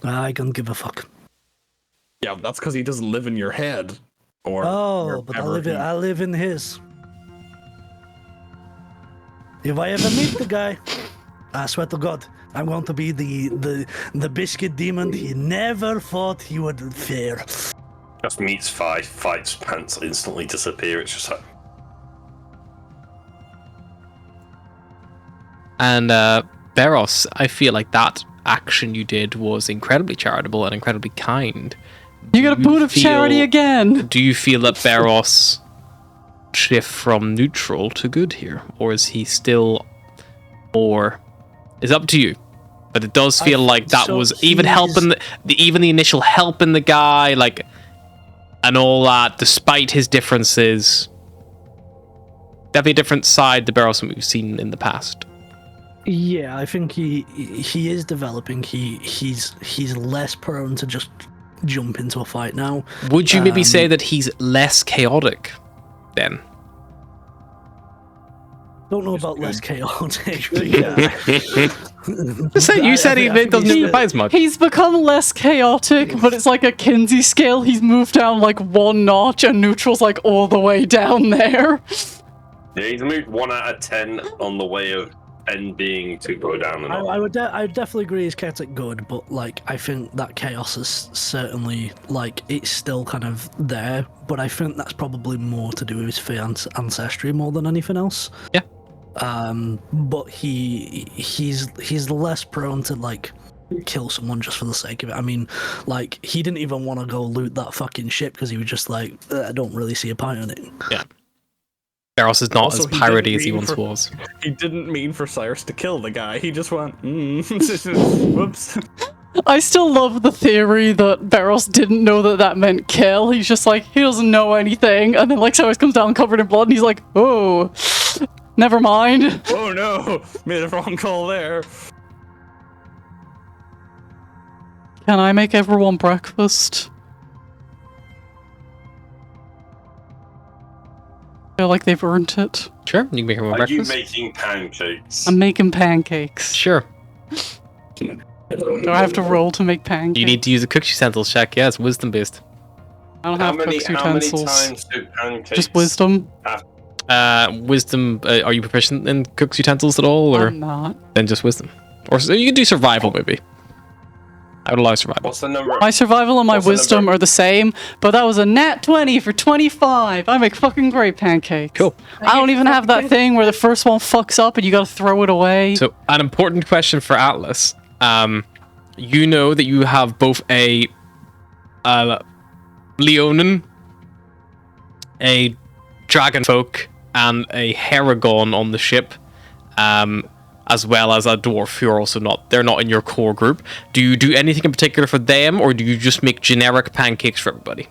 I don't give a fuck. Yeah, that's because he doesn't live in your head. Or Oh, but I live in his. If I ever meet the guy, I swear to God, I'm going to be the biscuit demon he never thought he would fear. Just meets fights, pants instantly disappear. It's just like... And Beros, I feel like that action you did was incredibly charitable and incredibly kind. You got a boot of charity again. Do you feel that Beros shift from neutral to good here, or is he still, or it's up to you? But it does feel like that was even helping even the initial helping the guy, like, and all that, despite his differences. Definitely a different side to Beros than we've seen in the past. Yeah, I think he is developing. He's less prone to just jump into a fight now. Would you maybe say that he's less chaotic then? Don't know about less chaotic, but yeah. You said he doesn't fight as much. He's become less chaotic, but it's like a Kinsey scale. He's moved down like 1 notch, and neutral's like all the way down there. Yeah, he's moved 1 out of 10 on the way of N being to go down and I would definitely agree he's chaotic good, but like I think that chaos is certainly like it's still kind of there, but I think that's probably more to do with his Fey ancestry more than anything else. Yeah. But he's less prone to like kill someone just for the sake of it. I mean, like he didn't even want to go loot that fucking ship because he was just like, I don't really see a point in it. Yeah. Beros is not Also, as he piratey didn't as he mean once for- was. He didn't mean for Cyrus to kill the guy. He just went, whoops. I still love the theory that Beros didn't know that meant kill. He's just like, he doesn't know anything. And then like Cyrus comes down covered in blood and he's like, oh, never mind. Oh no, made a wrong call there. Can I make everyone breakfast? I feel like they've earned it. Sure, you can make him a Are breakfast. you making pancakes? I'm making pancakes. Sure. Do I have to roll to make pancakes? You need to use a cook utensils check. Yeah, it's wisdom based. I don't How have many cook's utensils. times do pancakes... Just wisdom. Wisdom. Are you proficient in cook's utensils at all, or I'm not. then just wisdom? Or so you can do survival maybe. I would allow survival. What's the number? My survival and my What's the wisdom number? are the same, but that was a nat 20 for 25. I make fucking great pancakes. Cool. I don't even have that thing where the first one fucks up and you gotta throw it away. So an important question for Atlas. You know that you have both a Leonin, a Dragonfolk, and a Heragon on the ship, as well as a dwarf who are also they're not in your core group. Do you do anything in particular for them, or do you just make generic pancakes for everybody?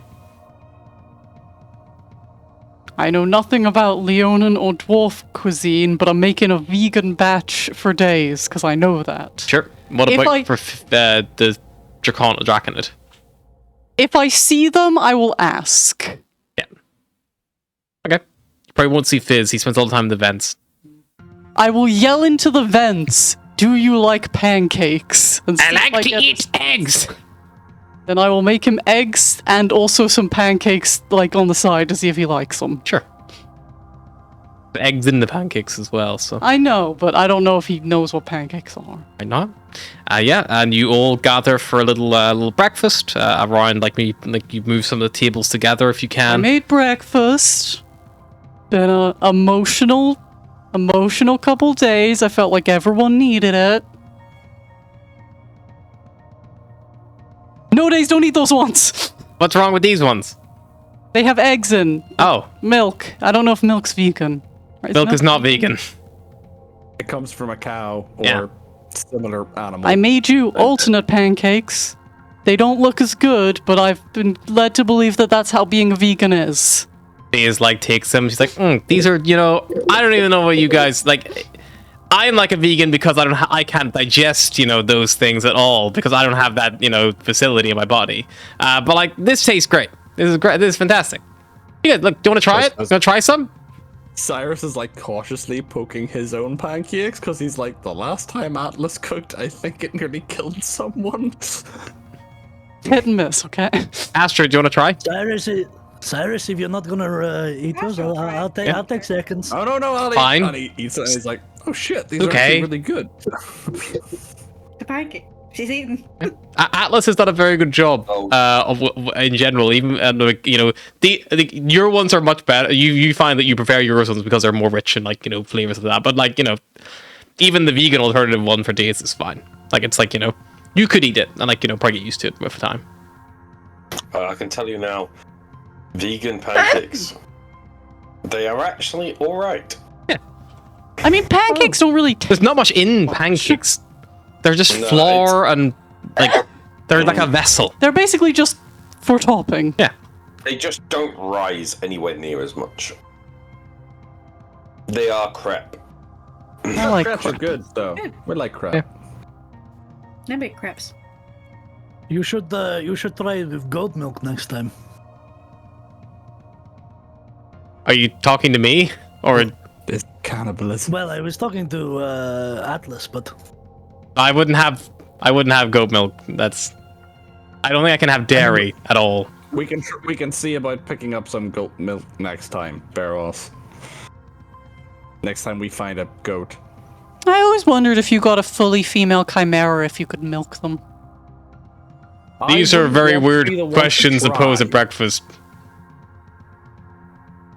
I know nothing about Leonin or dwarf cuisine, but I'm making a vegan batch for days, because I know that. Sure. What If about I- for the Draconid? If I see them, I will ask. Yeah. Okay. You probably won't see Fizz. He spends all the time in the vents. I will yell into the vents, do you like pancakes? And see I if like to get- eat eggs. Then I will make him eggs and also some pancakes like on the side to see if he likes them. Sure. The eggs in the pancakes as well, so I know, but I don't know if he knows what pancakes are. why not? Yeah, and you all gather for a little breakfast around, like you move some of the tables together if you I can. made breakfast. Been a emotional couple days. I felt like everyone needed it. No days, don't eat those ones. What's wrong with these ones? They have eggs in Oh, milk. I don't know if milk's vegan. Right, milk is not vegan. It comes from a cow or Yeah. similar animal. I made you alternate pancakes. They don't look as good, but I've been led to believe that that's how being a vegan is. Days like takes them. She's like, these are, I don't even know what you guys like. I'm like a vegan because I can't digest, those things at all because I don't have that, facility in my body. But like, this tastes great. This is great. This is fantastic. Yeah, look, do you want to try it? You want to try some? Cyrus is like cautiously poking his own pancakes because he's like, the last time Atlas cooked, I think it nearly killed someone. Hit and miss, okay? Astrid, do you want to try? Cyrus, if you're not gonna eat those, I'll take seconds. Oh no, I'll eat. Fine. And he eats it and he's like, Oh shit, these are Okay. actually really good. The pancake. She's eating. Atlas has done a very good job in general. Even like, you know, your ones are much better. You find that you prefer your ones because they're more rich and like, you know, flavors of that. But like, you know, even the vegan alternative one for days is fine. Like it's like, you know, you could eat it and like, you know, probably get used to it with time. I can tell you now, vegan pancakes, they are actually all right. I mean, pancakes don't really. There's not much in pancakes. They're just No, flour and like they're like a vessel. They're basically just for topping. Yeah. They just don't rise anywhere near as much. They are crap. I like Crepes are crap. good, though. We like crap. Yeah. I make crepes. You should try it with goat milk next time. Are you talking to me or It's cannibalism. Well, I was talking to Atlas, but I wouldn't have goat milk. That's I don't think I can have dairy at all. We can see about picking up some goat milk next time, Barros. Next time we find a goat. I always wondered if you got a fully female chimera, if you could milk them. These I are wouldn't very want to weird be the one to questions to pose at try. breakfast.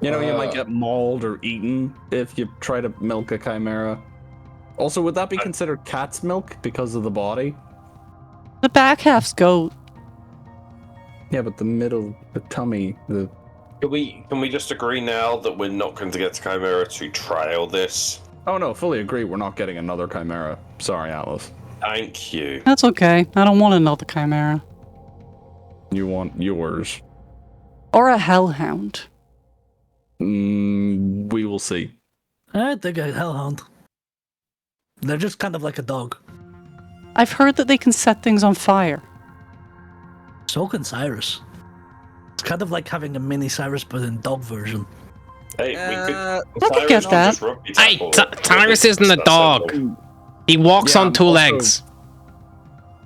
You know, you might get mauled or eaten if you try to milk a chimera. Also, would that be considered cat's milk because of the body? The back half's goat. Yeah, but the middle, the tummy, the... Can we just agree now that we're not going to get Chimera to trial this? Oh no, fully agree, we're not getting another chimera. Sorry, Atlas. Thank you. That's okay. I don't want another chimera. You want yours. Or a hellhound. We will see. I think a hellhound. They're just kind of like a dog. I've heard that they can set things on fire. So can Cyrus. It's kind of like having a mini Cyrus but in dog version. Hey, I could get that. Hey, Tyrus isn't a dog. He walks Yeah, on I'm two also- legs.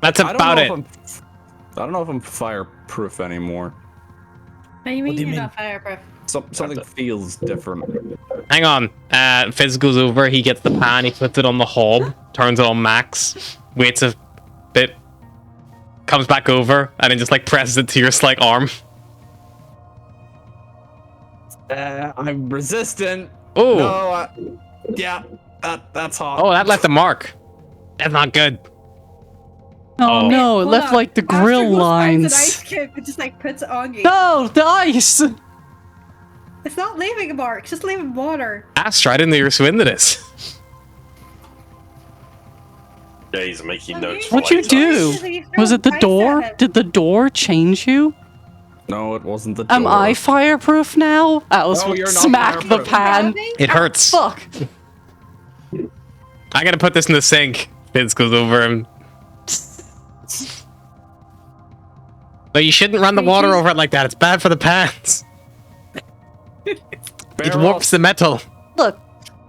That's I don't about know it. I don't know if I'm fireproof anymore. What do you What mean do you you're mean? not fireproof? Something feels different. Hang on. Fizz goes over, he gets the pan, he puts it on the hob, turns it on max, waits a bit, comes back over, and then just like presses it to your like arm. I'm resistant. Oh, No, yeah, that's hot. oh, that left a mark. That's not good. Oh, Oh. no, it Hold left on. like the Astrid grill goes, finds an ice lines. cube and just like puts it on you. No, the ice! It's not leaving a mark, it's just leaving water. Astra, I didn't know you were so into this. Yeah, he's making notes. What'd you do? Was it the door? Did the door change you? No, it wasn't the door. Am I fireproof now? Atlas No, would you're not smack the fireproof. pan. It hurts. Fuck. I gotta put this in the sink. Fizz goes over and... No, you shouldn't run the water over it like that. It's bad for the pans. It warps the metal. Look,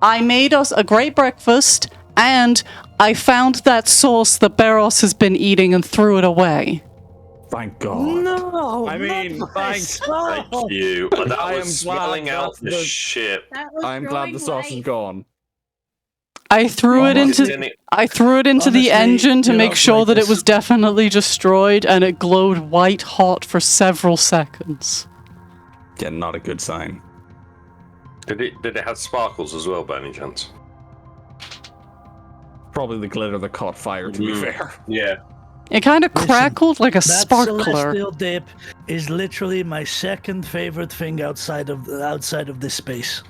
I made us a great breakfast, and I found that sauce that Barros has been eating and threw it away. Thank God. No! I mean, not thanks. my Thank you. But that I am was glad smelling out that the the- shit. That was I'm glad the sauce is life. gone. I threw it Just into didn't- I threw it into the Honestly, engine to you're make not sure that it this. was definitely destroyed, and it glowed white hot for several seconds. Yeah, not a good sign. Did it have sparkles as well, by any chance? Probably the glitter that caught fire, to be fair. Yeah. It kind of Listen, crackled like a That sparkler. celestial dip is literally my second favorite thing outside of this space.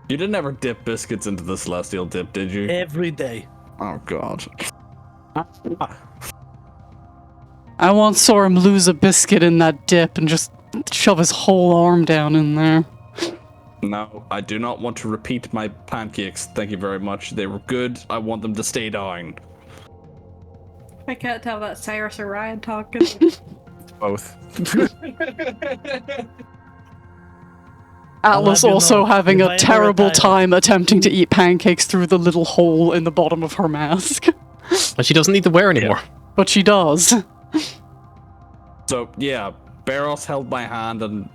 You didn't ever dip biscuits into the celestial dip, did you? Every day. Oh God. I once saw him lose a biscuit in that dip and just shove his whole arm down in there. No, I do not want to repeat my pancakes. Thank you very much. They were good. I want them to stay down. I can't tell that's Cyrus or Ryan talking. Both. Atlas have you also know, having if a I ever terrible die- time attempting to eat pancakes through the little hole in the bottom of her mask. But she doesn't need to wear anymore. But she does. So yeah, Barros held my hand, and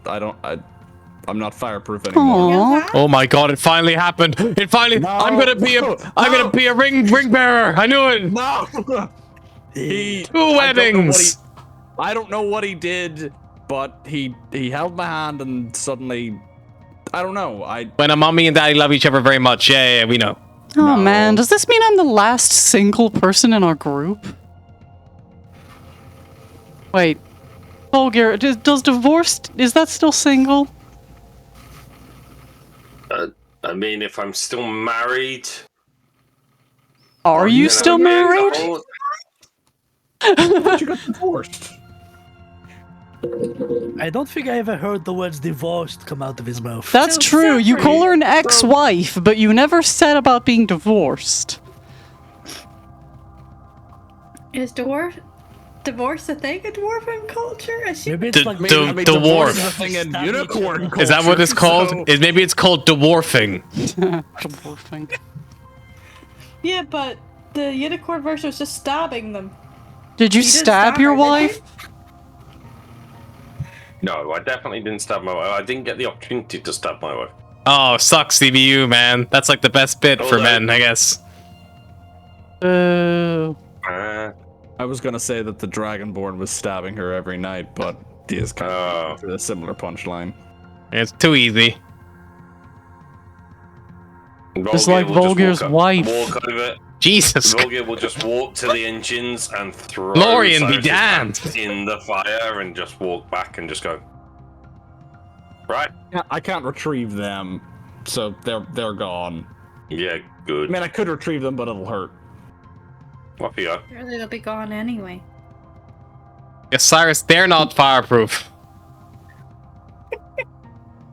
I'm not fireproof anymore. Aww. Oh my god, it finally happened. It finally I'm gonna be a ring bearer. I knew it. No. He. Two weddings. I don't know what he did, but he held my hand and suddenly, I don't know. When a mommy and daddy love each other very much. Yeah, we know. Oh man, does this mean I'm the last single person in our group? Wait. Volgir, does divorced, is that still single? I mean, if I'm still married... Are you still married? But you got divorced. I don't think I ever heard the words divorced come out of his mouth. That's So true, you call her an separate. ex-wife, but you never said about being divorced. Is divorce a thing in dwarven culture? Maybe it's like The divorce dwarf. is a thing in unicorn Is that what it's culture, called? so- Maybe it's called dwarfing. Dwarfing. Yeah, but the unicorn version was just stabbing them. Did you You didn't stab stab your her, did wife? No, I definitely didn't stab my wife. I didn't get the opportunity to stab my wife. Oh, sucks, CBU, man. That's like the best bit for Although- men, I guess. I was gonna say that the Dragonborn was stabbing her every night, but he is kind of a similar punchline. It's too easy. Just like Volgir's wife. Walk over. Jesus. Volgir will just walk to the engines and throw Lorien be Cyrus's damned. hands in the fire and just walk back and just go. Right? Yeah, I can't retrieve them, so they're gone. Yeah, I good. mean, I could retrieve them, but it'll hurt. Off you go. Surely they'll be gone anyway. Yes, Cyrus, they're not fireproof.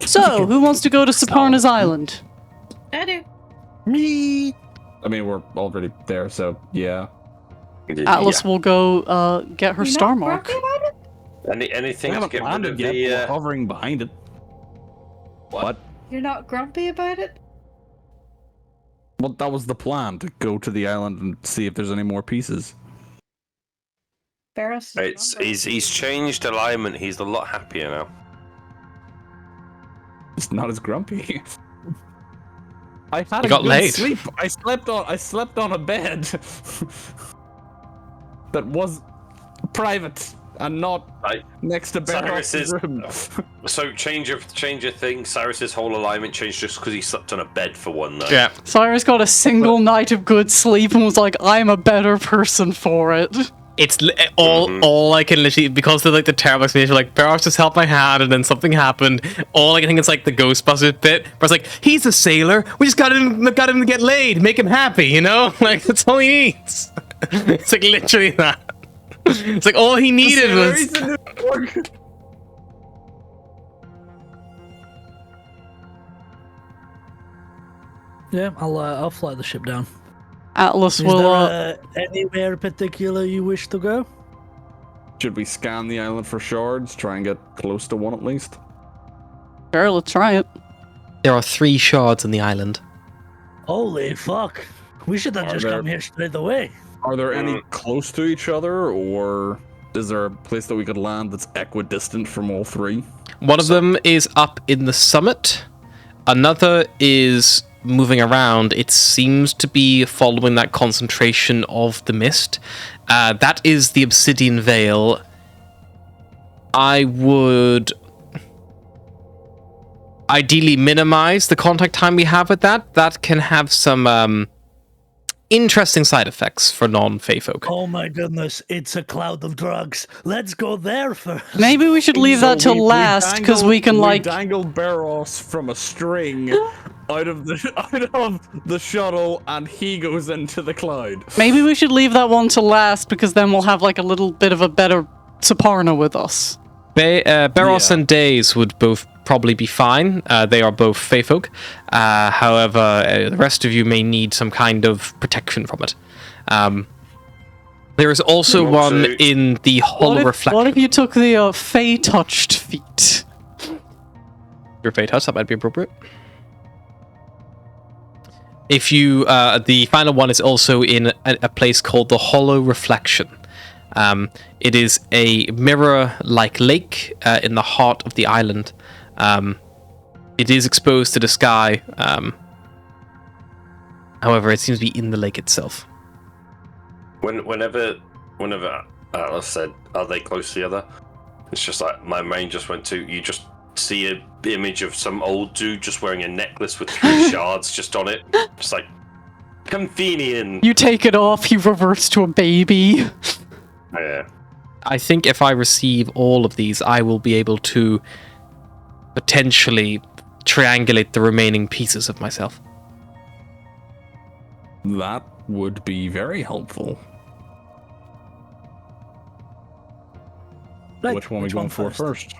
So, who wants to go to Saparna's Island? I do. Me. I mean, we're already there, so yeah. Atlas will go get her You're star not mark. grumpy about it? Anything I to haven't get rid landed of yet. the. We're hovering behind it. What? You're not grumpy about it? Well, that was the plan, to go to the island and see if there's any more pieces. Barros. He's changed alignment. He's a lot happier now. It's not as grumpy. I had You a got good laid. sleep. I slept on a bed that was private and not next to Barros's room. So change your thing. Cyrus's whole alignment changed just because he slept on a bed for one night. Yeah. Cyrus got a single night of good sleep and was like, I'm a better person for it. It's all I can literally, because of like the terrible explanation, like Barros just held my hand and then something happened. All I can think is like the Ghostbusters bit, where it's like, he's a sailor, we just got him to get laid, make him happy, you know? Like, that's all he needs. It's like literally that. It's like all he needed was... Yeah, I'll fly the ship down. Atlas Is will, there anywhere particular you wish to go? Should we scan the island for shards? Try and get close to one at least? sure, let's try it. There are 3 shards on the island. Holy fuck! We should have just come here straight away. Are there any close to each other, or is there a place that we could land that's equidistant from all 3? One of them is up in the summit. Another is moving around. It seems to be following that concentration of the mist. That is the Obsidian Veil. I would ideally minimize the contact time we have with that. That can have some interesting side effects for non-Fey folk. Oh my goodness, it's a cloud of drugs. Let's go there first. Maybe we should leave that till last, because we can like... dangle Barros from a string out of the shuttle, and he goes into the cloud. Maybe we should leave that one to last, because then we'll have like a little bit of a better Saparna with us. Barros Yeah. and Days would both probably be fine. They are both Fey folk. However, the rest of you may need some kind of protection from it. There is also one in the Hollow Reflection. What if you took the Fey-touched feet? Your Fey touch, that might be appropriate. If you, the final one is also in a place called the Hollow Reflection. It is a mirror-like lake in the heart of the island. It is exposed to the sky. However, it seems to be in the lake itself. Whenever Atlas said, "Are they close together?" It's just like my brain just went to, you just see an image of some old dude just wearing a necklace with 3 shards just on it, just like convenient. You take it off, he reverts to a baby. Yeah. I think if I receive all of these, I will be able to potentially triangulate the remaining pieces of myself. That would be very helpful. Right, Which one are we going for first?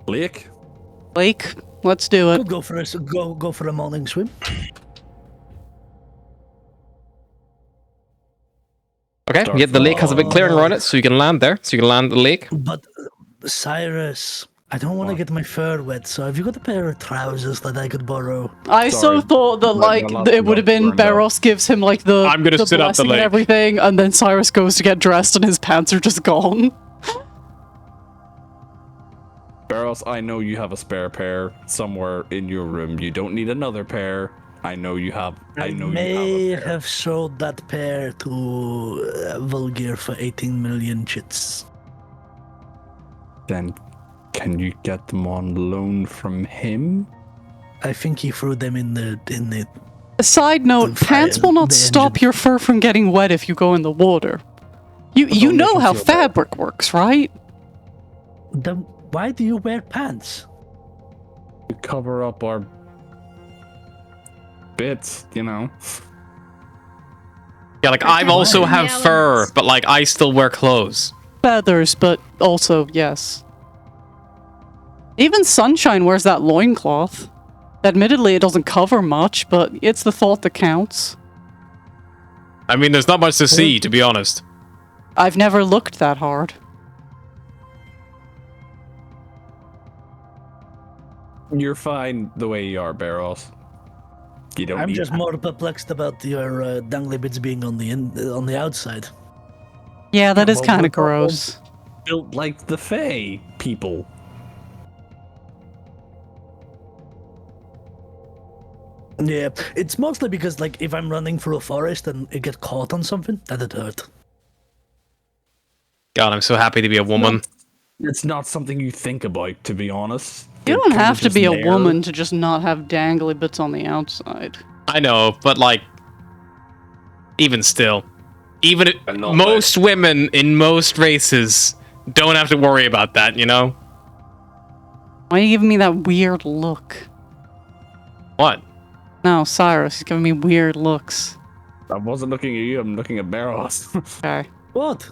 Blake? Lake, let's do it. Could go for a morning swim. Okay, yeah, the lake has a bit clearing around it, so you can land there. So you can land the lake. But Cyrus, I don't want to get my fur wet, so have you got a pair of trousers that I could borrow? I Sorry. so thought that, like, it would have been Barros gives him, like, the I'm gonna the sit up the blessing lake. and everything, and then Cyrus goes to get dressed and his pants are just gone. Barros, I know you have a spare pair somewhere in your room. You don't need another pair. I know you have. I know may you have a pair. have sold that pair to Vulgir for 18 million chits. Then, can you get them on loan from him? I think he threw them in the A side note, The pants fire- will not the stop engine. your fur from getting wet if you go in the water. You only know if how you feel bad. fabric works, right? Then why do you wear pants? To cover up our bits, you know. Yeah, like I also have Yeah, fur, let's- but like I still wear clothes. Feathers, but also, yes. Even Sunshine wears that loincloth. Admittedly, it doesn't cover much, but it's the thought that counts. I mean, there's not much to see, to be honest. I've never looked that hard. You're fine the way you are, Barros. You don't I'm need just more perplexed about your dangly bits being on the outside. Yeah, that is well, kind we're of gross. built like the Fae people. Yeah, it's mostly because, like, if I'm running through a forest and it get caught on something, that'd hurt. God, I'm so happy to be a woman. It's not something you think about, to be honest. You They're don't kinda have to just be a there. woman to just not have dangly bits on the outside. I know, but like, even still, even And not most women in most races don't have to worry about that, you know? Why are you giving me that weird look? What? No, Cyrus, he's giving me weird looks. I wasn't looking at you, I'm looking at Barros. Okay. What?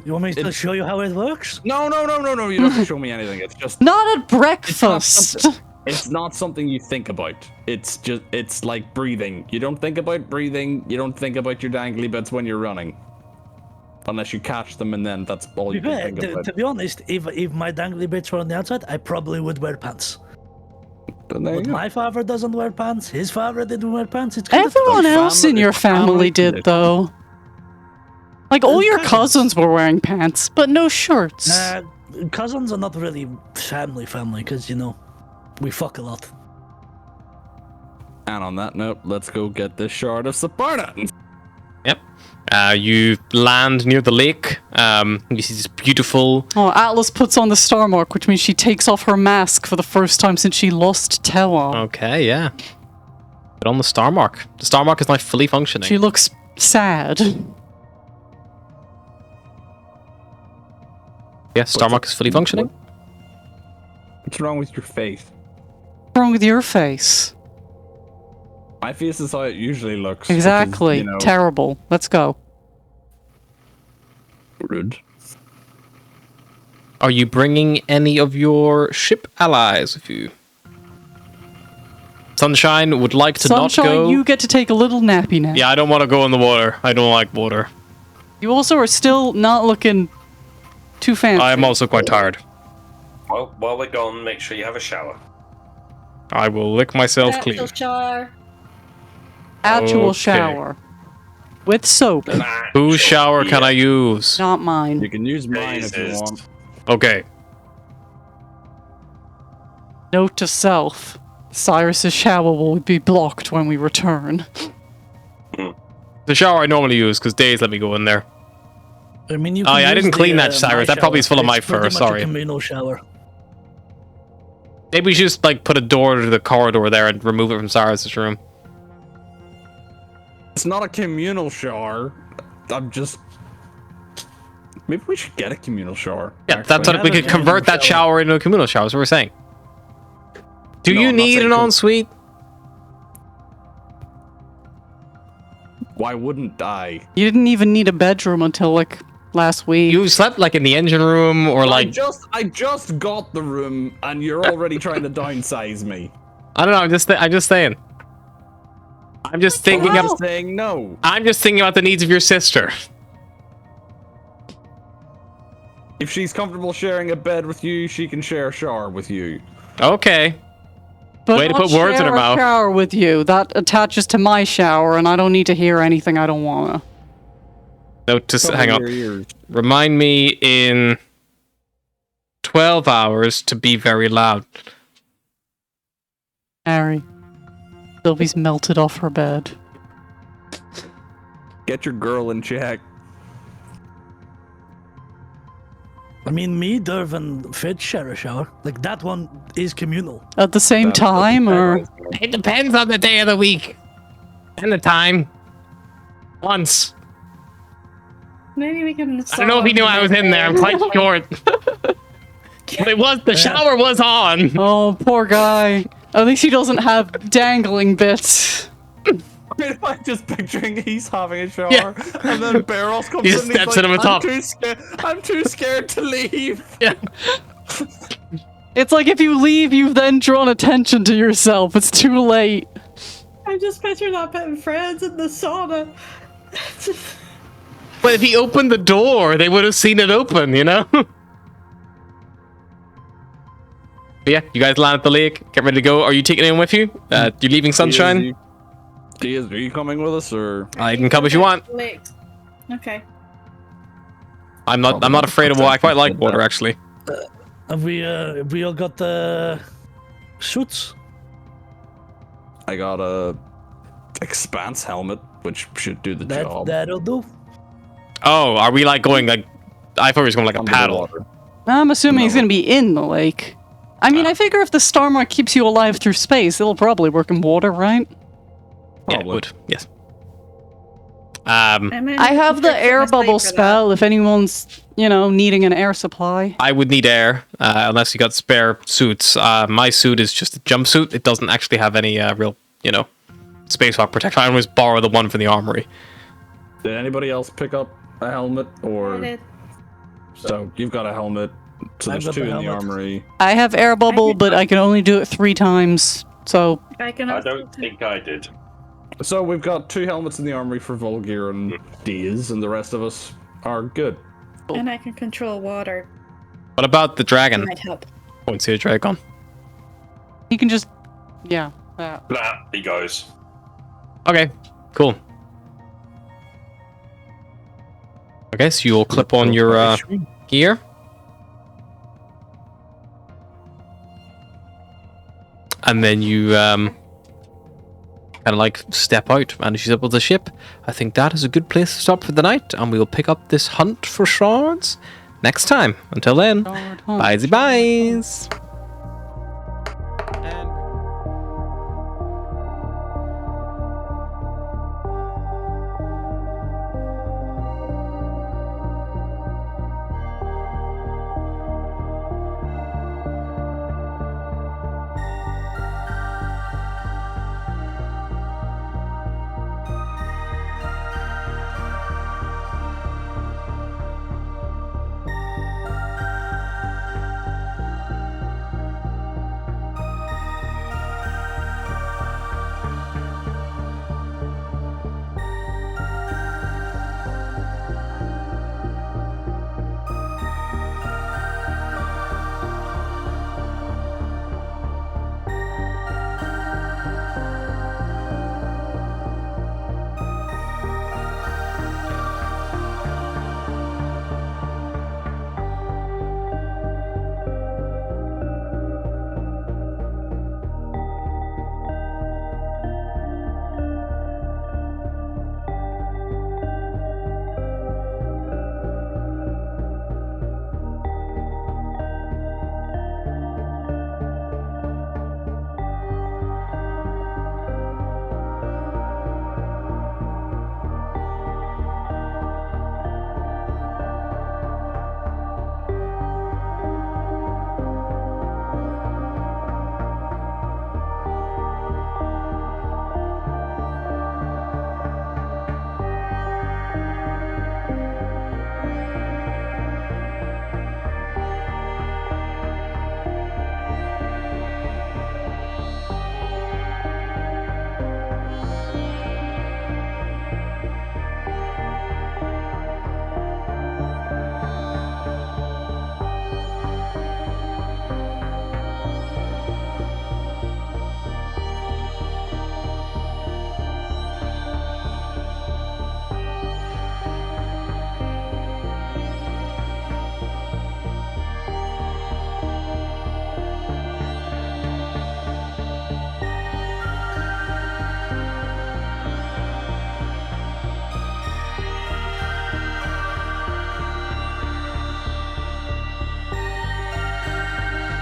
You want me to show you how it works? No, you don't have to show me anything. It's just, Not at breakfast! it's not something you think about. It's like breathing. You don't think about breathing, you don't think about your dangly bits when you're running. Unless you catch them and then that's all you can Yeah, think about. to be honest, if my dangly bits were on the outside, I probably would wear pants. Then there you But go. my father doesn't wear pants, his father didn't wear pants. It's kind Everyone of else in your family did, did. though. Like, all your Cousins. cousins were wearing pants, but no shirts. Cousins are not really family, because, you know, we fuck a lot. And on that note, let's go get this shard of Saparna. Yep. You land near the lake. You see this beautiful. Oh, Atlas puts on the star mark, which means she takes off her mask for the first time since she lost Tewa. Okay, yeah. Put on the star mark. The star mark is now fully functioning. She looks sad. Yeah, star mark is fully functioning. What's wrong with your face? What's wrong with your face? My face is how it usually looks. which is, Exactly. you know, Terrible. Let's go. rude. Are you bringing any of your ship allies with you? Sunshine would like to Sunshine, not go. you get to take a little nappy nap. Yeah, I don't want to go in the water. I don't like water. You also are still not looking too fancy. I am also quite tired. Well, while we're gone, make sure you have a shower. I will lick myself clean. Actual shower. Actual Okay. shower. With soap. Whose shower can I use? Not mine. You can use mine if you Jesus. want. Okay. Note to self. Cyrus's shower will be blocked when we return. The shower I normally use, because Days let me go in there. I mean, you Oh, can yeah, I use didn't clean the, that, Cyrus. my That probably is full of shower. my It's pretty fur, much sorry. a communal shower. Maybe we should just, like, put a door to the corridor there and remove it from Cyrus's room. It's not a communal shower. I'm just. Maybe we should get a communal shower. Yeah, that's what have we a could convert communal that shower into a communal shower, is what we're saying. Do No, you I'm not need saying an com- ensuite? Why wouldn't I? You didn't even need a bedroom until, like, last week. You slept, like, in the engine room, or, like... I just got the room, and you're already trying to downsize me. I don't know, I'm just saying. I'm just thinking I'm of... saying no. I'm just thinking about the needs of your sister. If she's comfortable sharing a bed with you, she can share a shower with you. Okay. But Way to not put words in share her a mouth. shower with you. That attaches to my shower, and I don't need to hear anything I don't wanna. Note to... Cover Hang your on. ears. Remind me in 12 hours to be very loud. Harry. Sylvie's melted off her bed. Get your girl in check. I mean, me, Derv, and Fitz share a shower. Like, that one is communal. At the same time, or... It depends on the day of the week. And the time. Once. Maybe we can. I don't know if he knew I was in there. I'm quite short. But it was... The shower was on. Oh, poor guy. At least he doesn't have dangling bits. I mean, I'm just picturing he's having a shower, Yeah. and then Barrels comes He in just and he's steps like, in on top. I'm too scared to leave. Yeah. It's like if you leave, you've then drawn attention to yourself. It's too late. I just picture that bit of Friends in the sauna. But if he opened the door, they would have seen it open, you know? Yeah, you guys land at the lake. Get ready to go. Are you taking him with you? You leaving Sunshine? Diaz, are you coming with us, or? I can come if you want. Late. Okay. I'm not afraid of water. I quite like water, actually. Have we all got the suits? I got a Expanse helmet, which should do the job. That'll do. Oh, are we like going like... I thought we was going like a Under the paddle. water. I'm assuming he's No. going to be in the lake. I mean, I figure if the star mark keeps you alive through space, it'll probably work in water, right? Yeah, it Probably. would. Yes. I have the air bubble spell if anyone's, needing an air supply. I would need air, unless you got spare suits. My suit is just a jumpsuit. It doesn't actually have any real, spacewalk protection. I always borrow the one from the armory. Did anybody else pick up a helmet, or? So you've got a helmet. So I've there's got two the in the helmet. armory. I have air bubble, but I can only do it 3 times. So I can. I don't think I did. So we've got 2 helmets in the armory for Volgir and Diaz, and the rest of us are good. And I can control water. What about the dragon? Might help. Won't see a dragon. you can just, yeah. Nah, he goes. Okay, cool. Okay, so you'll clip on your gear. And then you kind of like step out and she's up with the ship. I think that is a good place to stop for the night, and we will pick up this hunt for shards next time. Until then, Shard hunt. byes.